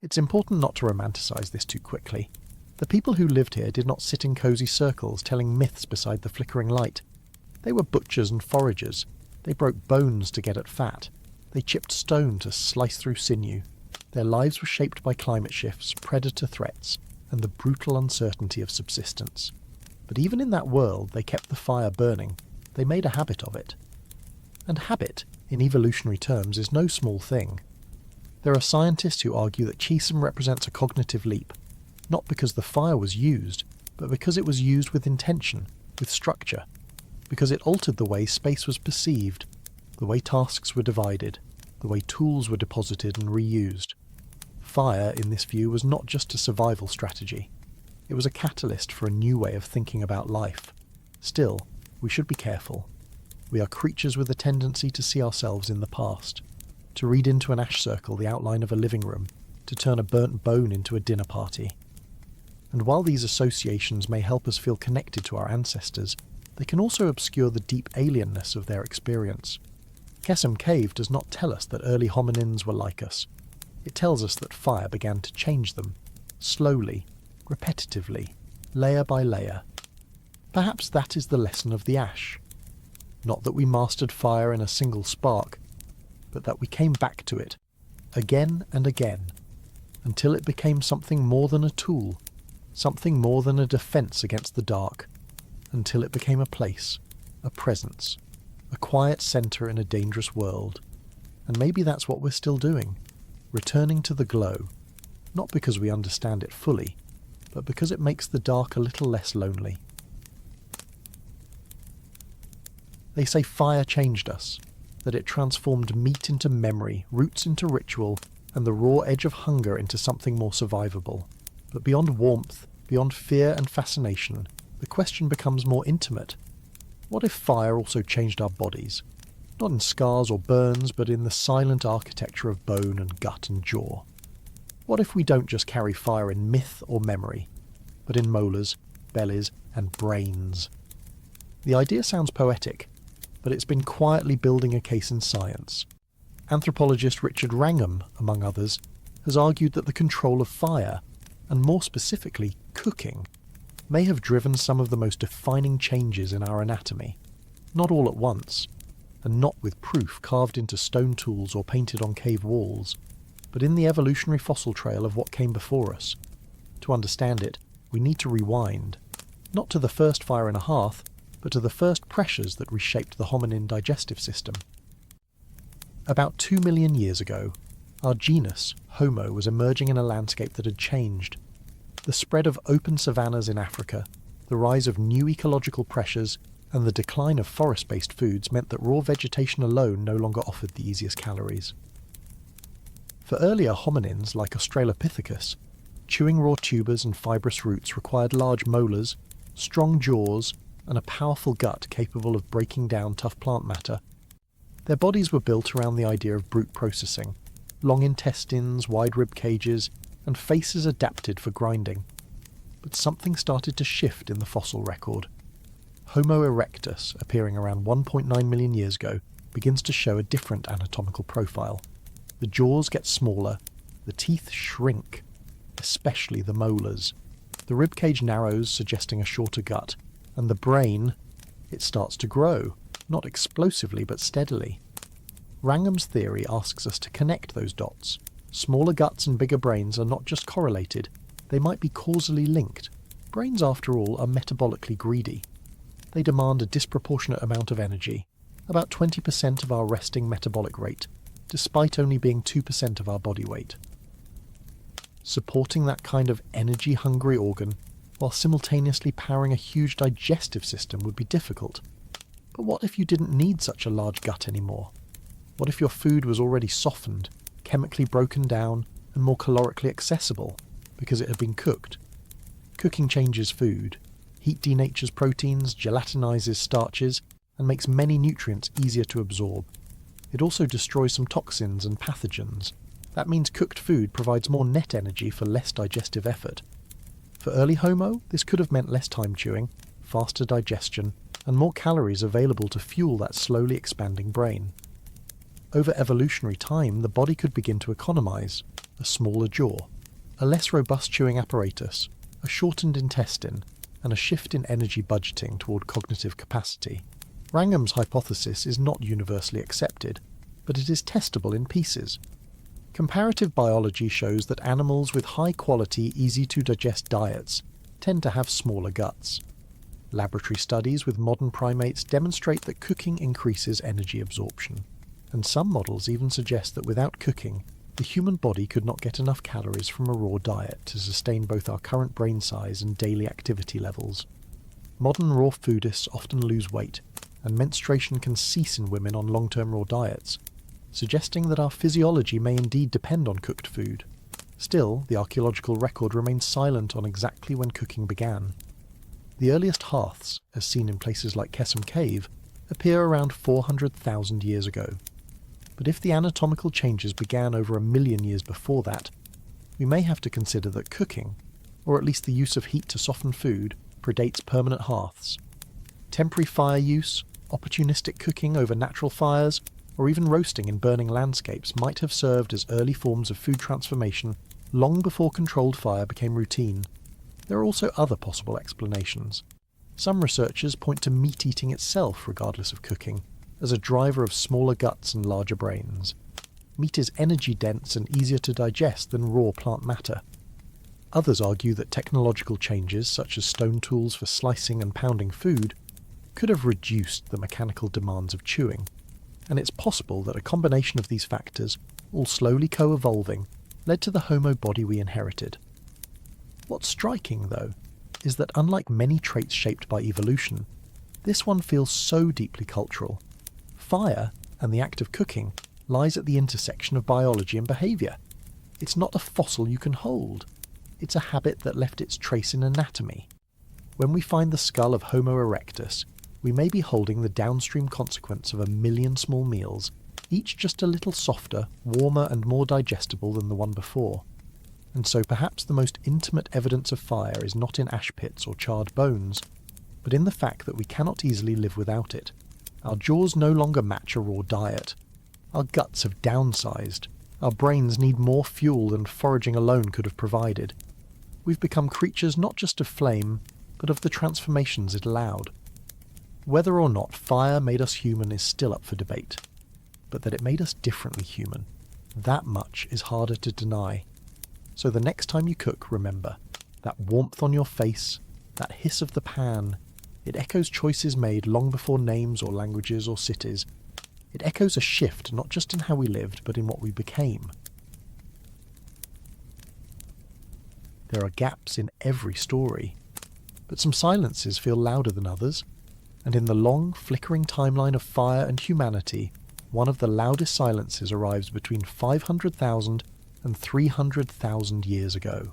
It's important not to romanticize this too quickly. The people who lived here did not sit in cosy circles telling myths beside the flickering light. They were butchers and foragers. They broke bones to get at fat. They chipped stone to slice through sinew. Their lives were shaped by climate shifts, predator threats, and the brutal uncertainty of subsistence. But even in that world, they kept the fire burning. They made a habit of it. And habit, in evolutionary terms, is no small thing. There are scientists who argue that Kesem represents a cognitive leap, not because the fire was used, but because it was used with intention, with structure, because it altered the way space was perceived, the way tasks were divided, the way tools were deposited and reused. Fire, in this view, was not just a survival strategy. It was a catalyst for a new way of thinking about life. Still, we should be careful. We are creatures with a tendency to see ourselves in the past, to read into an ash circle the outline of a living room, to turn a burnt bone into a dinner party. And while these associations may help us feel connected to our ancestors, they can also obscure the deep alienness of their experience. Kesem Cave does not tell us that early hominins were like us. It tells us that fire began to change them, slowly, repetitively, layer by layer. Perhaps that is the lesson of the ash. Not that we mastered fire in a single spark, but that we came back to it, again and again, until it became something more than a tool, something more than a defence against the dark, until it became a place, a presence, a quiet centre in a dangerous world. And maybe that's what we're still doing, returning to the glow, not because we understand it fully, but because it makes the dark a little less lonely. They say fire changed us, that it transformed meat into memory, roots into ritual, and the raw edge of hunger into something more survivable. But beyond warmth, beyond fear and fascination, the question becomes more intimate. What if fire also changed our bodies? Not in scars or burns, but in the silent architecture of bone and gut and jaw. What if we don't just carry fire in myth or memory, but in molars, bellies, and brains? The idea sounds poetic, but it's been quietly building a case in science. Anthropologist Richard Wrangham, among others, has argued that the control of fire, and more specifically cooking, may have driven some of the most defining changes in our anatomy. Not all at once, and not with proof carved into stone tools or painted on cave walls, but in the evolutionary fossil trail of what came before us. To understand it, we need to rewind, not to the first fire in a hearth, but to the first pressures that reshaped the hominin digestive system. About 2 million years ago, our genus, Homo, was emerging in a landscape that had changed. The spread of open savannas in Africa, the rise of new ecological pressures, and the decline of forest-based foods meant that raw vegetation alone no longer offered the easiest calories. For earlier hominins like Australopithecus, chewing raw tubers and fibrous roots required large molars, strong jaws, and a powerful gut capable of breaking down tough plant matter. Their bodies were built around the idea of brute processing, long intestines, wide rib cages, and faces adapted for grinding. But something started to shift in the fossil record. Homo erectus, appearing around 1.9 million years ago, begins to show a different anatomical profile. The jaws get smaller, the teeth shrink, especially the molars. The ribcage narrows, suggesting a shorter gut, and the brain, it starts to grow, not explosively but steadily. Wrangham's theory asks us to connect those dots. Smaller guts and bigger brains are not just correlated, they might be causally linked. Brains, after all, are metabolically greedy. They demand a disproportionate amount of energy, about 20% of our resting metabolic rate, despite only being 2% of our body weight. Supporting that kind of energy-hungry organ, while simultaneously powering a huge digestive system, would be difficult. But what if you didn't need such a large gut anymore? What if your food was already softened, chemically broken down, and more calorically accessible, because it had been cooked? Cooking changes food. Heat denatures proteins, gelatinizes starches, and makes many nutrients easier to absorb. It also destroys some toxins and pathogens. That means cooked food provides more net energy for less digestive effort. For early Homo, this could have meant less time chewing, faster digestion, and more calories available to fuel that slowly expanding brain. Over evolutionary time, the body could begin to economize: a smaller jaw, a less robust chewing apparatus, a shortened intestine, and a shift in energy budgeting toward cognitive capacity. Wrangham's hypothesis is not universally accepted, but it is testable in pieces. Comparative biology shows that animals with high-quality, easy-to-digest diets tend to have smaller guts. Laboratory studies with modern primates demonstrate that cooking increases energy absorption, and some models even suggest that without cooking, the human body could not get enough calories from a raw diet to sustain both our current brain size and daily activity levels. Modern raw foodists often lose weight, and menstruation can cease in women on long-term raw diets, suggesting that our physiology may indeed depend on cooked food. Still, the archaeological record remains silent on exactly when cooking began. The earliest hearths, as seen in places like Kesem Cave, appear around 400,000 years ago. But if the anatomical changes began over 1 million years before that, we may have to consider that cooking, or at least the use of heat to soften food, predates permanent hearths. Temporary fire use, opportunistic cooking over natural fires, or even roasting in burning landscapes might have served as early forms of food transformation long before controlled fire became routine. There are also other possible explanations. Some researchers point to meat eating itself, regardless of cooking, as a driver of smaller guts and larger brains. Meat is energy-dense and easier to digest than raw plant matter. Others argue that technological changes, such as stone tools for slicing and pounding food, could have reduced the mechanical demands of chewing, and it's possible that a combination of these factors, all slowly co-evolving, led to the Homo body we inherited. What's striking, though, is that unlike many traits shaped by evolution, this one feels so deeply cultural. Fire, and the act of cooking, lies at the intersection of biology and behaviour. It's not a fossil you can hold. It's a habit that left its trace in anatomy. When we find the skull of Homo erectus, we may be holding the downstream consequence of 1 million small meals, each just a little softer, warmer and more digestible than the one before. And so perhaps the most intimate evidence of fire is not in ash pits or charred bones, but in the fact that we cannot easily live without it. Our jaws no longer match a raw diet. Our guts have downsized. Our brains need more fuel than foraging alone could have provided. We've become creatures not just of flame, but of the transformations it allowed. Whether or not fire made us human is still up for debate, but that it made us differently human, that much is harder to deny. So the next time you cook, remember, that warmth on your face, that hiss of the pan, it echoes choices made long before names or languages or cities. It echoes a shift not just in how we lived, but in what we became. There are gaps in every story, but some silences feel louder than others, and in the long, flickering timeline of fire and humanity, one of the loudest silences arrives between 500,000 and 300,000 years ago.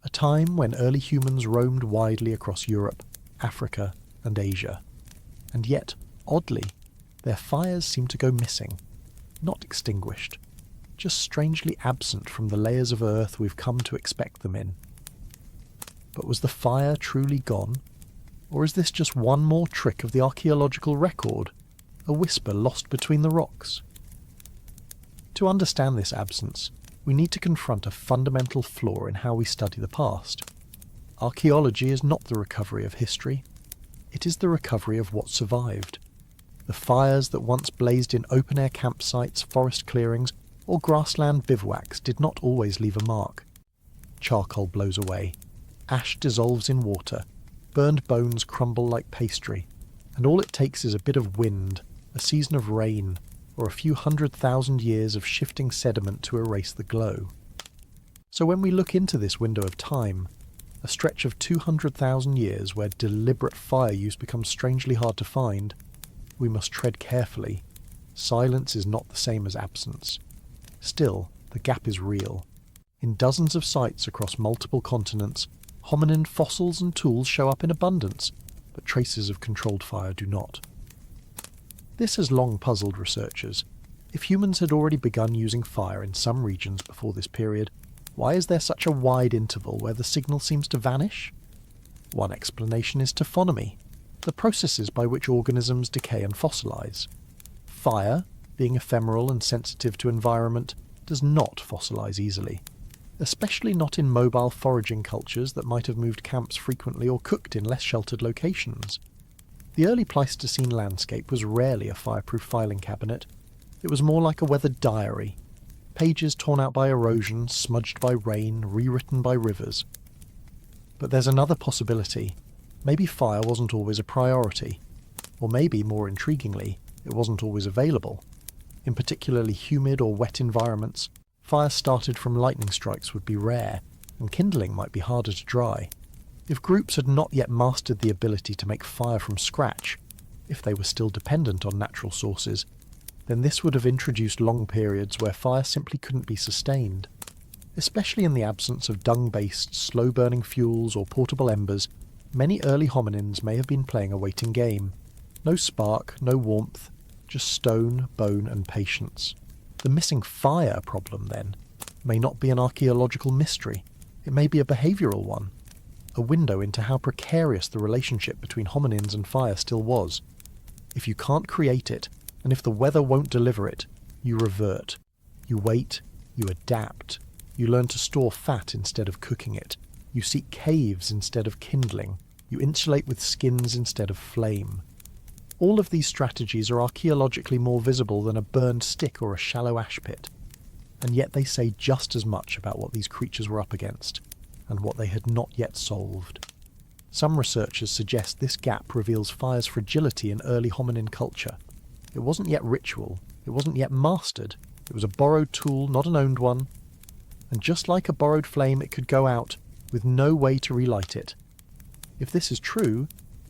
A time when early humans roamed widely across Europe, Africa, and Asia. And yet, oddly, their fires seem to go missing, not extinguished, just strangely absent from the layers of earth we've come to expect them in. But was the fire truly gone? Or is this just one more trick of the archaeological record? a whisper lost between the rocks. To understand this absence, we need to confront a fundamental flaw in how we study the past. Archaeology is not the recovery of history. It is the recovery of what survived. The fires that once blazed in open-air campsites, forest clearings, or grassland bivouacs did not always leave a mark. Charcoal blows away. Ash dissolves in water. Burned bones crumble like pastry. And all it takes is a bit of wind, a season of rain, or a few 100,000 years of shifting sediment to erase the glow. So when we look into this window of time, a stretch of 200,000 years where deliberate fire use becomes strangely hard to find, we must tread carefully. Silence is not the same as absence. Still, the gap is real. In dozens of sites across multiple continents, hominin fossils and tools show up in abundance, but traces of controlled fire do not. This has long puzzled researchers. If humans had already begun using fire in some regions before this period, why is there such a wide interval where the signal seems to vanish? One explanation is taphonomy, the processes by which organisms decay and fossilize. Fire, being ephemeral and sensitive to environment, does not fossilize easily, especially not in mobile foraging cultures that might have moved camps frequently or cooked in less sheltered locations. The early Pleistocene landscape was rarely a fireproof filing cabinet. It was more like a weathered diary, pages torn out by erosion, smudged by rain, rewritten by rivers. But there's another possibility. Maybe fire wasn't always a priority, or maybe, more intriguingly, it wasn't always available. In particularly humid or wet environments, fire started from lightning strikes would be rare, and kindling might be harder to dry. If groups had not yet mastered the ability to make fire from scratch, if they were still dependent on natural sources, then this would have introduced long periods where fire simply couldn't be sustained. Especially in the absence of dung-based, slow-burning fuels or portable embers, many early hominins may have been playing a waiting game. No spark, no warmth, just stone, bone and patience. The missing fire problem, then, may not be an archaeological mystery. It may be a behavioural one. A window into how precarious the relationship between hominins and fire still was. If you can't create it, and if the weather won't deliver it, you revert. You wait, you adapt. You learn to store fat instead of cooking it. You seek caves instead of kindling. You insulate with skins instead of flame. All of these strategies are archaeologically more visible than a burned stick or a shallow ash pit. And yet they say just as much about what these creatures were up against, and what they had not yet solved. Some researchers suggest this gap reveals fire's fragility in early hominin culture. It wasn't yet ritual, it wasn't yet mastered, it was a borrowed tool, not an owned one. And just like a borrowed flame, it could go out, with no way to relight it. If this is true,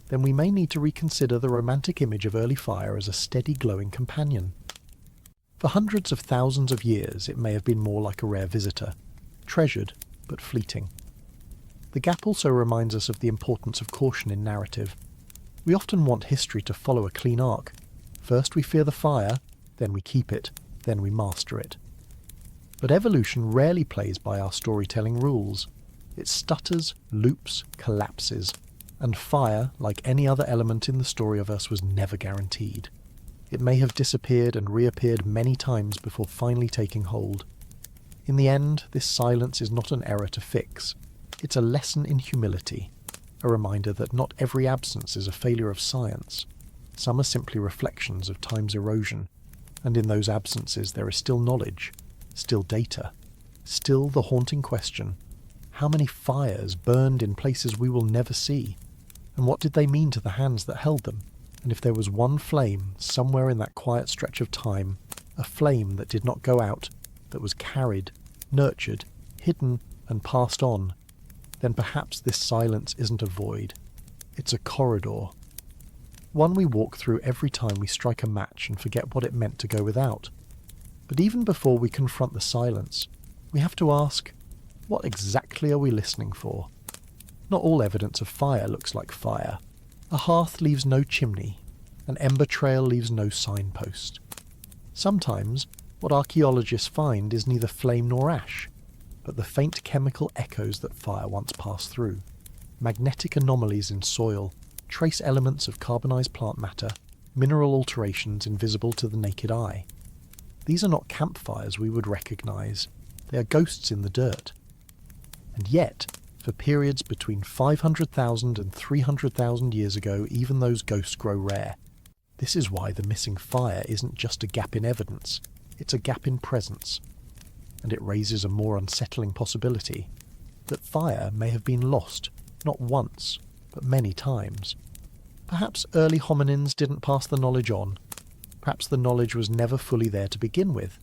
then we may need to reconsider the romantic image of early fire as a steady glowing companion. For hundreds of thousands of years it may have been more like a rare visitor, treasured but fleeting. The gap also reminds us of the importance of caution in narrative. We often want history to follow a clean arc. First we fear the fire, then we keep it, then we master it. But evolution rarely plays by our storytelling rules. It stutters, loops, collapses, and fire, like any other element in the story of us, was never guaranteed. It may have disappeared and reappeared many times before finally taking hold. In the end, this silence is not an error to fix. It's a lesson in humility, a reminder that not every absence is a failure of science. Some are simply reflections of time's erosion, and in those absences there is still knowledge, still data, still the haunting question: how many fires burned in places we will never see? And what did they mean to the hands that held them? And if there was one flame somewhere in that quiet stretch of time, a flame that did not go out, that was carried, nurtured, hidden, and passed on, then perhaps this silence isn't a void. It's a corridor. One we walk through every time we strike a match and forget what it meant to go without. But even before we confront the silence, we have to ask, what exactly are we listening for? Not all evidence of fire looks like fire. A hearth leaves no chimney. An ember trail leaves no signpost. Sometimes, what archaeologists find is neither flame nor ash, but the faint chemical echoes that fire once passed through. Magnetic anomalies in soil, trace elements of carbonized plant matter, mineral alterations invisible to the naked eye. These are not campfires we would recognise, they are ghosts in the dirt. And yet, for periods between 500,000 and 300,000 years ago, even those ghosts grow rare. This is why the missing fire isn't just a gap in evidence, it's a gap in presence. And it raises a more unsettling possibility, that fire may have been lost, not once, but many times. Perhaps early hominins didn't pass the knowledge on. Perhaps the knowledge was never fully there to begin with.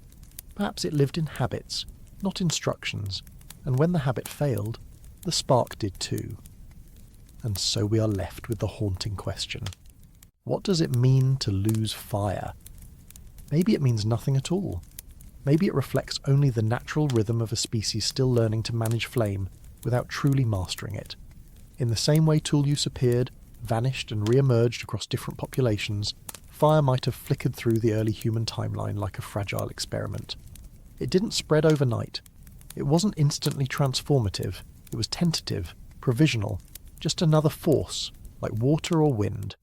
Perhaps it lived in habits, not instructions, and when the habit failed, the spark did too. And so we are left with the haunting question. What does it mean to lose fire? Maybe it means nothing at all. Maybe it reflects only the natural rhythm of a species still learning to manage flame without truly mastering it. In the same way tool use appeared, vanished and re-emerged across different populations, fire might have flickered through the early human timeline like a fragile experiment. It didn't spread overnight. It wasn't instantly transformative. It was tentative, provisional, just another force, like water or wind,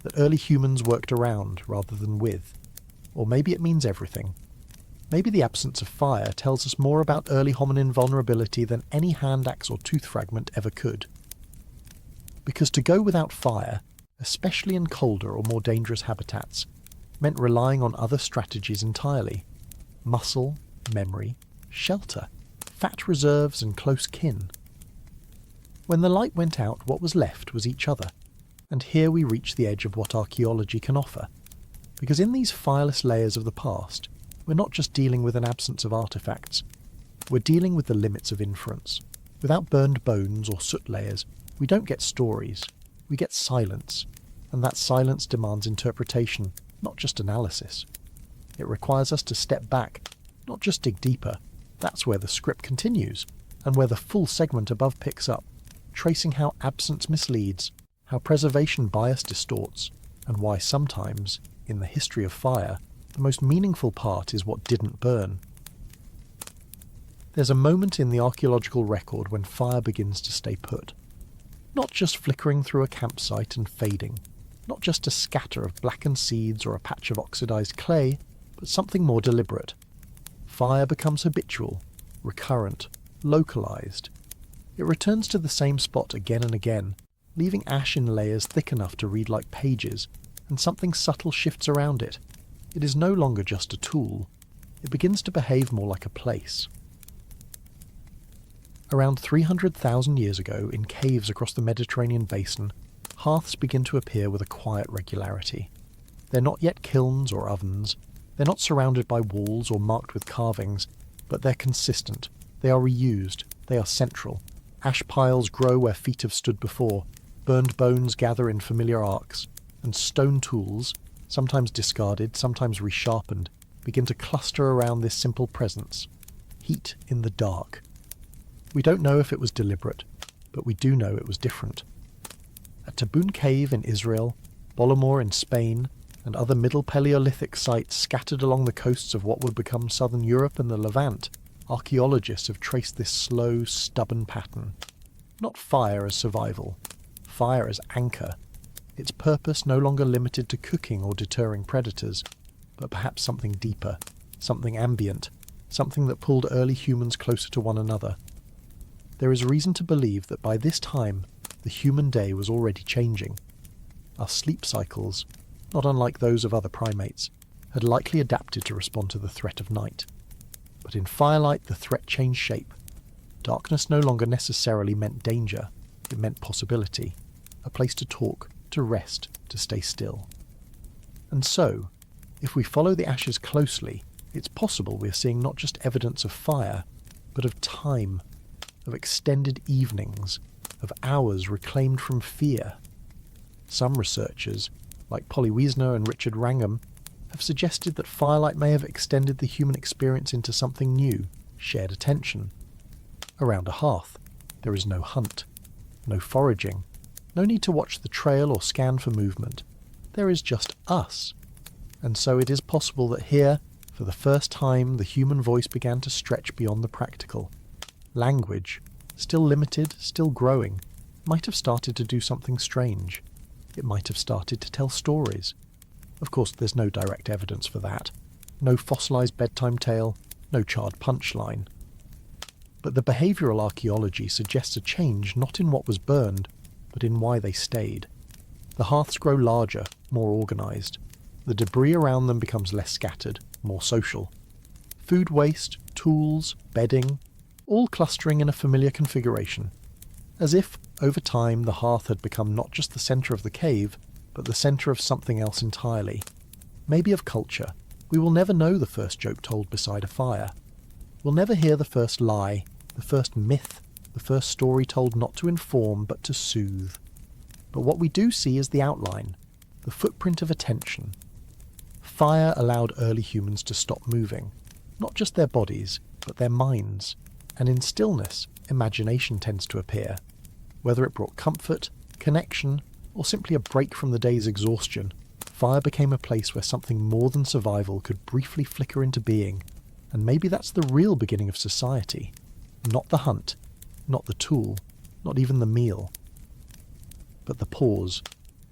that early humans worked around rather than with. Or maybe it means everything. Maybe the absence of fire tells us more about early hominin vulnerability than any hand axe or tooth fragment ever could. Because to go without fire, especially in colder or more dangerous habitats, meant relying on other strategies entirely. Muscle, memory, shelter, fat reserves and close kin. When the light went out, what was left was each other. And here we reach the edge of what archaeology can offer. Because in these fireless layers of the past, we're not just dealing with an absence of artefacts, we're dealing with the limits of inference. Without burned bones or soot layers, we don't get stories, we get silence, and that silence demands interpretation, not just analysis. It requires us to step back, not just dig deeper. That's where the script continues, and where the full segment above picks up, tracing how absence misleads, how preservation bias distorts, and why sometimes, in the history of fire, the most meaningful part is what didn't burn. There's a moment in the archaeological record when fire begins to stay put. Not just flickering through a campsite and fading, not just a scatter of blackened seeds or a patch of oxidized clay, but something more deliberate. Fire becomes habitual, recurrent, localized. It returns to the same spot again and again, leaving ash in layers thick enough to read like pages, and something subtle shifts around it. It is no longer just a tool. It begins to behave more like a place. Around 300,000 years ago, in caves across the Mediterranean basin, hearths begin to appear with a quiet regularity. They're not yet kilns or ovens. They're not surrounded by walls or marked with carvings, but they're consistent. They are reused. They are central. Ash piles grow where feet have stood before. Burned bones gather in familiar arcs, and stone tools, sometimes discarded, sometimes resharpened, begin to cluster around this simple presence. Heat in the dark. We don't know if it was deliberate, but we do know it was different. At Tabun Cave in Israel, Bolomor in Spain, and other Middle Paleolithic sites scattered along the coasts of what would become southern Europe and the Levant, archaeologists have traced this slow, stubborn pattern. Not fire as survival, fire as anchor. Its purpose no longer limited to cooking or deterring predators, but perhaps something deeper, something ambient, something that pulled early humans closer to one another. There is reason to believe that by this time, the human day was already changing. Our sleep cycles, not unlike those of other primates, had likely adapted to respond to the threat of night. But in firelight, the threat changed shape. Darkness no longer necessarily meant danger, it meant possibility, a place to talk, to rest, to stay still. And so, if we follow the ashes closely, it's possible we're seeing not just evidence of fire, but of time, of extended evenings, of hours reclaimed from fear. Some researchers, like Polly Wiesner and Richard Wrangham, have suggested that firelight may have extended the human experience into something new, shared attention. Around a hearth, there is no hunt, no foraging, no need to watch the trail or scan for movement. There is just us. And so it is possible that here, for the first time, the human voice began to stretch beyond the practical. Language, still limited, still growing, might have started to do something strange. It might have started to tell stories. Of course, there's no direct evidence for that. No fossilised bedtime tale, no charred punchline. But the behavioural archaeology suggests a change not in what was burned, but in why they stayed. The hearths grow larger, more organised. The debris around them becomes less scattered, more social. Food waste, tools, bedding, all clustering in a familiar configuration. As if, over time, the hearth had become not just the centre of the cave, but the centre of something else entirely. Maybe of culture. We will never know the first joke told beside a fire. We'll never hear the first lie, the first myth, the first story told not to inform but to soothe. But what we do see is the outline, the footprint of attention. Fire allowed early humans to stop moving, not just their bodies, but their minds. And in stillness, imagination tends to appear. Whether it brought comfort, connection, or simply a break from the day's exhaustion, fire became a place where something more than survival could briefly flicker into being. And maybe that's the real beginning of society. Not the hunt, not the tool, not even the meal. But the pause,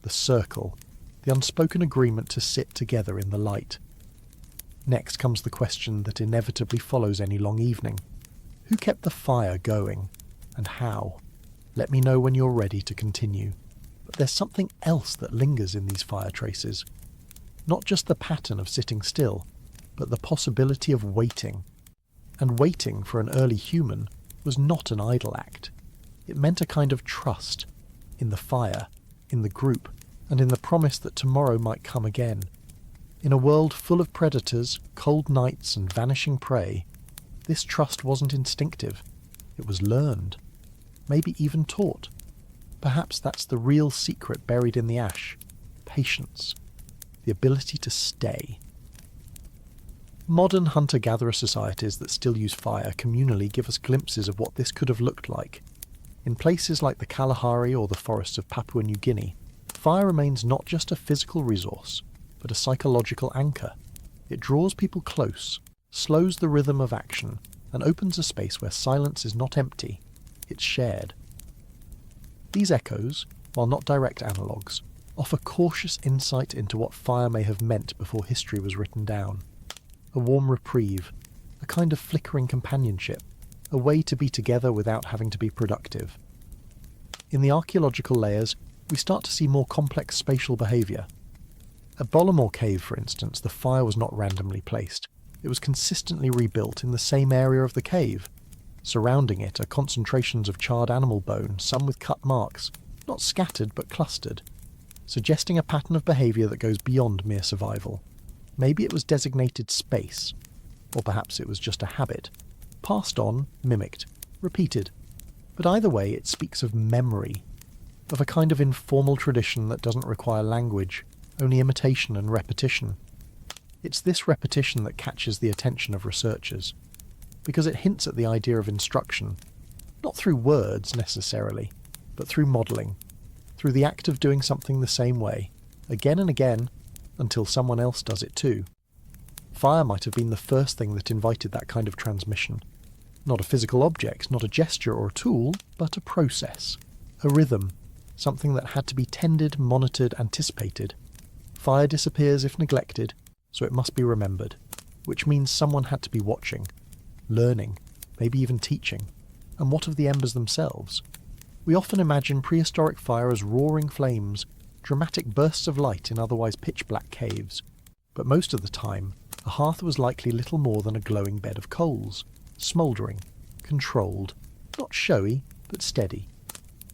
the circle, the unspoken agreement to sit together in the light. Next comes the question that inevitably follows any long evening. Who kept the fire going, and how? Let me know when you're ready to continue. But there's something else that lingers in these fire traces. Not just the pattern of sitting still, but the possibility of waiting. And waiting for an early human was not an idle act. It meant a kind of trust in the fire, in the group, and in the promise that tomorrow might come again. In a world full of predators, cold nights, and vanishing prey, this trust wasn't instinctive. It was learned, maybe even taught. Perhaps that's the real secret buried in the ash. Patience. The ability to stay. Modern hunter-gatherer societies that still use fire communally give us glimpses of what this could have looked like. In places like the Kalahari or the forests of Papua New Guinea, fire remains not just a physical resource, but a psychological anchor. It draws people close, slows the rhythm of action, and opens a space where silence is not empty, it's shared. These echoes, while not direct analogues, offer cautious insight into what fire may have meant before history was written down. A warm reprieve, a kind of flickering companionship, a way to be together without having to be productive. In the archaeological layers, we start to see more complex spatial behaviour. At Bollamore Cave, for instance, the fire was not randomly placed. It was consistently rebuilt in the same area of the cave. Surrounding it are concentrations of charred animal bone, some with cut marks, not scattered but clustered, suggesting a pattern of behaviour that goes beyond mere survival. Maybe it was designated space, or perhaps it was just a habit, passed on, mimicked, repeated. But either way, it speaks of memory, of a kind of informal tradition that doesn't require language, only imitation and repetition. It's this repetition that catches the attention of researchers, because it hints at the idea of instruction, not through words necessarily, but through modelling, through the act of doing something the same way, again and again, until someone else does it too. Fire might have been the first thing that invited that kind of transmission. Not a physical object, not a gesture or a tool, but a process, a rhythm, something that had to be tended, monitored, anticipated. Fire disappears if neglected, so it must be remembered, which means someone had to be watching, learning, maybe even teaching. And what of the embers themselves? We often imagine prehistoric fire as roaring flames, dramatic bursts of light in otherwise pitch-black caves. But most of the time, a hearth was likely little more than a glowing bed of coals, smouldering, controlled, not showy, but steady.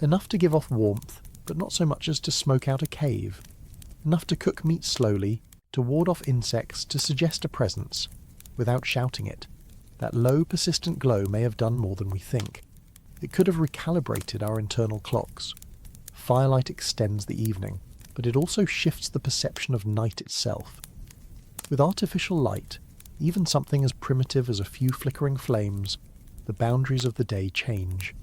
Enough to give off warmth, but not so much as to smoke out a cave. Enough to cook meat slowly, to ward off insects, to suggest a presence, without shouting it. That low, persistent glow may have done more than we think. It could have recalibrated our internal clocks. Firelight extends the evening, but it also shifts the perception of night itself. With artificial light, even something as primitive as a few flickering flames, the boundaries of the day change.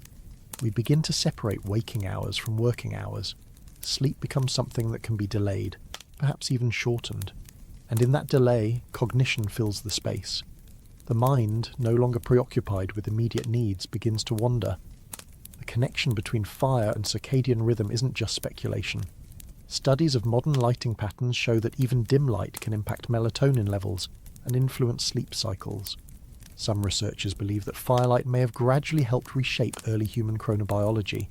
We begin to separate waking hours from working hours. Sleep becomes something that can be delayed, perhaps even shortened. And in that delay, cognition fills the space. The mind, no longer preoccupied with immediate needs, begins to wander. The connection between fire and circadian rhythm isn't just speculation. Studies of modern lighting patterns show that even dim light can impact melatonin levels and influence sleep cycles. Some researchers believe that firelight may have gradually helped reshape early human chronobiology,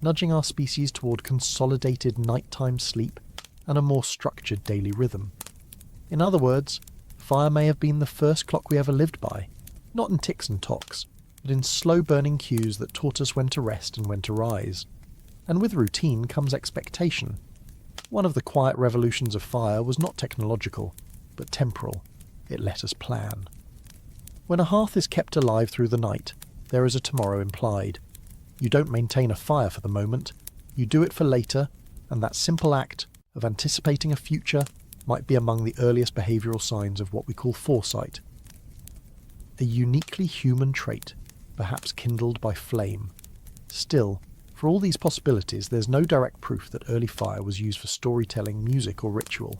nudging our species toward consolidated nighttime sleep and a more structured daily rhythm. In other words, fire may have been the first clock we ever lived by, not in ticks and tocks, but in slow-burning cues that taught us when to rest and when to rise. And with routine comes expectation. One of the quiet revolutions of fire was not technological, but temporal. It let us plan. When a hearth is kept alive through the night, there is a tomorrow implied. You don't maintain a fire for the moment, you do it for later, and that simple act of anticipating a future might be among the earliest behavioural signs of what we call foresight. A uniquely human trait, perhaps kindled by flame. Still, for all these possibilities, there's no direct proof that early fire was used for storytelling, music or ritual.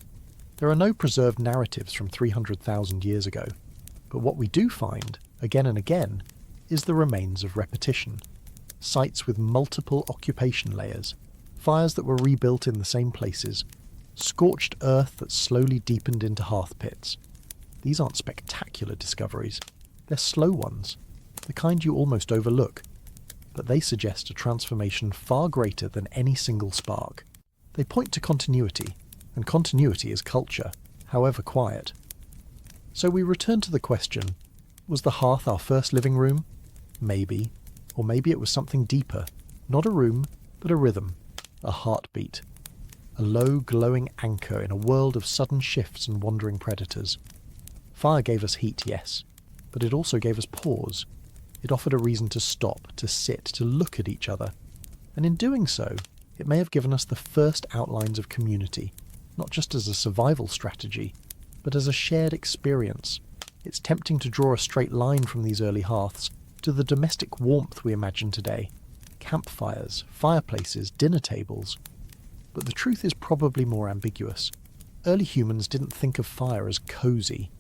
There are no preserved narratives from 300,000 years ago, but what we do find, again and again, is the remains of repetition. Sites with multiple occupation layers, fires that were rebuilt in the same places, scorched earth that slowly deepened into hearth pits. These aren't spectacular discoveries, they're slow ones, the kind you almost overlook, but they suggest a transformation far greater than any single spark. They point to continuity, and continuity is culture, however quiet. So we return to the question, was the hearth our first living room? Maybe. Or maybe it was something deeper, not a room, but a rhythm, a heartbeat. A low, glowing anchor in a world of sudden shifts and wandering predators. Fire gave us heat, yes, but it also gave us pause. It offered a reason to stop, to sit, to look at each other. And in doing so, it may have given us the first outlines of community, not just as a survival strategy, but as a shared experience. It's tempting to draw a straight line from these early hearths to the domestic warmth we imagine today. Campfires, fireplaces, dinner tables. But the truth is probably more ambiguous. Early humans didn't think of fire as cosy.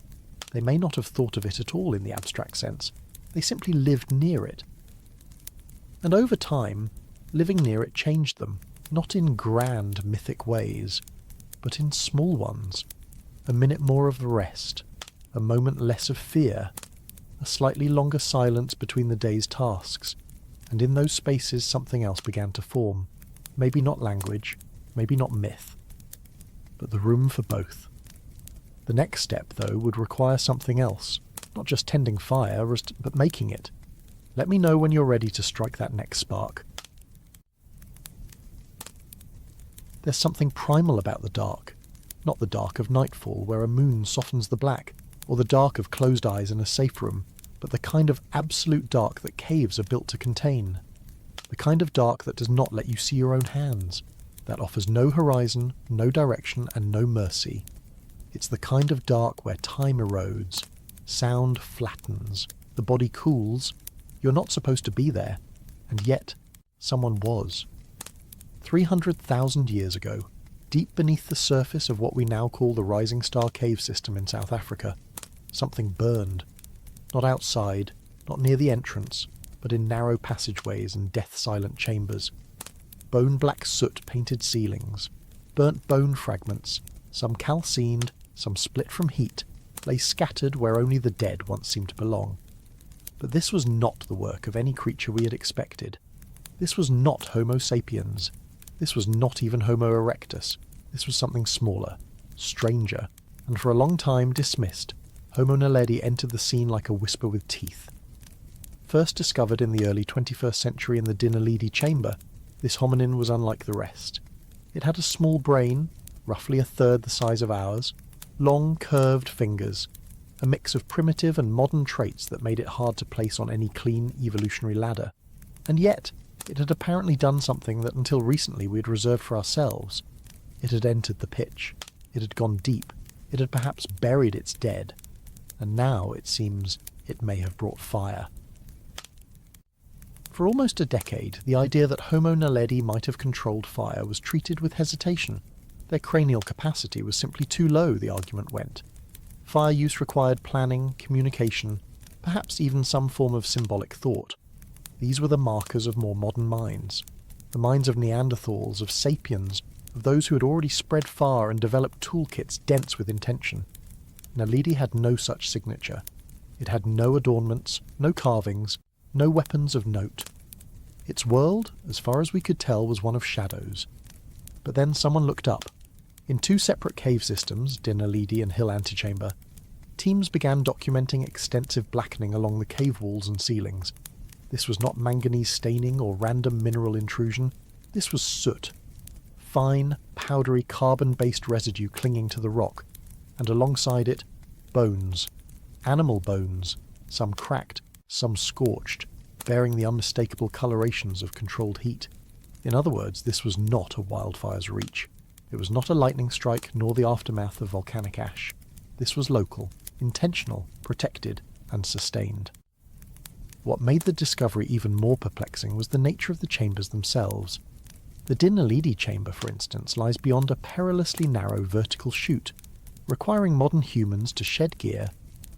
They may not have thought of it at all in the abstract sense. They simply lived near it. And over time, living near it changed them, not in grand mythic ways, but in small ones. A minute more of rest, a moment less of fear, a slightly longer silence between the day's tasks, and in those spaces something else began to form. Maybe not language, maybe not myth, but the room for both. The next step, though, would require something else, not just tending fire, but making it. Let me know when you're ready to strike that next spark. There's something primal about the dark, not the dark of nightfall where a moon softens the black, or the dark of closed eyes in a safe room, but the kind of absolute dark that caves are built to contain. The kind of dark that does not let you see your own hands, that offers no horizon, no direction, and no mercy. It's the kind of dark where time erodes, sound flattens, the body cools. You're not supposed to be there, and yet someone was. 300,000 years ago, deep beneath the surface of what we now call the Rising Star cave system in South Africa, something burned. Not outside, not near the entrance, but in narrow passageways and death-silent chambers. Bone-black soot-painted ceilings, burnt bone fragments, some calcined, some split from heat, lay scattered where only the dead once seemed to belong. But this was not the work of any creature we had expected. This was not Homo sapiens. This was not even Homo erectus. This was something smaller, stranger, and for a long time dismissed. Homo naledi entered the scene like a whisper with teeth. First discovered in the early 21st century in the Dinaledi chamber, this hominin was unlike the rest. It had a small brain, roughly a third the size of ours, long curved fingers, a mix of primitive and modern traits that made it hard to place on any clean evolutionary ladder. And yet, it had apparently done something that until recently we had reserved for ourselves. It had entered the pitch. It had gone deep. It had perhaps buried its dead. And now, it seems, it may have brought fire. For almost a decade, the idea that Homo naledi might have controlled fire was treated with hesitation. Their cranial capacity was simply too low, the argument went. Fire use required planning, communication, perhaps even some form of symbolic thought. These were the markers of more modern minds. The minds of Neanderthals, of sapiens, of those who had already spread far and developed toolkits dense with intention. Naledi had no such signature. It had no adornments, no carvings, no weapons of note. Its world, as far as we could tell, was one of shadows. But then someone looked up. In two separate cave systems, Din Naledi and Hill Antechamber, teams began documenting extensive blackening along the cave walls and ceilings. This was not manganese staining or random mineral intrusion. This was soot. Fine, powdery, carbon-based residue clinging to the rock, and alongside it, bones. Animal bones, some cracked, some scorched, bearing the unmistakable colorations of controlled heat. In other words, this was not a wildfire's reach. It was not a lightning strike nor the aftermath of volcanic ash. This was local, intentional, protected, and sustained. What made the discovery even more perplexing was the nature of the chambers themselves. The Din Naledi chamber, for instance, lies beyond a perilously narrow vertical chute, requiring modern humans to shed gear,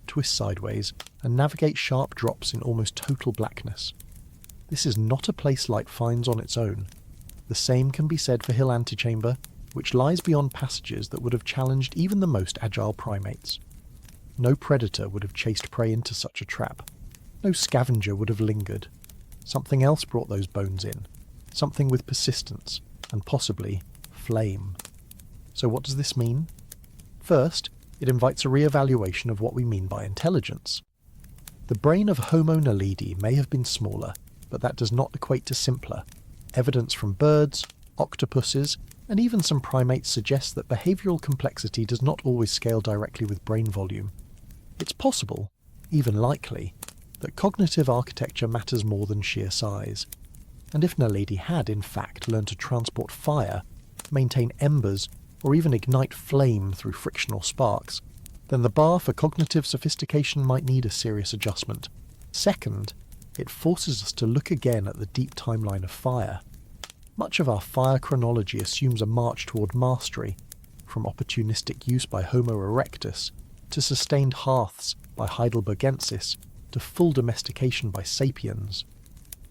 twist sideways, and navigate sharp drops in almost total blackness. This is not a place light finds on its own. The same can be said for Hill Antechamber, which lies beyond passages that would have challenged even the most agile primates. No predator would have chased prey into such a trap. No scavenger would have lingered. Something else brought those bones in. Something with persistence, and possibly flame. So what does this mean? First, it invites a re-evaluation of what we mean by intelligence. The brain of Homo naledi may have been smaller, but that does not equate to simpler. Evidence from birds, octopuses, and even some primates suggests that behavioural complexity does not always scale directly with brain volume. It's possible, even likely, that cognitive architecture matters more than sheer size. And if Naledi had, in fact, learned to transport fire, maintain embers, or even ignite flame through frictional sparks, then the bar for cognitive sophistication might need a serious adjustment. Second, it forces us to look again at the deep timeline of fire. Much of our fire chronology assumes a march toward mastery, from opportunistic use by Homo erectus, to sustained hearths by Heidelbergensis, to full domestication by sapiens.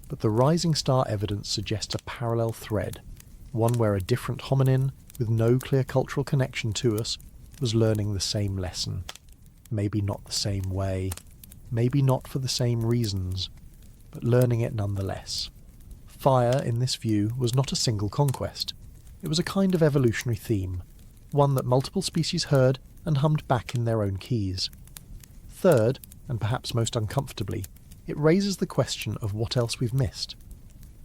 But the rising star evidence suggests a parallel thread, one where a different hominin, with no clear cultural connection to us, was learning the same lesson. Maybe not the same way, maybe not for the same reasons, but learning it nonetheless. Fire, in this view, was not a single conquest. It was a kind of evolutionary theme, one that multiple species heard and hummed back in their own keys. Third, and perhaps most uncomfortably, it raises the question of what else we've missed.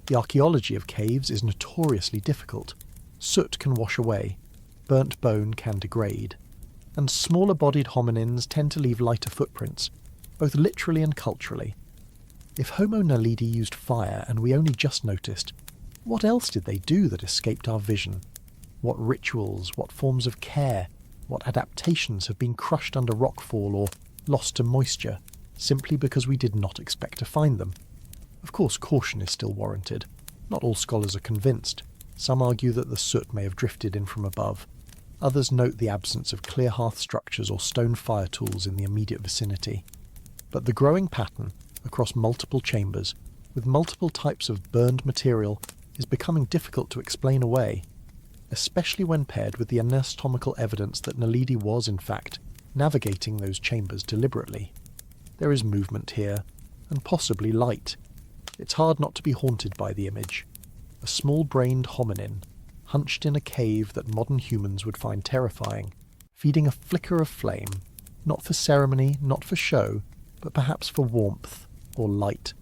The archaeology of caves is notoriously difficult. Soot can wash away, burnt bone can degrade, and smaller-bodied hominins tend to leave lighter footprints, both literally and culturally. If Homo naledi used fire and we only just noticed, what else did they do that escaped our vision? What rituals, what forms of care, what adaptations have been crushed under rockfall or lost to moisture, simply because we did not expect to find them? Of course, caution is still warranted. Not all scholars are convinced. Some argue that the soot may have drifted in from above. Others note the absence of clear hearth structures or stone fire tools in the immediate vicinity. But the growing pattern, across multiple chambers, with multiple types of burned material, is becoming difficult to explain away, especially when paired with the anatomical evidence that Naledi was, in fact, navigating those chambers deliberately. There is movement here, and possibly light. It's hard not to be haunted by the image. A small-brained hominin, hunched in a cave that modern humans would find terrifying, feeding a flicker of flame, not for ceremony, not for show, but perhaps for warmth, or light,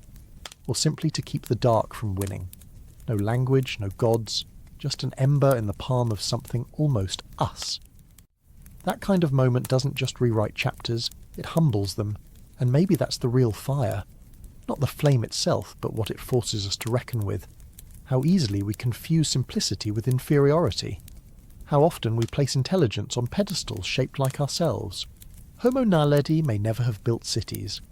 or simply to keep the dark from winning. No language, no gods, just an ember in the palm of something almost us. That kind of moment doesn't just rewrite chapters, it humbles them, and maybe that's the real fire. Not the flame itself, but what it forces us to reckon with. How easily we confuse simplicity with inferiority. How often we place intelligence on pedestals shaped like ourselves. Homo naledi may never have built cities,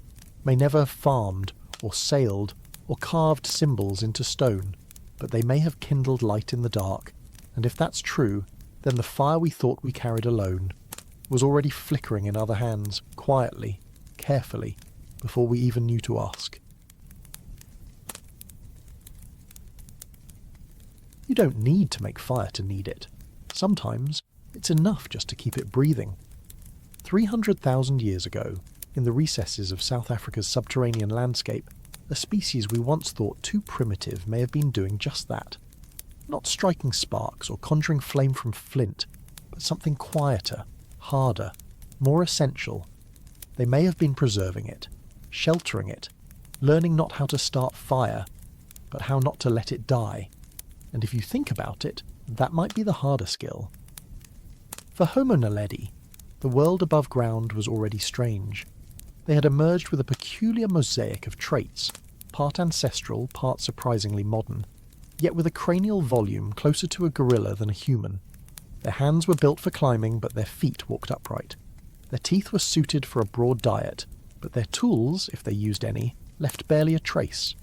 may never have farmed, or sailed, or carved symbols into stone, but they may have kindled light in the dark, and if that's true, then the fire we thought we carried alone was already flickering in other hands, quietly, carefully, before we even knew to ask. You don't need to make fire to need it. Sometimes it's enough just to keep it breathing. 300,000 years ago, in the recesses of South Africa's subterranean landscape, a species we once thought too primitive may have been doing just that. Not striking sparks or conjuring flame from flint, but something quieter, harder, more essential. They may have been preserving it, sheltering it, learning not how to start fire, but how not to let it die. And if you think about it, that might be the harder skill. For Homo naledi, the world above ground was already strange. They had emerged with a peculiar mosaic of traits, part ancestral, part surprisingly modern, yet with a cranial volume closer to a gorilla than a human. Their hands were built for climbing, but their feet walked upright. Their teeth were suited for a broad diet, but their tools, if they used any, left barely a trace.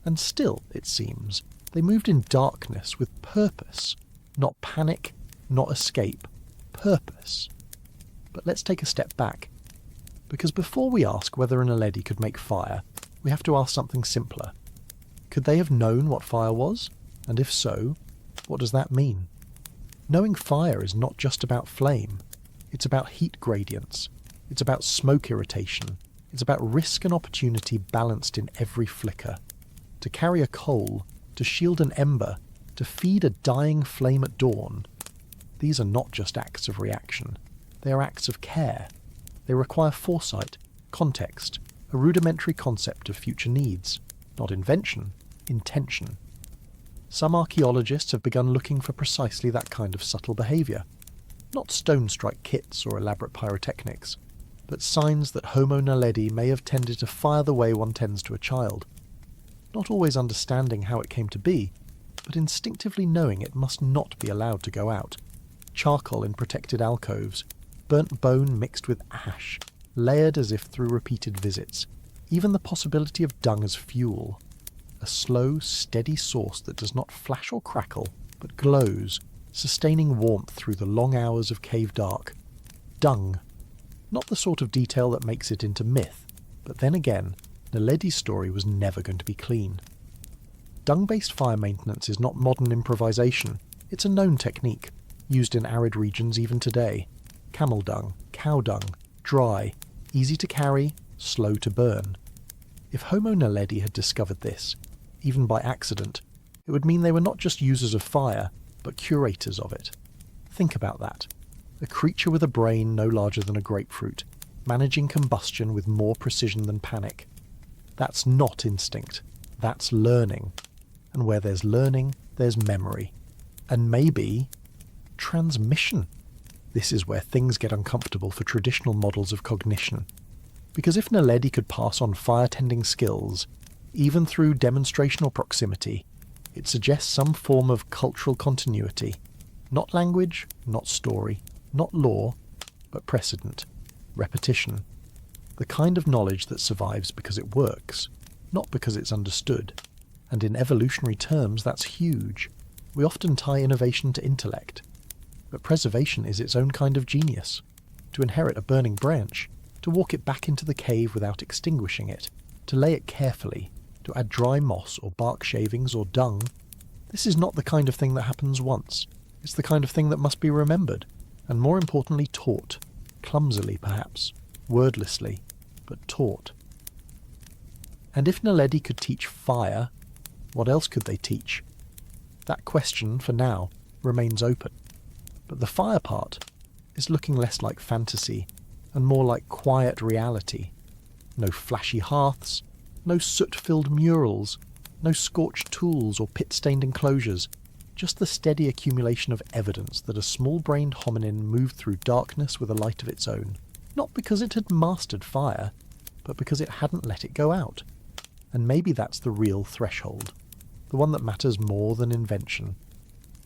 And still, it seems, they moved in darkness with purpose. Not panic, not escape. Purpose. But let's take a step back. Because before we ask whether an Naledi could make fire, we have to ask something simpler. Could they have known what fire was? And if so, what does that mean? Knowing fire is not just about flame. It's about heat gradients. It's about smoke irritation. It's about risk and opportunity balanced in every flicker. To carry a coal, to shield an ember, to feed a dying flame at dawn. These are not just acts of reaction. They are acts of care. They require foresight, context, a rudimentary concept of future needs. Not invention, intention. Some archaeologists have begun looking for precisely that kind of subtle behaviour. Not stone-strike kits or elaborate pyrotechnics, but signs that Homo naledi may have tended to fire the way one tends to a child. Not always understanding how it came to be, but instinctively knowing it must not be allowed to go out. Charcoal in protected alcoves, burnt bone mixed with ash, layered as if through repeated visits, even the possibility of dung as fuel. A slow, steady source that does not flash or crackle, but glows, sustaining warmth through the long hours of cave dark. Dung. Not the sort of detail that makes it into myth, but then again, Naledi's story was never going to be clean. Dung-based fire maintenance is not modern improvisation. It's a known technique, used in arid regions even today. Camel dung, cow dung, dry, easy to carry, slow to burn. If Homo naledi had discovered this, even by accident, it would mean they were not just users of fire, but curators of it. Think about that. A creature with a brain no larger than a grapefruit, managing combustion with more precision than panic. That's not instinct. That's learning. And where there's learning, there's memory. And maybe transmission. This is where things get uncomfortable for traditional models of cognition. Because if Naledi could pass on fire-tending skills, even through demonstration or proximity, it suggests some form of cultural continuity. Not language, not story, not law, but precedent, repetition. The kind of knowledge that survives because it works, not because it's understood. And in evolutionary terms, that's huge. We often tie innovation to intellect. But preservation is its own kind of genius. To inherit a burning branch, to walk it back into the cave without extinguishing it, to lay it carefully, to add dry moss or bark shavings or dung. This is not the kind of thing that happens once. It's the kind of thing that must be remembered, and more importantly taught, clumsily perhaps, wordlessly, but taught. And if Naledi could teach fire, what else could they teach? That question, for now, remains open. But the fire part is looking less like fantasy and more like quiet reality. No flashy hearths, no soot-filled murals, no scorched tools or pit-stained enclosures, just the steady accumulation of evidence that a small-brained hominin moved through darkness with a light of its own, not because it had mastered fire, but because it hadn't let it go out. And maybe that's the real threshold, the one that matters more than invention.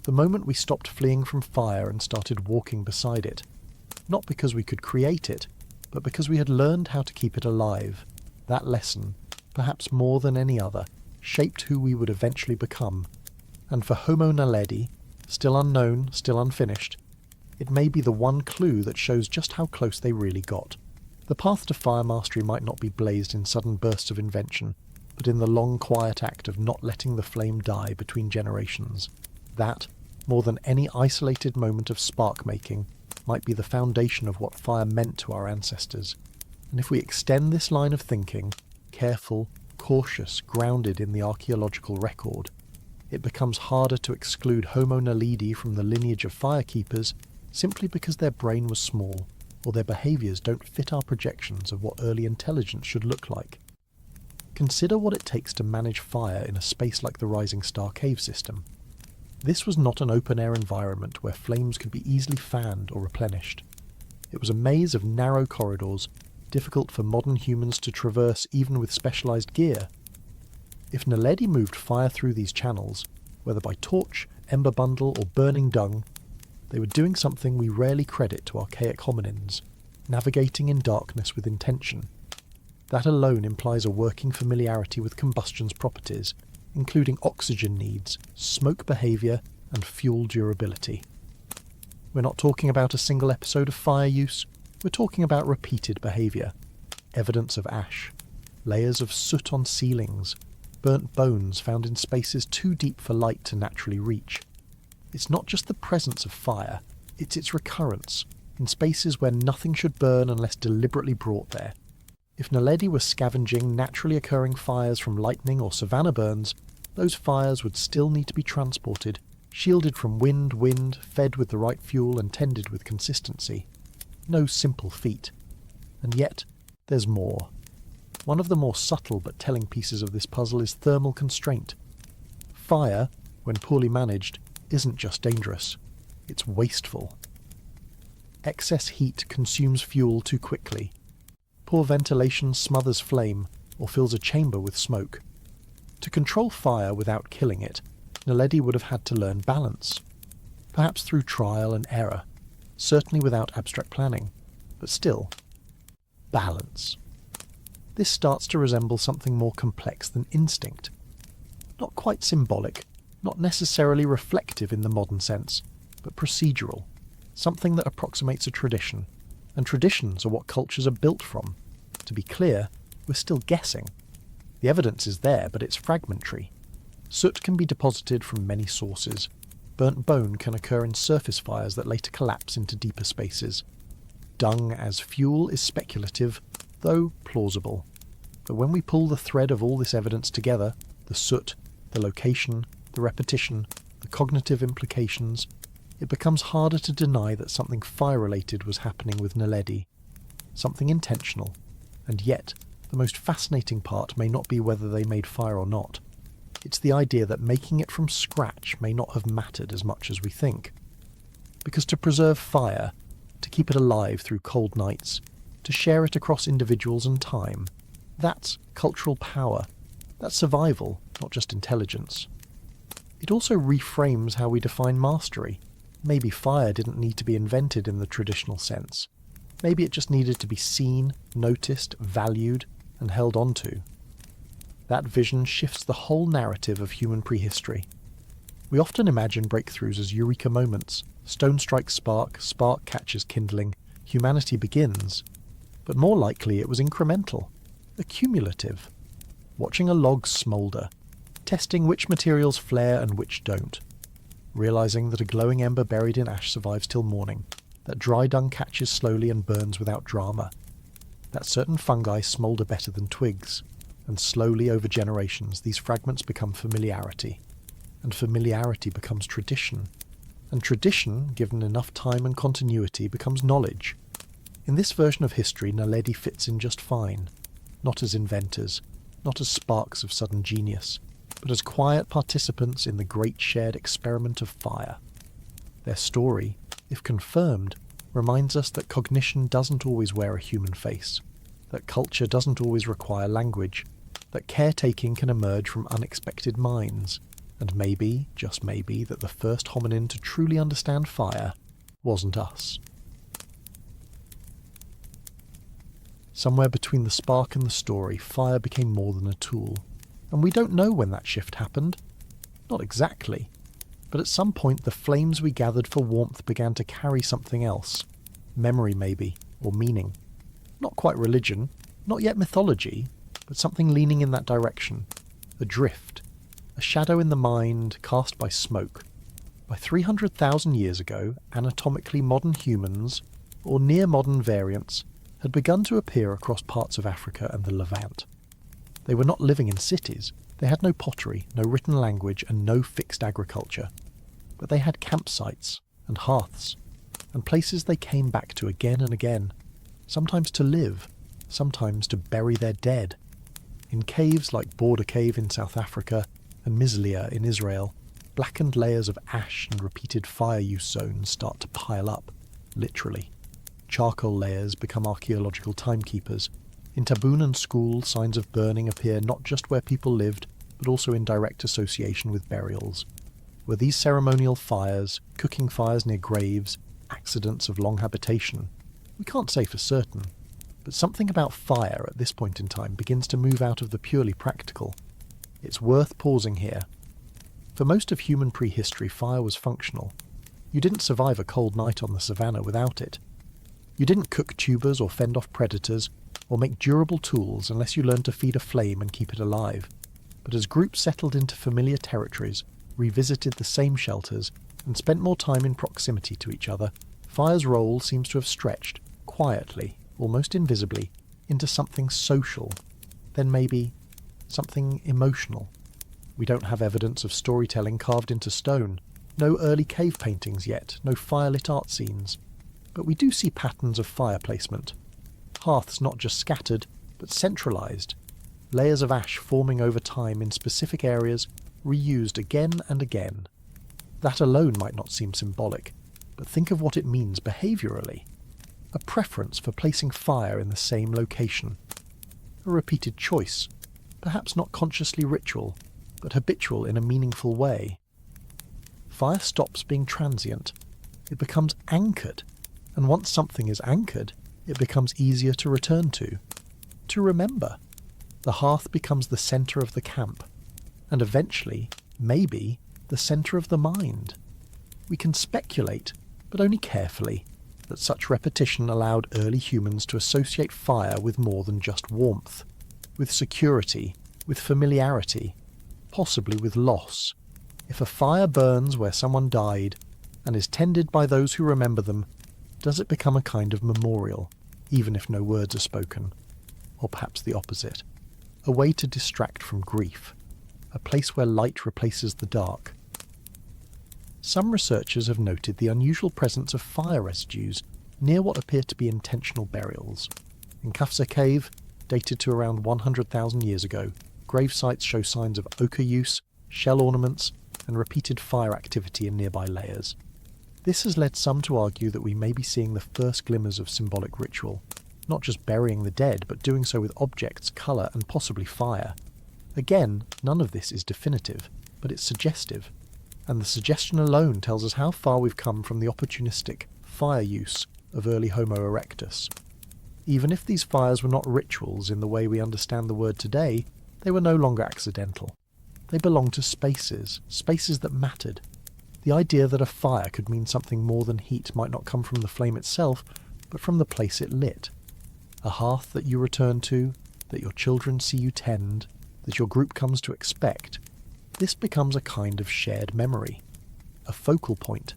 The moment we stopped fleeing from fire and started walking beside it, not because we could create it, but because we had learned how to keep it alive. That lesson, perhaps more than any other, shaped who we would eventually become. And for Homo naledi, still unknown, still unfinished, it may be the one clue that shows just how close they really got. The path to fire mastery might not be blazed in sudden bursts of invention, but in the long quiet act of not letting the flame die between generations. That, more than any isolated moment of spark making, might be the foundation of what fire meant to our ancestors. And if we extend this line of thinking, careful, cautious, grounded in the archaeological record, it becomes harder to exclude Homo naledi from the lineage of firekeepers simply because their brain was small, or their behaviours don't fit our projections of what early intelligence should look like. Consider what it takes to manage fire in a space like the Rising Star cave system. This was not an open-air environment where flames could be easily fanned or replenished. It was a maze of narrow corridors, difficult for modern humans to traverse even with specialised gear. If Naledi moved fire through these channels, whether by torch, ember bundle or burning dung, they were doing something we rarely credit to archaic hominins, navigating in darkness with intention. That alone implies a working familiarity with combustion's properties, including oxygen needs, smoke behaviour and fuel durability. We're not talking about a single episode of fire use, we're talking about repeated behaviour, evidence of ash, layers of soot on ceilings, burnt bones found in spaces too deep for light to naturally reach. It's not just the presence of fire, it's its recurrence, in spaces where nothing should burn unless deliberately brought there. If Naledi were scavenging naturally occurring fires from lightning or savanna burns, those fires would still need to be transported, shielded from wind, fed with the right fuel and tended with consistency. No simple feat. And yet, there's more. One of the more subtle but telling pieces of this puzzle is thermal constraint. Fire, when poorly managed, isn't just dangerous, it's wasteful. Excess heat consumes fuel too quickly. Poor ventilation smothers flame or fills a chamber with smoke. To control fire without killing it, Naledi would have had to learn balance. Perhaps through trial and error, certainly without abstract planning, but still, balance. This starts to resemble something more complex than instinct. Not quite symbolic, not necessarily reflective in the modern sense, but procedural, something that approximates a tradition, and traditions are what cultures are built from. To be clear, we're still guessing. The evidence is there, but it's fragmentary. Soot can be deposited from many sources. Burnt bone can occur in surface fires that later collapse into deeper spaces. Dung as fuel is speculative, though plausible. But when we pull the thread of all this evidence together, the soot, the location, the repetition, the cognitive implications, it becomes harder to deny that something fire-related was happening with Naledi. Something intentional. And yet, the most fascinating part may not be whether they made fire or not. It's the idea that making it from scratch may not have mattered as much as we think. Because to preserve fire, to keep it alive through cold nights, to share it across individuals and time, that's cultural power. That's survival, not just intelligence. It also reframes how we define mastery. Maybe fire didn't need to be invented in the traditional sense. Maybe it just needed to be seen, noticed, valued, and held onto. That vision shifts the whole narrative of human prehistory. We often imagine breakthroughs as eureka moments. Stone strikes spark, spark catches kindling, humanity begins. But more likely it was incremental, accumulative. Watching a log smoulder, testing which materials flare and which don't. Realising that a glowing ember buried in ash survives till morning, that dry dung catches slowly and burns without drama, that certain fungi smoulder better than twigs, and slowly over generations these fragments become familiarity, and familiarity becomes tradition, and tradition, given enough time and continuity, becomes knowledge. In this version of history, Naledi fits in just fine, not as inventors, not as sparks of sudden genius, but as quiet participants in the great shared experiment of fire. Their story, if confirmed, reminds us that cognition doesn't always wear a human face, that culture doesn't always require language, that caretaking can emerge from unexpected minds, and maybe, just maybe, that the first hominin to truly understand fire wasn't us. Somewhere between the spark and the story, fire became more than a tool. And we don't know when that shift happened. Not exactly. But at some point the flames we gathered for warmth began to carry something else. Memory maybe, or meaning. Not quite religion, not yet mythology, but something leaning in that direction. A drift. A shadow in the mind cast by smoke. By 300,000 years ago, anatomically modern humans, or near-modern variants, had begun to appear across parts of Africa and the Levant. They were not living in cities. They had no pottery, no written language, and no fixed agriculture. But they had campsites and hearths, and places they came back to again and again, sometimes to live, sometimes to bury their dead. In caves like Border Cave in South Africa and Mislia in Israel, blackened layers of ash and repeated fire use zones start to pile up, literally. Charcoal layers become archaeological timekeepers. In Tabun and School, signs of burning appear not just where people lived, but also in direct association with burials. Were these ceremonial fires, cooking fires near graves, accidents of long habitation? We can't say for certain, but something about fire at this point in time begins to move out of the purely practical. It's worth pausing here. For most of human prehistory, fire was functional. You didn't survive a cold night on the savannah without it. You didn't cook tubers or fend off predators, or make durable tools unless you learned to feed a flame and keep it alive. But as groups settled into familiar territories, revisited the same shelters, and spent more time in proximity to each other, fire's role seems to have stretched, quietly, almost invisibly, into something social, then maybe something emotional. We don't have evidence of storytelling carved into stone, no early cave paintings yet, no firelit art scenes. But we do see patterns of fire placement. Hearths not just scattered, but centralised. Layers of ash forming over time in specific areas, reused again and again. That alone might not seem symbolic, but think of what it means behaviourally. A preference for placing fire in the same location. A repeated choice, perhaps not consciously ritual, but habitual in a meaningful way. Fire stops being transient. It becomes anchored. And once something is anchored, it becomes easier to return to remember. The hearth becomes the centre of the camp, and eventually, maybe, the centre of the mind. We can speculate, but only carefully, that such repetition allowed early humans to associate fire with more than just warmth, with security, with familiarity, possibly with loss. If a fire burns where someone died, and is tended by those who remember them, does it become a kind of memorial, even if no words are spoken? Or perhaps the opposite. A way to distract from grief. A place where light replaces the dark. Some researchers have noted the unusual presence of fire residues near what appear to be intentional burials. In Kafsa Cave, dated to around 100,000 years ago, grave sites show signs of ochre use, shell ornaments, and repeated fire activity in nearby layers. This has led some to argue that we may be seeing the first glimmers of symbolic ritual, not just burying the dead, but doing so with objects, colour, and possibly fire. Again, none of this is definitive, but it's suggestive, and the suggestion alone tells us how far we've come from the opportunistic fire use of early Homo erectus. Even if these fires were not rituals in the way we understand the word today, they were no longer accidental. They belonged to spaces that mattered. The idea that a fire could mean something more than heat might not come from the flame itself, but from the place it lit. A hearth that you return to, that your children see you tend, that your group comes to expect. This becomes a kind of shared memory, a focal point,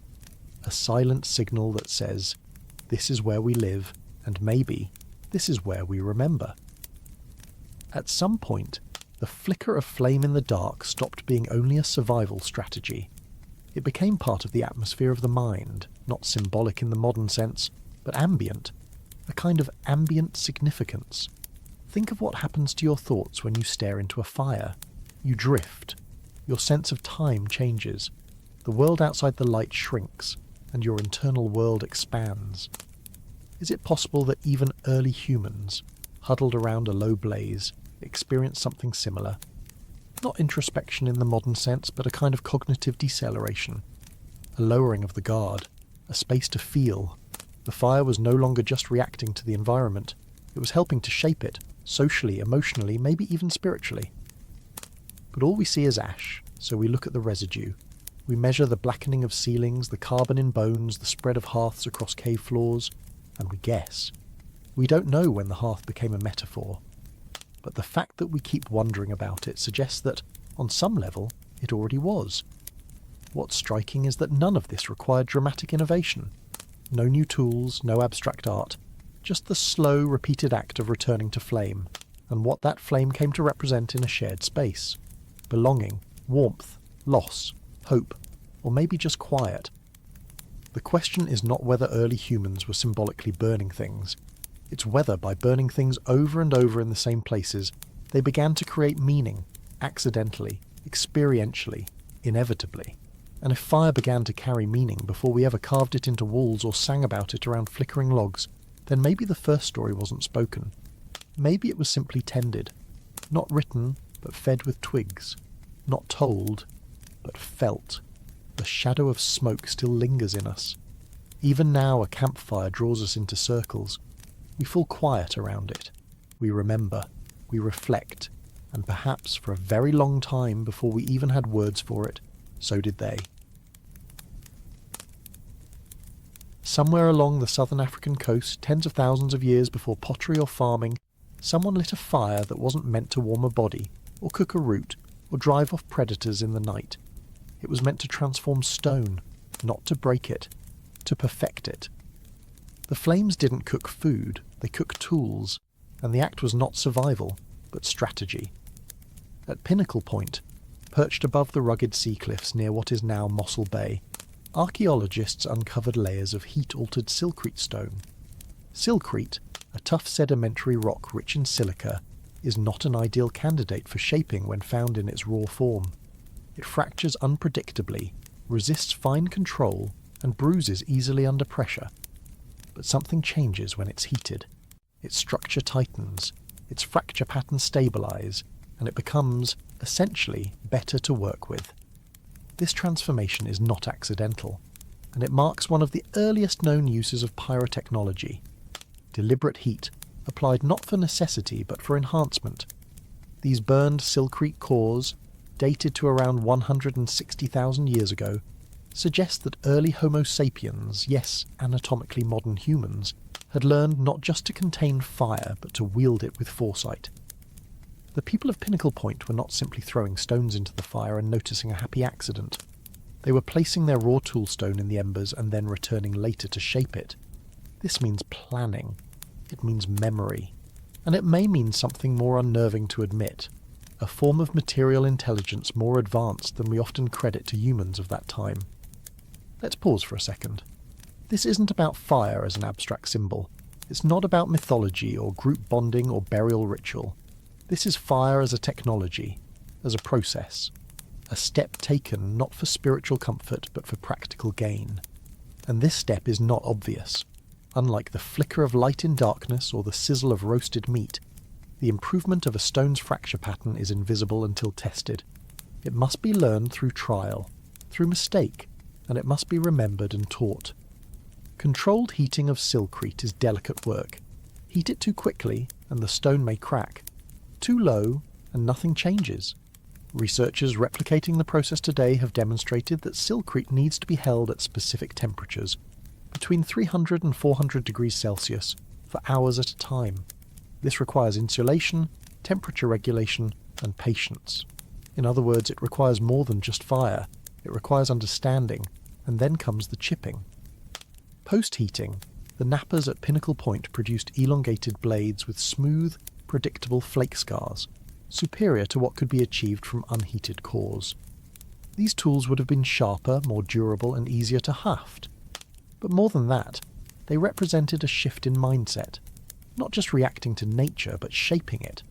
a silent signal that says, this is where we live, and maybe this is where we remember. At some point, the flicker of flame in the dark stopped being only a survival strategy. It became part of the atmosphere of the mind, not symbolic in the modern sense, but ambient, a kind of ambient significance. Think of what happens to your thoughts when you stare into a fire. You drift. Your sense of time changes. The world outside the light shrinks, and your internal world expands. Is it possible that even early humans, huddled around a low blaze, experienced something similar? Not introspection in the modern sense, but a kind of cognitive deceleration. A lowering of the guard. A space to feel. The fire was no longer just reacting to the environment. It was helping to shape it, socially, emotionally, maybe even spiritually. But all we see is ash, so we look at the residue. We measure the blackening of ceilings, the carbon in bones, the spread of hearths across cave floors, and we guess. We don't know when the hearth became a metaphor, but the fact that we keep wondering about it suggests that, on some level, it already was. What's striking is that none of this required dramatic innovation. No new tools, no abstract art, just the slow, repeated act of returning to flame, and what that flame came to represent in a shared space. Belonging, warmth, loss, hope, or maybe just quiet. The question is not whether early humans were symbolically burning things. It's whether, by burning things over and over in the same places, they began to create meaning, accidentally, experientially, inevitably. And if fire began to carry meaning before we ever carved it into walls or sang about it around flickering logs, then maybe the first story wasn't spoken. Maybe it was simply tended. Not written, but fed with twigs. Not told, but felt. The shadow of smoke still lingers in us. Even now a campfire draws us into circles. We fall quiet around it. We remember. We reflect. And perhaps for a very long time before we even had words for it, so did they. Somewhere along the southern African coast, tens of thousands of years before pottery or farming, someone lit a fire that wasn't meant to warm a body, or cook a root, or drive off predators in the night. It was meant to transform stone, not to break it, to perfect it. The flames didn't cook food, they cooked tools, and the act was not survival, but strategy. At Pinnacle Point, perched above the rugged sea cliffs near what is now Mossel Bay, archaeologists uncovered layers of heat-altered silcrete stone. Silcrete, a tough sedimentary rock rich in silica, is not an ideal candidate for shaping when found in its raw form. It fractures unpredictably, resists fine control, and bruises easily under pressure. But something changes when it's heated. Its structure tightens, its fracture patterns stabilize, and it becomes, essentially, better to work with. This transformation is not accidental, and it marks one of the earliest known uses of pyrotechnology. Deliberate heat, applied not for necessity but for enhancement. These burned silcrete cores, dated to around 160,000 years ago, suggest that early Homo sapiens, yes, anatomically modern humans, had learned not just to contain fire but to wield it with foresight. The people of Pinnacle Point were not simply throwing stones into the fire and noticing a happy accident. They were placing their raw toolstone in the embers and then returning later to shape it. This means planning. It means memory. And it may mean something more unnerving to admit, a form of material intelligence more advanced than we often credit to humans of that time. Let's pause for a second. This isn't about fire as an abstract symbol. It's not about mythology or group bonding or burial ritual. This is fire as a technology, as a process, a step taken not for spiritual comfort but for practical gain. And this step is not obvious. Unlike the flicker of light in darkness or the sizzle of roasted meat, the improvement of a stone's fracture pattern is invisible until tested. It must be learned through trial, through mistake, and it must be remembered and taught. Controlled heating of silcrete is delicate work. Heat it too quickly, and the stone may crack. Too low, and nothing changes. Researchers replicating the process today have demonstrated that silcrete needs to be held at specific temperatures, between 300 and 400 degrees Celsius, for hours at a time. This requires insulation, temperature regulation, and patience. In other words, it requires more than just fire. It requires understanding, and then comes the chipping. Post-heating, the nappers at Pinnacle Point produced elongated blades with smooth, predictable flake scars, superior to what could be achieved from unheated cores. These tools would have been sharper, more durable, and easier to haft. But more than that, they represented a shift in mindset, not just reacting to nature, but shaping it,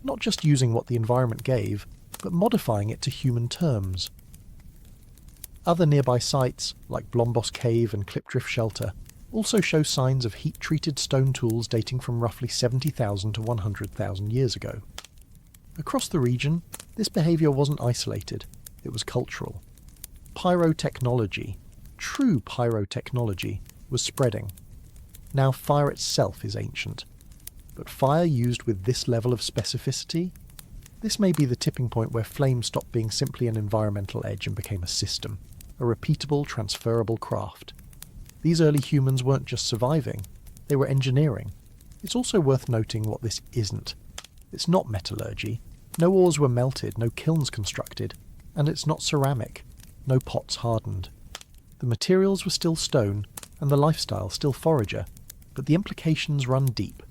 not just using what the environment gave, but modifying it to human terms. Other nearby sites, like Blombos Cave and Clipdrift Shelter, also show signs of heat-treated stone tools dating from roughly 70,000 to 100,000 years ago. Across the region, this behaviour wasn't isolated, it was cultural. Pyrotechnology, true pyrotechnology, was spreading. Now fire itself is ancient, but fire used with this level of specificity? This may be the tipping point where flame stopped being simply an environmental edge and became a system, a repeatable, transferable craft. These early humans weren't just surviving, they were engineering. It's also worth noting what this isn't. It's not metallurgy. No ores were melted, no kilns constructed, and it's not ceramic. no pots hardened. The materials were still stone, and the lifestyle still forager, but the implications run deep.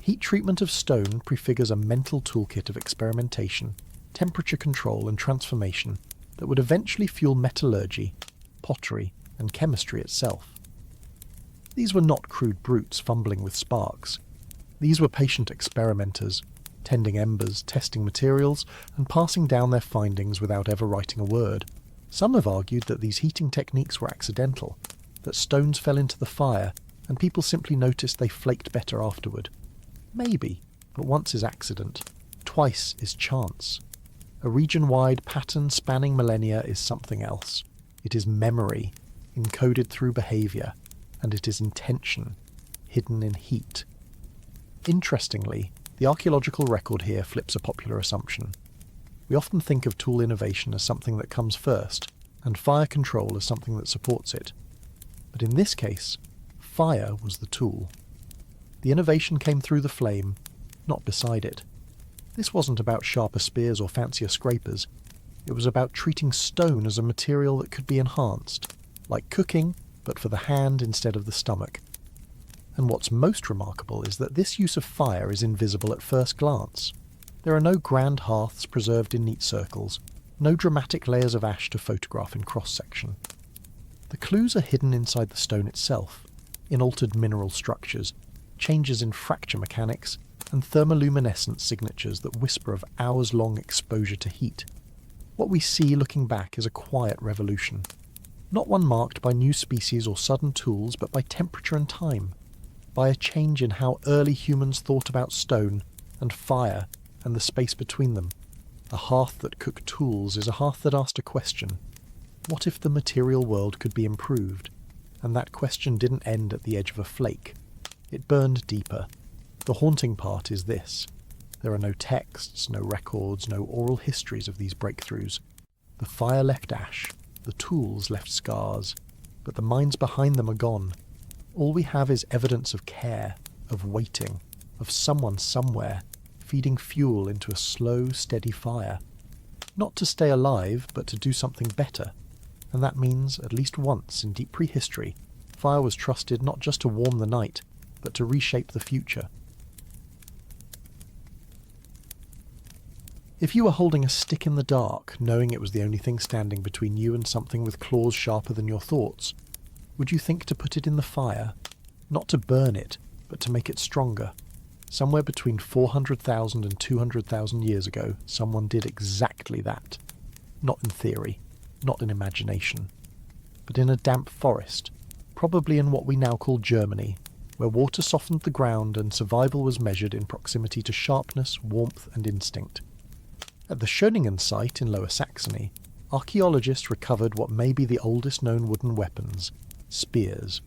Heat treatment of stone prefigures a mental toolkit of experimentation, temperature control and transformation that would eventually fuel metallurgy, pottery, and chemistry itself. These were not crude brutes fumbling with sparks. These were patient experimenters, tending embers, testing materials, and passing down their findings without ever writing a word. Some have argued that these heating techniques were accidental, that stones fell into the fire, and people simply noticed they flaked better afterward. Maybe, but once is accident, twice is chance. A region-wide pattern spanning millennia is something else. It is memory, encoded through behaviour, and it is intention, hidden in heat. Interestingly, the archaeological record here flips a popular assumption. We often think of tool innovation as something that comes first, and fire control as something that supports it. But in this case, fire was the tool. The innovation came through the flame, not beside it. This wasn't about sharper spears or fancier scrapers. It was about treating stone as a material that could be enhanced, like cooking, but for the hand instead of the stomach. And what's most remarkable is that this use of fire is invisible at first glance. There are no grand hearths preserved in neat circles, no dramatic layers of ash to photograph in cross-section. The clues are hidden inside the stone itself, in altered mineral structures, changes in fracture mechanics, and thermoluminescent signatures that whisper of hours-long exposure to heat. What we see looking back is a quiet revolution, not one marked by new species or sudden tools, but by temperature and time, by a change in how early humans thought about stone and fire and the space between them. A hearth that cooked tools is a hearth that asked a question. What if the material world could be improved? And that question didn't end at the edge of a flake. It burned deeper. The haunting part is this. There are no texts, no records, no oral histories of these breakthroughs. The fire left ash, the tools left scars, but the minds behind them are gone. All we have is evidence of care, of waiting, of someone somewhere, feeding fuel into a slow, steady fire. Not to stay alive, but to do something better. And that means, at least once in deep prehistory, fire was trusted not just to warm the night, but to reshape the future. If you were holding a stick in the dark, knowing it was the only thing standing between you and something with claws sharper than your thoughts, would you think to put it in the fire? Not to burn it, but to make it stronger. Somewhere between 400,000 and 200,000 years ago, someone did exactly that. Not in theory, not in imagination, but in a damp forest, probably in what we now call Germany, where water softened the ground and survival was measured in proximity to sharpness, warmth and instinct. At the Schöningen site in Lower Saxony, archaeologists recovered what may be the oldest known wooden weapons, spears.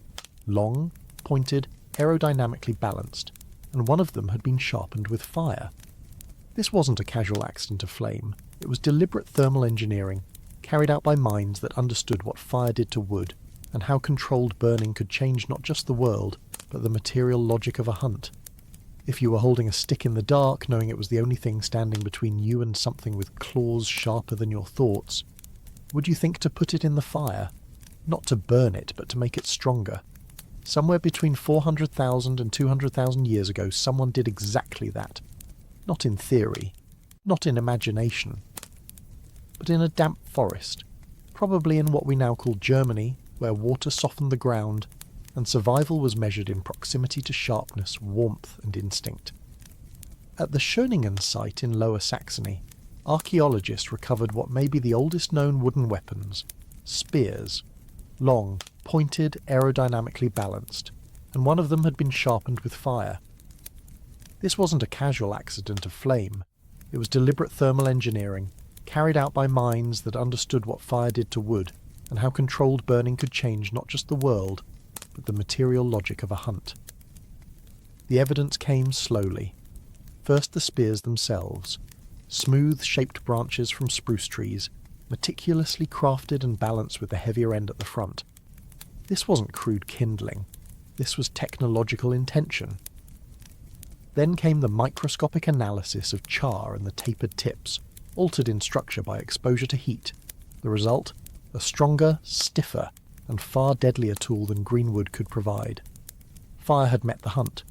Long, pointed, aerodynamically balanced, and one of them had been sharpened with fire. This wasn't a casual accident of flame. It was deliberate thermal engineering, carried out by minds that understood what fire did to wood, and how controlled burning could change not just the world, but the material logic of a hunt. If you were holding a stick in the dark, knowing it was the only thing standing between you and something with claws sharper than your thoughts, would you think to put it in the fire? Not to burn it, but to make it stronger. Somewhere between 400,000 and 200,000 years ago, someone did exactly that. Not in theory, not in imagination, but in a damp forest, probably in what we now call Germany, where water softened the ground, and survival was measured in proximity to sharpness, warmth and instinct. At the Schöningen site in Lower Saxony, archaeologists recovered what may be the oldest known wooden weapons, spears. Long, pointed, aerodynamically balanced, and one of them had been sharpened with fire. This wasn't a casual accident of flame. It was deliberate thermal engineering, carried out by minds that understood what fire did to wood, and how controlled burning could change not just the world, but the material logic of a hunt. The evidence came slowly. First the spears themselves, smooth, shaped branches from spruce trees, meticulously crafted and balanced with the heavier end at the front. This wasn't crude kindling. This was technological intention. Then came the microscopic analysis of char and the tapered tips, altered in structure by exposure to heat. The result? a stronger, stiffer, and far deadlier tool than green wood could provide. Fire had met the hunt,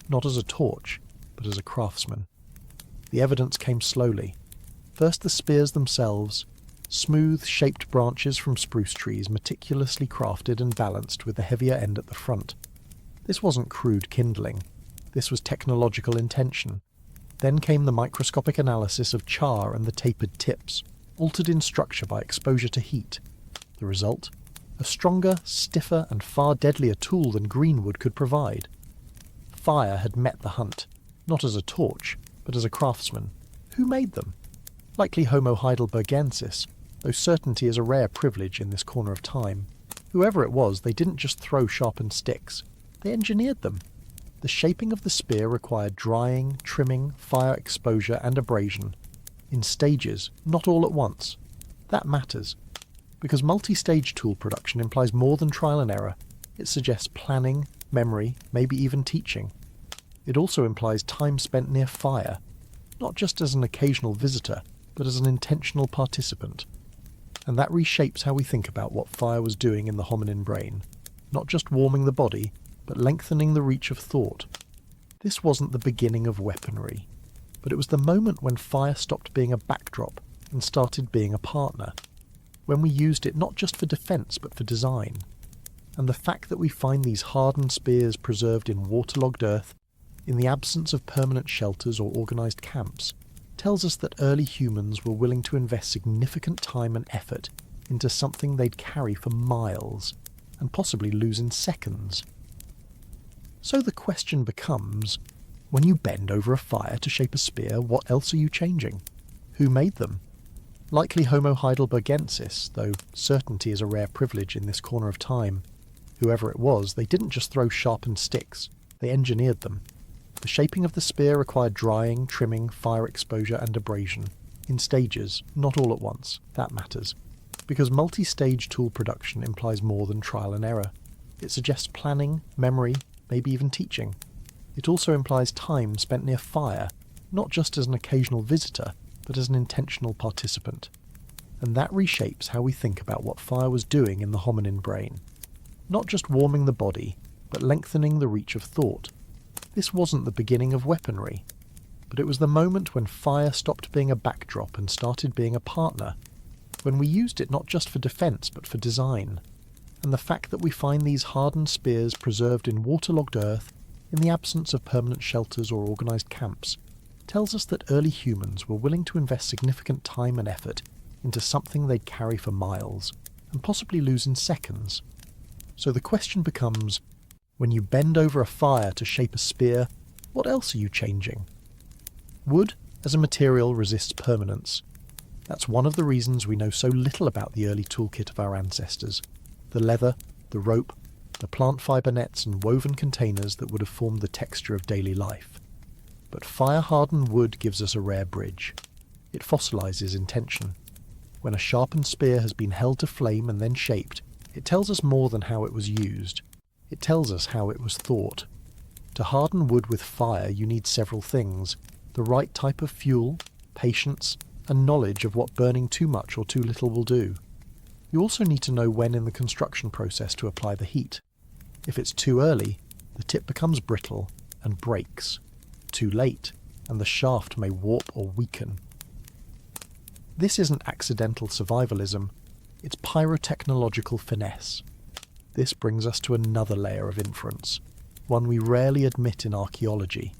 not as a torch, but as a craftsman. The evidence came slowly. First the spears themselves, smooth, shaped branches from spruce trees meticulously crafted and balanced with the heavier end at the front. This wasn't crude kindling. This was technological intention. Then came the microscopic analysis of char and the tapered tips, altered in structure by exposure to heat. The result? A stronger, stiffer, and far deadlier tool than green wood could provide. Fire had met the hunt, not as a torch, but as a craftsman. Who made them? Likely Homo heidelbergensis, though certainty is a rare privilege in this corner of time. Whoever it was, they didn't just throw sharpened sticks. They engineered them. The shaping of the spear required drying, trimming, fire exposure, and abrasion. In stages, not all at once. That matters. Because multi-stage tool production implies more than trial and error. It suggests planning, memory, maybe even teaching. It also implies time spent near fire, not just as an occasional visitor, but as an intentional participant. And that reshapes how we think about what fire was doing in the hominin brain, not just warming the body, but lengthening the reach of thought. This wasn't the beginning of weaponry, but it was the moment when fire stopped being a backdrop and started being a partner, when we used it not just for defence but for design. And the fact that we find these hardened spears preserved in waterlogged earth, in the absence of permanent shelters or organised camps, tells us that early humans were willing to invest significant time and effort into something they'd carry for miles, and possibly lose in seconds. So the question becomes, when you bend over a fire to shape a spear, what else are you changing? Who made them? Likely Homo heidelbergensis, though certainty is a rare privilege in this corner of time. Whoever it was, they didn't just throw sharpened sticks, they engineered them. The shaping of the spear required drying, trimming, fire exposure, and abrasion. In stages, not all at once. That matters. Because multi-stage tool production implies more than trial and error. It suggests planning, memory, maybe even teaching. It also implies time spent near fire, not just as an occasional visitor, but as an intentional participant. And that reshapes how we think about what fire was doing in the hominin brain. Not just warming the body, but lengthening the reach of thought. This wasn't the beginning of weaponry, but it was the moment when fire stopped being a backdrop and started being a partner, when we used it not just for defence but for design. And the fact that we find these hardened spears preserved in waterlogged earth, in the absence of permanent shelters or organised camps, tells us that early humans were willing to invest significant time and effort into something they'd carry for miles, and possibly lose in seconds. So the question becomes, when you bend over a fire to shape a spear, what else are you changing? Wood, as a material, resists permanence. That's one of the reasons we know so little about the early toolkit of our ancestors. The leather, the rope, the plant fibre nets and woven containers that would have formed the texture of daily life. But fire-hardened wood gives us a rare bridge. It fossilises intention. When a sharpened spear has been held to flame and then shaped, it tells us more than how it was used. It tells us how it was thought. To harden wood with fire you need several things: the right type of fuel, patience, and knowledge of what burning too much or too little will do. You also need to know when in the construction process to apply the heat. If it's too early, the tip becomes brittle and breaks. Too late, and the shaft may warp or weaken. This isn't accidental survivalism, it's pyrotechnological finesse. This brings us to another layer of inference, one we rarely admit in archaeology.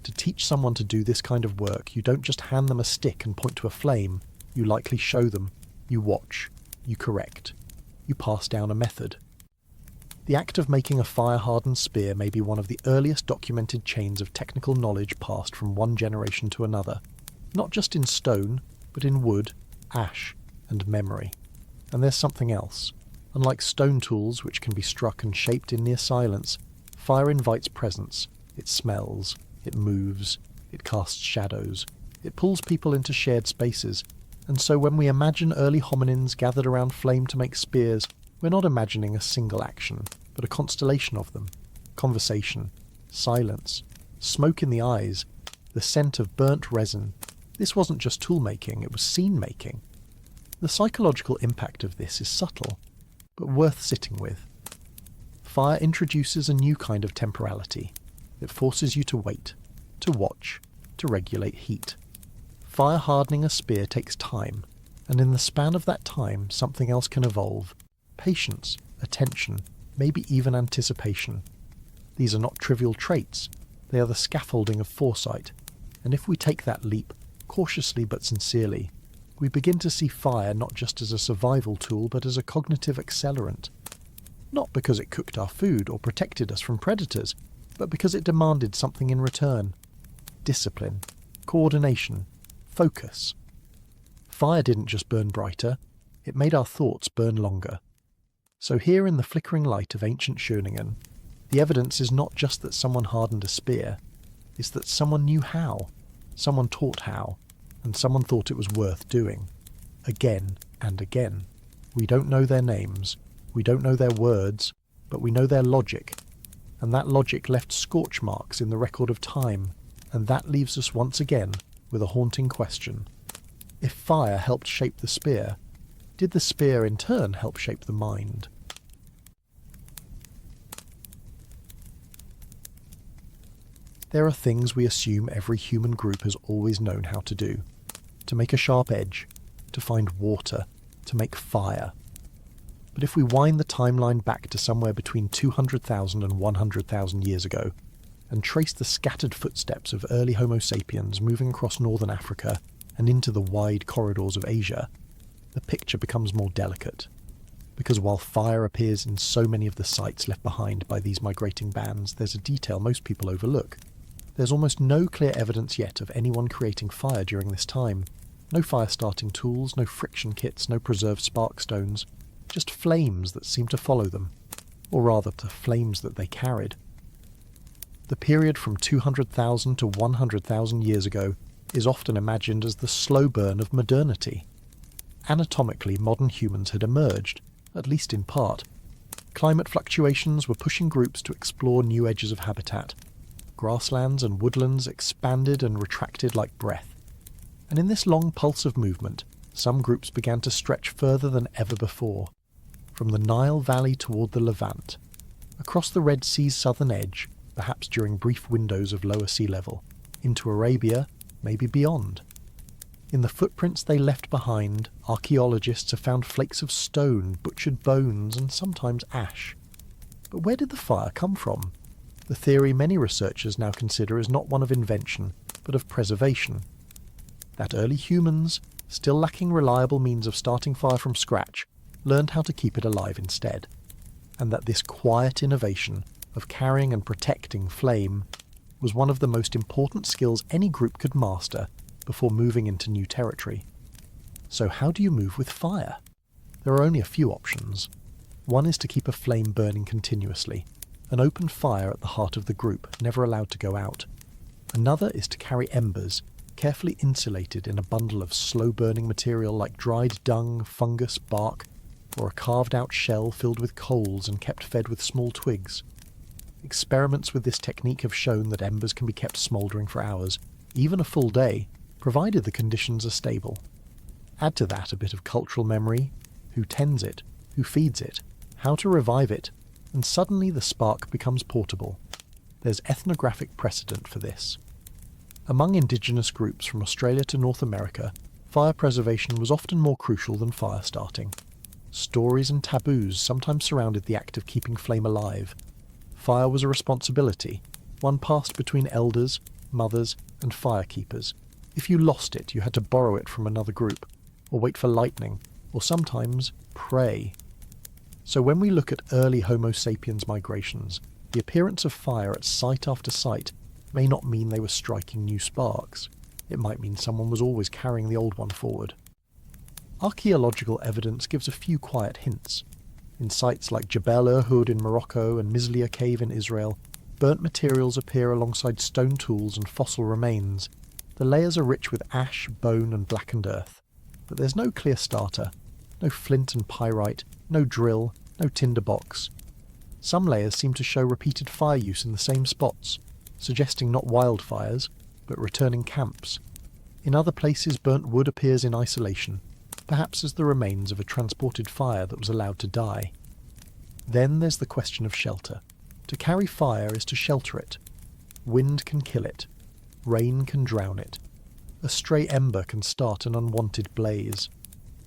To teach someone to do this kind of work, you don't just hand them a stick and point to a flame, you likely show them, you watch, you correct, you pass down a method. The act of making a fire-hardened spear may be one of the earliest documented chains of technical knowledge passed from one generation to another, not just in stone, but in wood, ash, and memory. And there's something else. Unlike stone tools, which can be struck and shaped in near silence, fire invites presence. It smells, it moves, it casts shadows, it pulls people into shared spaces. And so when we imagine early hominins gathered around flame to make spears, we're not imagining a single action, but a constellation of them. Conversation, silence, smoke in the eyes, the scent of burnt resin. This wasn't just tool making, it was scene making. The psychological impact of this is subtle, but worth sitting with. Fire introduces a new kind of temporality. It forces you to wait, to watch, to regulate heat. Fire hardening a spear takes time, and in the span of that time something else can evolve. Patience, attention, maybe even anticipation. These are not trivial traits, they are the scaffolding of foresight, and if we take that leap, cautiously but sincerely, we begin to see fire not just as a survival tool but as a cognitive accelerant. Not because it cooked our food or protected us from predators, but because it demanded something in return. Discipline, coordination, focus. Fire didn't just burn brighter, it made our thoughts burn longer. So here in the flickering light of ancient Schöningen, the evidence is not just that someone hardened a spear, it's that someone knew how, someone taught how, and someone thought it was worth doing. Again and again. We don't know their names, we don't know their words, but we know their logic, and that logic left scorch marks in the record of time, and that leaves us once again with a haunting question. If fire helped shape the spear, did the spear in turn help shape the mind? There are things we assume every human group has always known how to do. To make a sharp edge, to find water, to make fire. But if we wind the timeline back to somewhere between 200,000 and 100,000 years ago, and trace the scattered footsteps of early Homo sapiens moving across northern Africa and into the wide corridors of Asia, the picture becomes more delicate. Because while fire appears in so many of the sites left behind by these migrating bands, there's a detail most people overlook. There's almost no clear evidence yet of anyone creating fire during this time. No fire-starting tools, no friction kits, no preserved spark stones. Just flames that seem to follow them. Or rather, the flames that they carried. The period from 200,000 to 100,000 years ago is often imagined as the slow burn of modernity. Anatomically, modern humans had emerged, at least in part. Climate fluctuations were pushing groups to explore new edges of habitat. Grasslands and woodlands expanded and retracted like breath. And in this long pulse of movement, some groups began to stretch further than ever before. From the Nile Valley toward the Levant, across the Red Sea's southern edge, perhaps during brief windows of lower sea level, into Arabia, maybe beyond. In the footprints they left behind, archaeologists have found flakes of stone, butchered bones, and sometimes ash. But where did the fire come from? The theory many researchers now consider is not one of invention, but of preservation. That early humans, still lacking reliable means of starting fire from scratch, learned how to keep it alive instead. And that this quiet innovation of carrying and protecting flame was one of the most important skills any group could master before moving into new territory. So how do you move with fire? There are only a few options. One is to keep a flame burning continuously, an open fire at the heart of the group, never allowed to go out. Another is to carry embers, carefully insulated in a bundle of slow-burning material like dried dung, fungus, bark, or a carved-out shell filled with coals and kept fed with small twigs. Experiments with this technique have shown that embers can be kept smouldering for hours, even a full day, provided the conditions are stable. Add to that a bit of cultural memory, who tends it, who feeds it, how to revive it, and suddenly the spark becomes portable. There's ethnographic precedent for this. Among indigenous groups from Australia to North America, fire preservation was often more crucial than fire starting. Stories and taboos sometimes surrounded the act of keeping flame alive. Fire was a responsibility, one passed between elders, mothers, and firekeepers. If you lost it, you had to borrow it from another group, or wait for lightning, or sometimes pray. So when we look at early Homo sapiens migrations, the appearance of fire at site after site may not mean they were striking new sparks. It might mean someone was always carrying the old one forward. Archaeological evidence gives a few quiet hints. In sites like Jebel Uhud in Morocco and Mislia Cave in Israel, burnt materials appear alongside stone tools and fossil remains. The layers are rich with ash, bone, and blackened earth. But there's no clear starter. No flint and pyrite, no drill, no tinderbox. Some layers seem to show repeated fire use in the same spots, suggesting not wildfires, but returning camps. In other places, burnt wood appears in isolation, perhaps as the remains of a transported fire that was allowed to die. Then there's the question of shelter. To carry fire is to shelter it. Wind can kill it. Rain can drown it. A stray ember can start an unwanted blaze.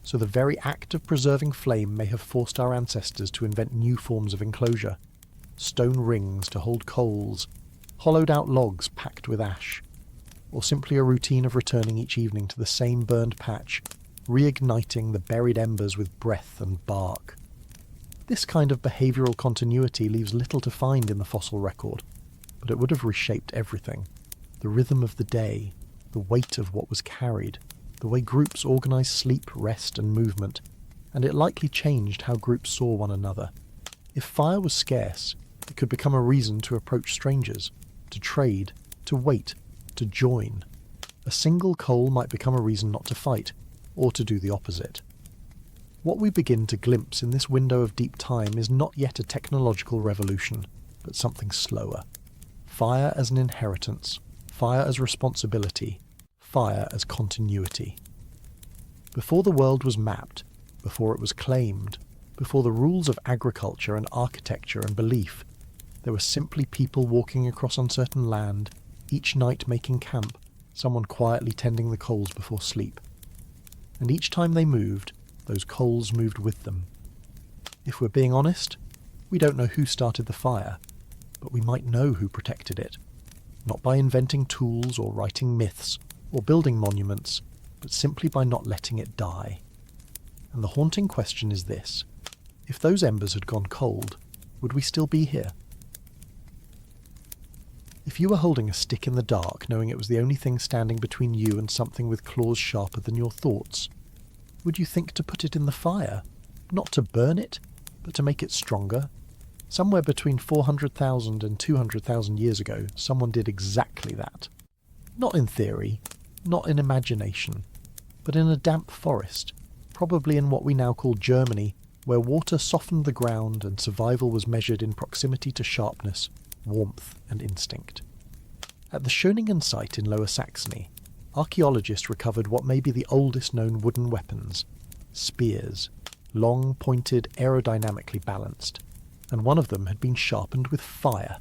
So the very act of preserving flame may have forced our ancestors to invent new forms of enclosure. Stone rings to hold coals, hollowed out logs packed with ash, or simply a routine of returning each evening to the same burned patch, reigniting the buried embers with breath and bark. This kind of behavioural continuity leaves little to find in the fossil record, but it would have reshaped everything. The rhythm of the day, the weight of what was carried, the way groups organised sleep, rest and movement, and it likely changed how groups saw one another. If fire was scarce, it could become a reason to approach strangers, to trade, to wait, to join. A single coal might become a reason not to fight, or to do the opposite. What we begin to glimpse in this window of deep time is not yet a technological revolution, but something slower. Fire as an inheritance, fire as responsibility, fire as continuity. Before the world was mapped, before it was claimed, before the rules of agriculture and architecture and belief, there were simply people walking across uncertain land, each night making camp, someone quietly tending the coals before sleep. And each time they moved, those coals moved with them. If we're being honest, we don't know who started the fire, but we might know who protected it. Not by inventing tools or writing myths or building monuments, but simply by not letting it die. And the haunting question is this: if those embers had gone cold, would we still be here? If you were holding a stick in the dark, knowing it was the only thing standing between you and something with claws sharper than your thoughts, would you think to put it in the fire? Not to burn it, but to make it stronger? Somewhere between 400,000 and 200,000 years ago, someone did exactly that. Not in theory, not in imagination, but in a damp forest, probably in what we now call Germany, where water softened the ground and survival was measured in proximity to sharpness, warmth and instinct. At the Schöningen site in Lower Saxony, archaeologists recovered what may be the oldest known wooden weapons: spears, long, pointed, aerodynamically balanced, and one of them had been sharpened with fire.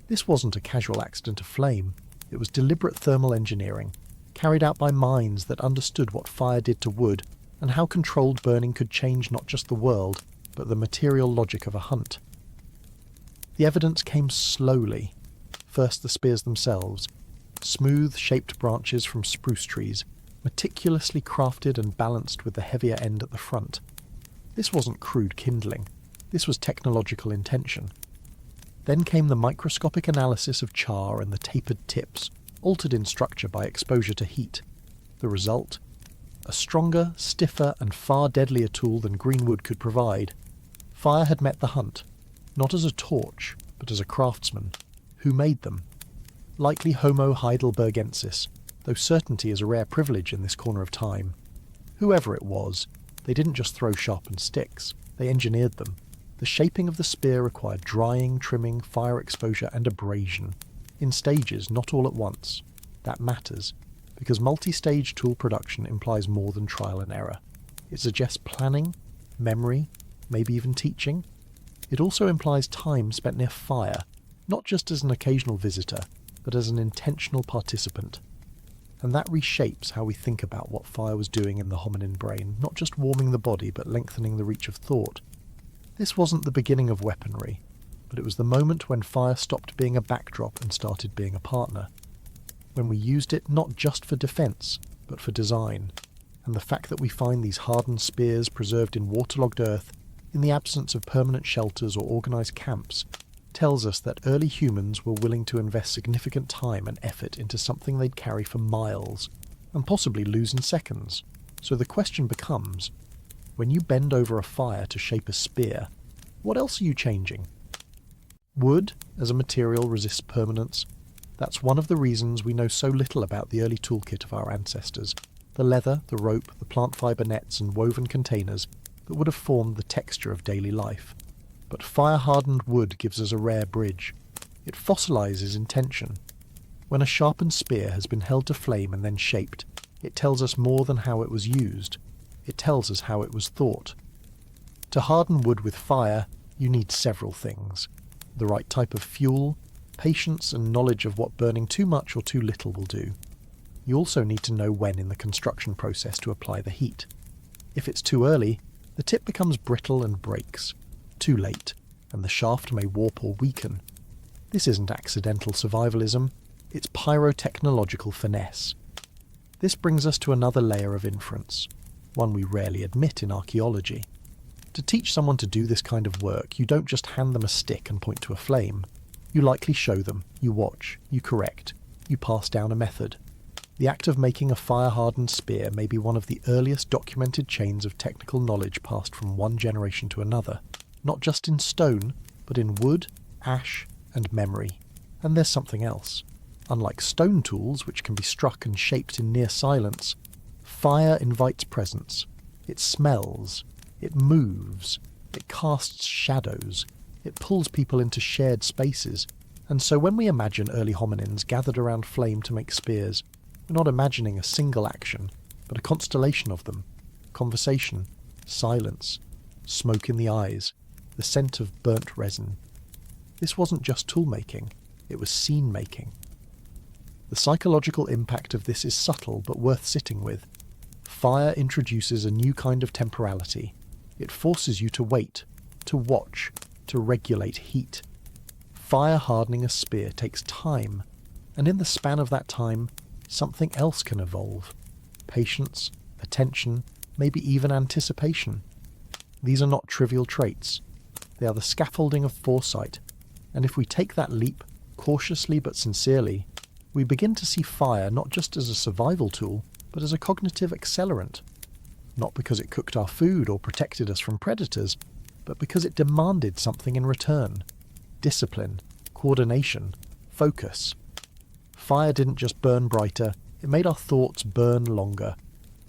This wasn't a casual accident of flame, it was deliberate thermal engineering, carried out by minds that understood what fire did to wood and how controlled burning could change not just the world, but the material logic of a hunt. The evidence came slowly. First the spears themselves, smooth, shaped branches from spruce trees, meticulously crafted and balanced with the heavier end at the front. This wasn't crude kindling. This was technological intention. Then came the microscopic analysis of char and the tapered tips, altered in structure by exposure to heat. The result? A stronger, stiffer and far deadlier tool than green wood could provide. Fire had met the hunt, not as a torch, but as a craftsman. Who made them? Likely Homo heidelbergensis, though certainty is a rare privilege in this corner of time. Whoever it was, they didn't just throw sharpened sticks, they engineered them. The shaping of the spear required drying, trimming, fire exposure and abrasion. In stages, not all at once. That matters, because multi-stage tool production implies more than trial and error. It suggests planning, memory, maybe even teaching. It also implies time spent near fire, not just as an occasional visitor, but as an intentional participant. And that reshapes how we think about what fire was doing in the hominin brain, not just warming the body, but lengthening the reach of thought. This wasn't the beginning of weaponry, but it was the moment when fire stopped being a backdrop and started being a partner. When we used it not just for defence, but for design. And the fact that we find these hardened spears preserved in waterlogged earth, in the absence of permanent shelters or organised camps, tells us that early humans were willing to invest significant time and effort into something they'd carry for miles, and possibly lose in seconds. So the question becomes, when you bend over a fire to shape a spear, what else are you changing? Wood, as a material, resists permanence. That's one of the reasons we know so little about the early toolkit of our ancestors, the leather, the rope, the plant fibre nets and woven containers that would have formed the texture of daily life. But fire-hardened wood gives us a rare bridge. It fossilises intention. When a sharpened spear has been held to flame and then shaped, it tells us more than how it was used. It tells us how it was thought. To harden wood with fire, you need several things: the right type of fuel, patience and knowledge of what burning too much or too little will do. You also need to know when in the construction process to apply the heat. If it's too early, the tip becomes brittle and breaks. Too late, and the shaft may warp or weaken. This isn't accidental survivalism, it's pyrotechnological finesse. This brings us to another layer of inference, one we rarely admit in archaeology. To teach someone to do this kind of work, you don't just hand them a stick and point to a flame. You likely show them, you watch, you correct, you pass down a method. The act of making a fire-hardened spear may be one of the earliest documented chains of technical knowledge passed from one generation to another, not just in stone, but in wood, ash, and memory. And there's something else. Unlike stone tools, which can be struck and shaped in near silence, fire invites presence. It smells, it moves, it casts shadows, it pulls people into shared spaces. And so when we imagine early hominins gathered around flame to make spears, we're not imagining a single action, but a constellation of them. Conversation, silence, smoke in the eyes, the scent of burnt resin. This wasn't just tool-making, it was scene-making. The psychological impact of this is subtle but worth sitting with. Fire introduces a new kind of temporality. It forces you to wait, to watch, to regulate heat. Fire hardening a spear takes time, and in the span of that time, something else can evolve. Patience, attention, maybe even anticipation. These are not trivial traits. They are the scaffolding of foresight, and if we take that leap, cautiously but sincerely, we begin to see fire not just as a survival tool, but as a cognitive accelerant. Not because it cooked our food or protected us from predators, but because it demanded something in return. Discipline, coordination, focus. Fire didn't just burn brighter, it made our thoughts burn longer.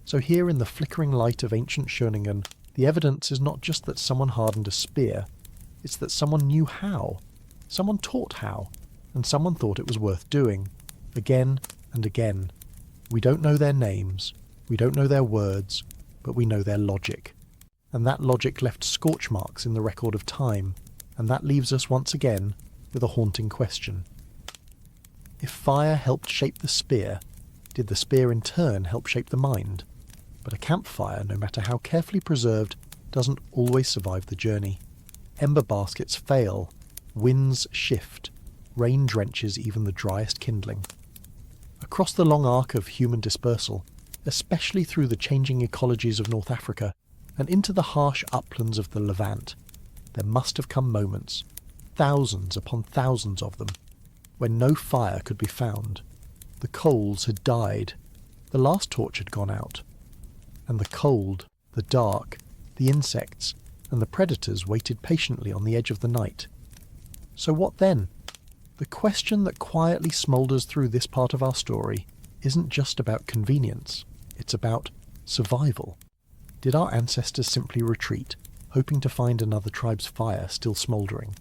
So here in the flickering light of ancient Schöningen, the evidence is not just that someone hardened a spear, it's that someone knew how, someone taught how, and someone thought it was worth doing. Again and again. We don't know their names, we don't know their words, but we know their logic. And that logic left scorch marks in the record of time, and that leaves us once again with a haunting question. If fire helped shape the spear, did the spear in turn help shape the mind? But a campfire, no matter how carefully preserved, doesn't always survive the journey. Ember baskets fail, winds shift, rain drenches even the driest kindling. Across the long arc of human dispersal, especially through the changing ecologies of North Africa and into the harsh uplands of the Levant, there must have come moments, thousands upon thousands of them, when no fire could be found. The coals had died, the last torch had gone out, and the cold, the dark, the insects, and the predators waited patiently on the edge of the night. So what then? The question that quietly smoulders through this part of our story isn't just about convenience, it's about survival. Did our ancestors simply retreat, hoping to find another tribe's fire still smouldering?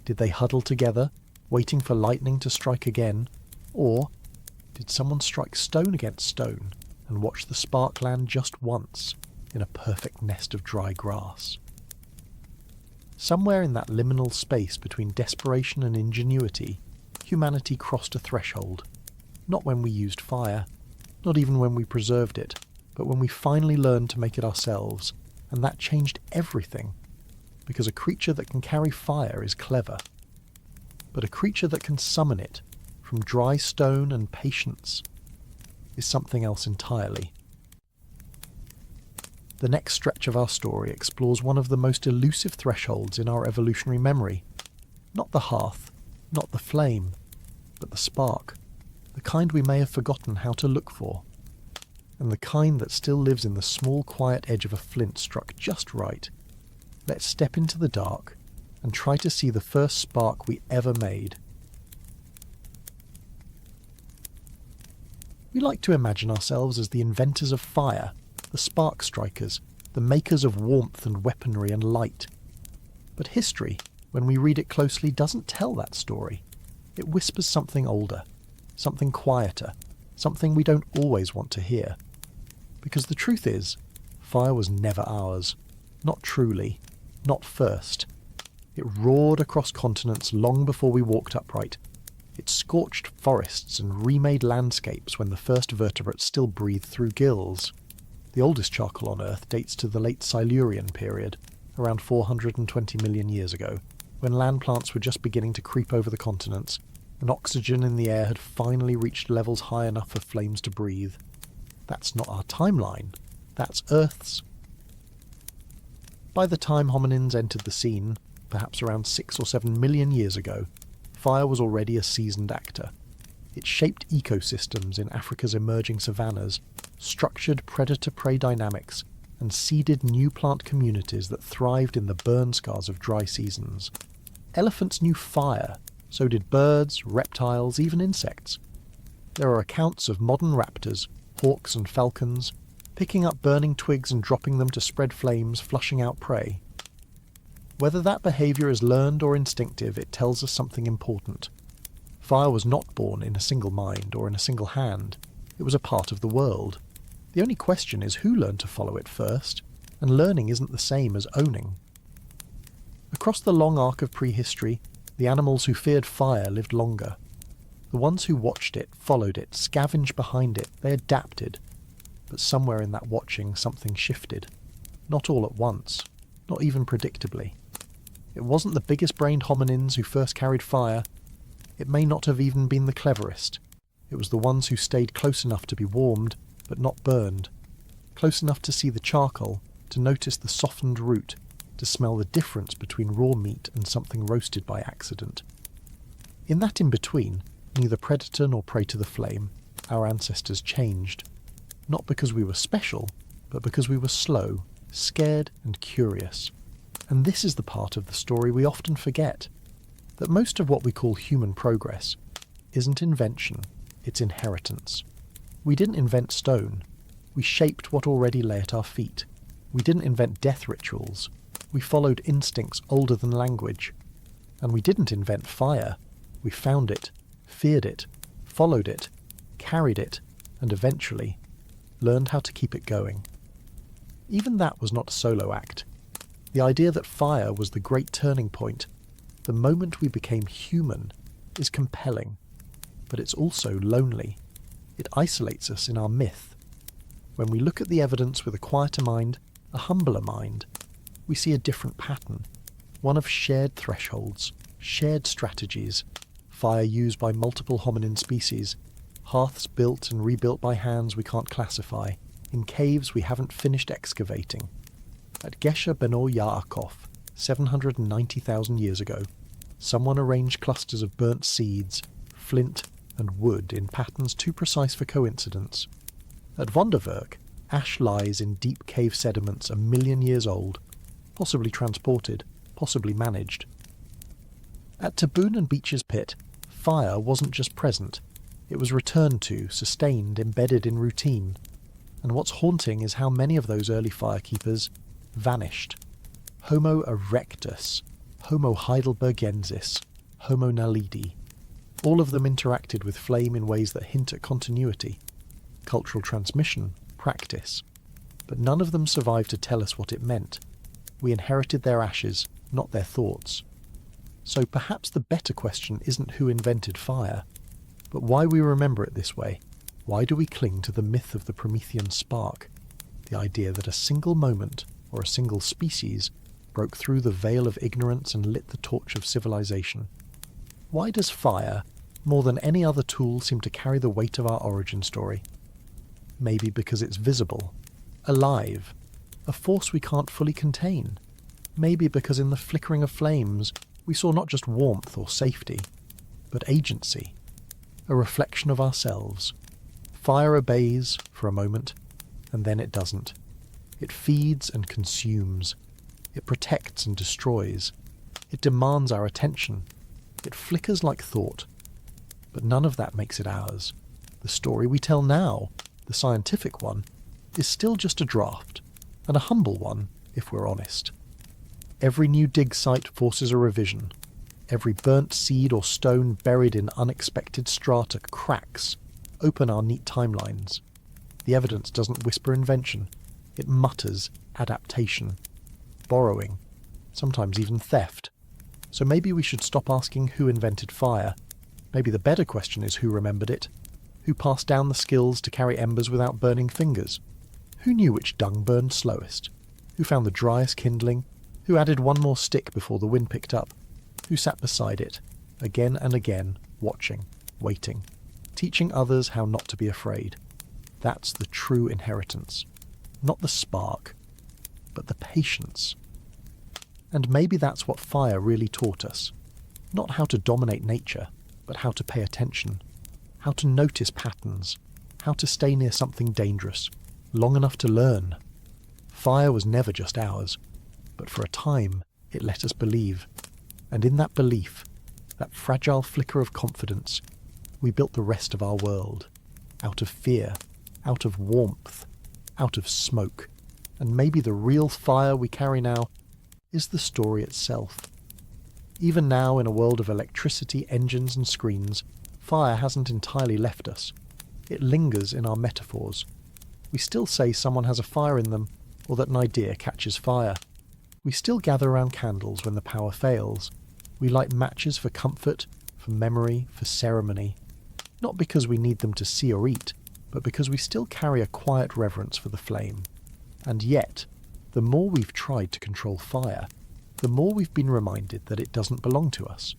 Did they huddle together, waiting for lightning to strike again? Or did someone strike stone against stone and watch the spark land just once in a perfect nest of dry grass? Somewhere in that liminal space between desperation and ingenuity, humanity crossed a threshold. Not when we used fire, not even when we preserved it, but when we finally learned to make it ourselves, and that changed everything. Because a creature that can carry fire is clever. But a creature that can summon it, from dry stone and patience, is something else entirely. The next stretch of our story explores one of the most elusive thresholds in our evolutionary memory. Not the hearth, not the flame, but the spark, the kind we may have forgotten how to look for, and the kind that still lives in the small quiet edge of a flint struck just right. Let's step into the dark and try to see the first spark we ever made. We like to imagine ourselves as the inventors of fire, the spark strikers, the makers of warmth and weaponry and light. But history, when we read it closely, doesn't tell that story. It whispers something older, something quieter, something we don't always want to hear. Because the truth is, Fire was never ours. Not truly. Not first. It roared across continents long before we walked upright. It scorched forests and remade landscapes when the first vertebrates still breathed through gills. The oldest charcoal on Earth dates to the late Silurian period, around 420 million years ago, when land plants were just beginning to creep over the continents, and oxygen in the air had finally reached levels high enough for flames to breathe. That's not our timeline. That's Earth's. By the time hominins entered the scene, perhaps around 6 or 7 million years ago, fire was already a seasoned actor. It shaped ecosystems in Africa's emerging savannas, structured predator-prey dynamics, and seeded new plant communities that thrived in the burn scars of dry seasons. Elephants knew fire, so did birds, reptiles, even insects. There are accounts of modern raptors, hawks and falcons, picking up burning twigs and dropping them to spread flames, flushing out prey. Whether that behaviour is learned or instinctive, it tells us something important. Fire was not born in a single mind or in a single hand. It was a part of the world. The only question is who learned to follow it first, and learning isn't the same as owning. Across the long arc of prehistory, the animals who feared fire lived longer. The ones who watched it, followed it, scavenged behind it, they adapted. But somewhere in that watching, something shifted. Not all at once, not even predictably. It wasn't the biggest-brained hominins who first carried fire. It may not have even been the cleverest. It was the ones who stayed close enough to be warmed, but not burned. Close enough to see the charcoal, to notice the softened root, to smell the difference between raw meat and something roasted by accident. In that in-between, neither predator nor prey to the flame, our ancestors changed. Not because we were special, but because we were slow, scared and curious. And this is the part of the story we often forget, that most of what we call human progress isn't invention, it's inheritance. We didn't invent stone. We shaped what already lay at our feet. We didn't invent death rituals. We followed instincts older than language. And we didn't invent fire. We found it, feared it, followed it, carried it, and eventually learned how to keep it going. Even that was not a solo act. The idea that fire was the great turning point, the moment we became human, is compelling, but it's also lonely. It isolates us in our myth. When we look at the evidence with a quieter mind, a humbler mind, we see a different pattern, one of shared thresholds, shared strategies, fire used by multiple hominin species, hearths built and rebuilt by hands we can't classify, in caves we haven't finished excavating. At Gesher Beno Yaakov, 790,000 years ago, someone arranged clusters of burnt seeds, flint, and wood in patterns too precise for coincidence. At Vonderwerk, ash lies in deep cave sediments 1 million years old, possibly transported, possibly managed. At Taboon and Beech's Pit, fire wasn't just present, it was returned to, sustained, embedded in routine. And what's haunting is how many of those early firekeepers vanished. Homo erectus, Homo heidelbergensis, Homo naledi. All of them interacted with flame in ways that hint at continuity, cultural transmission, practice. But none of them survived to tell us what it meant. We inherited their ashes, not their thoughts. So perhaps the better question isn't who invented fire, but why we remember it this way. Why do we cling to the myth of the Promethean spark? The idea that a single moment, or a single species, broke through the veil of ignorance and lit the torch of civilization. Why does fire, more than any other tool, seem to carry the weight of our origin story? Maybe because it's visible, alive, a force we can't fully contain. Maybe because in the flickering of flames, we saw not just warmth or safety, but agency, a reflection of ourselves. Fire obeys for a moment, and then it doesn't. It feeds and consumes. It protects and destroys. It demands our attention. It flickers like thought. But none of that makes it ours. The story we tell now, the scientific one, is still just a draft, and a humble one, if we're honest. Every new dig site forces a revision. Every burnt seed or stone buried in unexpected strata cracks, open our neat timelines. The evidence doesn't whisper invention. It mutters adaptation, borrowing, sometimes even theft. So maybe we should stop asking who invented fire. Maybe the better question is who remembered it? Who passed down the skills to carry embers without burning fingers? Who knew which dung burned slowest? Who found the driest kindling? Who added one more stick before the wind picked up? Who sat beside it, again and again, watching, waiting, teaching others how not to be afraid? That's the true inheritance. Not the spark, but the patience. And maybe that's what fire really taught us. Not how to dominate nature, but how to pay attention, how to notice patterns, how to stay near something dangerous, long enough to learn. Fire was never just ours, but for a time it let us believe. And in that belief, that fragile flicker of confidence, we built the rest of our world. Out of fear, out of warmth, out of smoke. And maybe the real fire we carry now is the story itself. Even now, in a world of electricity, engines and screens, fire hasn't entirely left us. It lingers in our metaphors. We still say someone has a fire in them, or that an idea catches fire. We still gather around candles when the power fails. We light matches for comfort, for memory, for ceremony. Not because we need them to see or eat, but because we still carry a quiet reverence for the flame. And yet, the more we've tried to control fire, the more we've been reminded that it doesn't belong to us.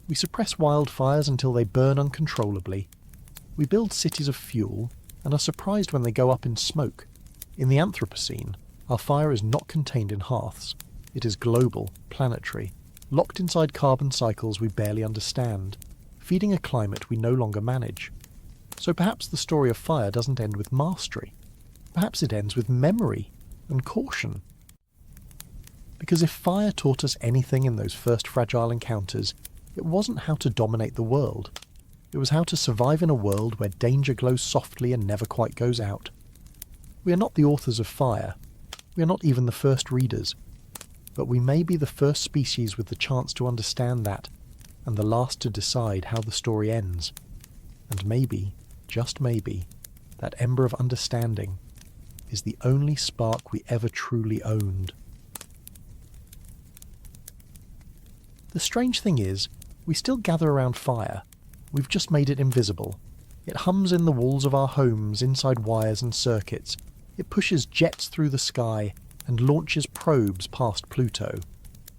We suppress wildfires until they burn uncontrollably. We build cities of fuel and are surprised when they go up in smoke. In the Anthropocene, our fire is not contained in hearths. It is global, planetary, locked inside carbon cycles we barely understand, feeding a climate we no longer manage. So perhaps the story of fire doesn't end with mastery. Perhaps it ends with memory and caution. Because if fire taught us anything in those first fragile encounters, it wasn't how to dominate the world. It was how to survive in a world where danger glows softly and never quite goes out. We are not the authors of fire. We are not even the first readers. But we may be the first species with the chance to understand that, and the last to decide how the story ends. And maybe, just maybe, that ember of understanding is the only spark we ever truly owned. The strange thing is, we still gather around fire. We've just made it invisible. It hums in the walls of our homes, inside wires and circuits. It pushes jets through the sky and launches probes past Pluto.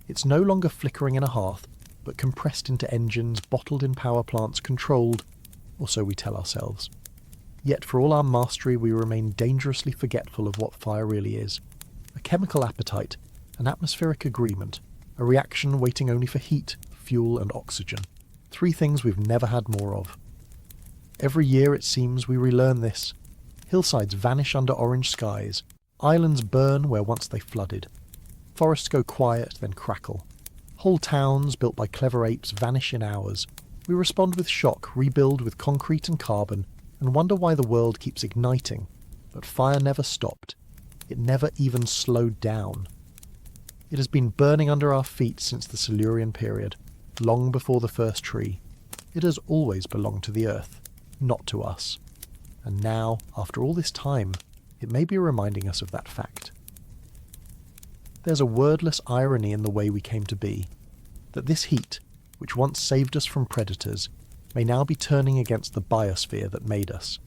It's no longer flickering in a hearth, but compressed into engines, bottled in power plants, controlled, or so we tell ourselves. Yet for all our mastery, we remain dangerously forgetful of what fire really is. A chemical appetite, an atmospheric agreement, a reaction waiting only for heat, fuel and oxygen. 3 things we've never had more of. Every year, it seems, we relearn this. Hillsides vanish under orange skies. Islands burn where once they flooded. Forests go quiet, then crackle. Whole towns, built by clever apes, vanish in hours. We respond with shock, rebuild with concrete and carbon, and wonder why the world keeps igniting. But fire never stopped. It never even slowed down. It has been burning under our feet since the Silurian period, long before the first tree. It has always belonged to the earth, not to us. And now, after all this time, it may be reminding us of that fact. There's a wordless irony in the way we came to be, that this heat, which once saved us from predators, may now be turning against the biosphere that made us,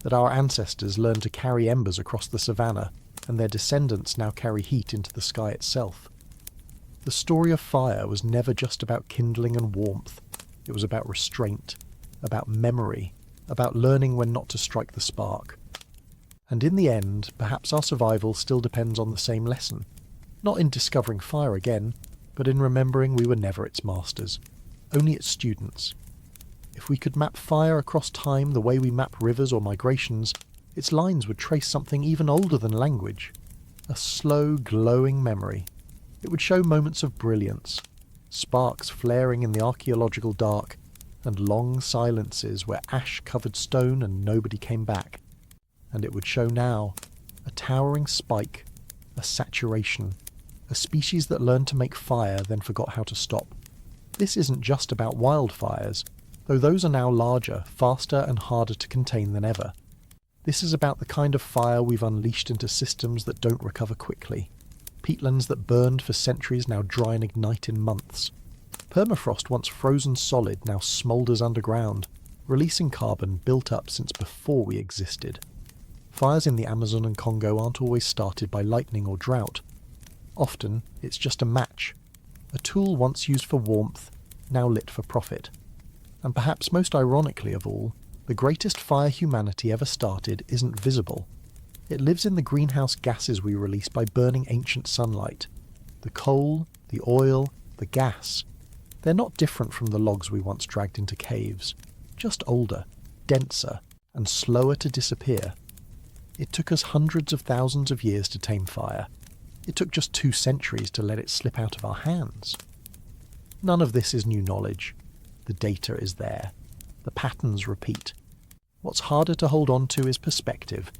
that our ancestors learned to carry embers across the savannah, and their descendants now carry heat into the sky itself. The story of fire was never just about kindling and warmth. It was about restraint, about memory, about learning when not to strike the spark. And in the end, perhaps our survival still depends on the same lesson. Not in discovering fire again, but in remembering we were never its masters, only its students. If we could map fire across time the way we map rivers or migrations, its lines would trace something even older than language. A slow, glowing memory. It would show moments of brilliance, sparks flaring in the archaeological dark, and long silences where ash covered stone and nobody came back. And it would show now a towering spike, a saturation, a species that learned to make fire then forgot how to stop. This isn't just about wildfires, though those are now larger, faster and harder to contain than ever. This is about the kind of fire we've unleashed into systems that don't recover quickly. Peatlands that burned for centuries now dry and ignite in months. Permafrost once frozen solid now smoulders underground, releasing carbon built up since before we existed. Fires in the Amazon and Congo aren't always started by lightning or drought. Often, it's just a match. A tool once used for warmth, now lit for profit. And perhaps most ironically of all, the greatest fire humanity ever started isn't visible. It lives in the greenhouse gases we release by burning ancient sunlight. The coal, the oil, the gas. They're not different from the logs we once dragged into caves, just older, denser, and slower to disappear. It took us hundreds of thousands of years to tame fire. It took just 2 centuries to let it slip out of our hands. None of this is new knowledge. The data is there. The patterns repeat. What's harder to hold on to is perspective,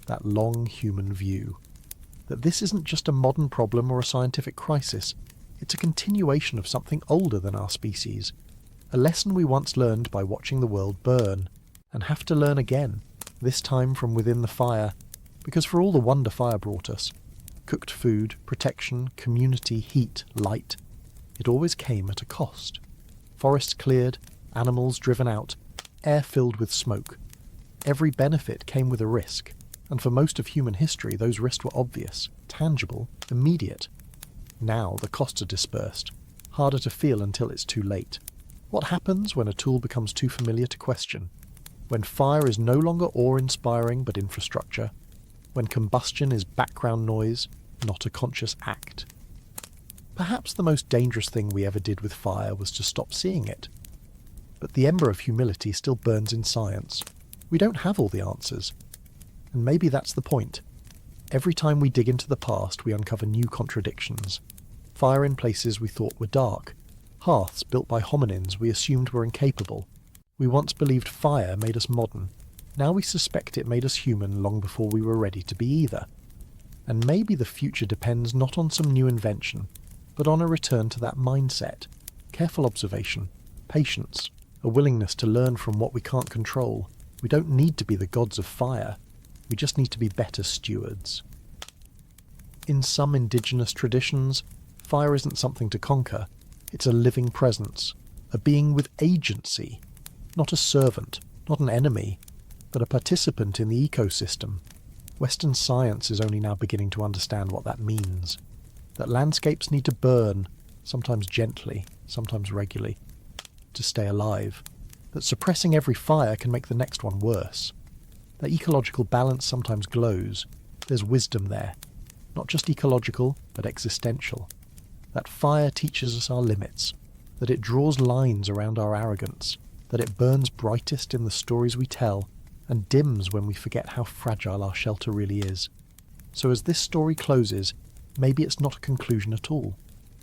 that long human view. That this isn't just a modern problem or a scientific crisis. It's a continuation of something older than our species. A lesson we once learned by watching the world burn, and have to learn again, this time from within the fire, because for all the wonder fire brought us, cooked food, protection, community, heat, light, it always came at a cost. Forests cleared, animals driven out, air filled with smoke. Every benefit came with a risk, and for most of human history those risks were obvious, tangible, immediate. Now the costs are dispersed, harder to feel until it's too late. What happens when a tool becomes too familiar to question? When fire is no longer awe-inspiring but infrastructure? When combustion is background noise, not a conscious act? Perhaps the most dangerous thing we ever did with fire was to stop seeing it. But the ember of humility still burns in science. We don't have all the answers. And maybe that's the point. Every time we dig into the past, we uncover new contradictions. Fire in places we thought were dark. Hearths built by hominins we assumed were incapable. We once believed fire made us modern. Now we suspect it made us human long before we were ready to be either. And maybe the future depends not on some new invention, but on a return to that mindset. Careful observation, patience, a willingness to learn from what we can't control. We don't need to be the gods of fire. We just need to be better stewards. In some indigenous traditions, fire isn't something to conquer. It's a living presence, a being with agency. Not a servant, not an enemy, but a participant in the ecosystem. Western science is only now beginning to understand what that means. That landscapes need to burn, sometimes gently, sometimes regularly, to stay alive. That suppressing every fire can make the next one worse. That ecological balance sometimes glows. There's wisdom there. Not just ecological, but existential. That fire teaches us our limits. That it draws lines around our arrogance. That it burns brightest in the stories we tell, and dims when we forget how fragile our shelter really is. So as this story closes, maybe it's not a conclusion at all.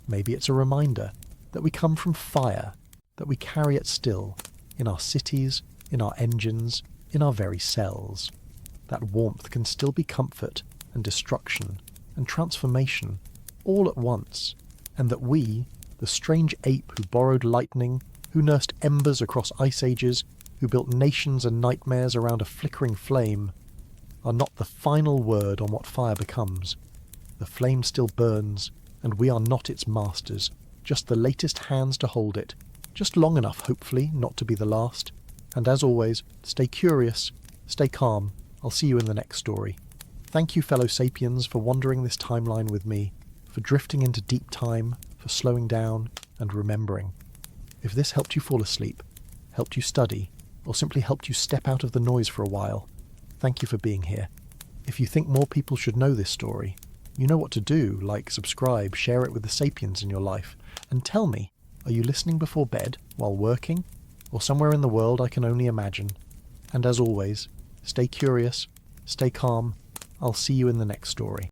Maybe it's a reminder that we come from fire, that we carry it still, in our cities, in our engines, in our very cells. That warmth can still be comfort and destruction and transformation all at once, and that we, the strange ape who borrowed lightning, who nursed embers across ice ages, who built nations and nightmares around a flickering flame, are not the final word on what fire becomes. The flame still burns, and we are not its masters, just the latest hands to hold it, just long enough, hopefully, not to be the last. And as always, stay curious, stay calm. I'll see you in the next story. Thank you, fellow sapiens, for wandering this timeline with me, for drifting into deep time, for slowing down and remembering. If this helped you fall asleep, helped you study, or simply helped you step out of the noise for a while, thank you for being here. If you think more people should know this story, you know what to do, like, subscribe, share it with the sapiens in your life, and tell me, are you listening before bed, while working, or somewhere in the world I can only imagine? And as always, stay curious, stay calm. I'll see you in the next story.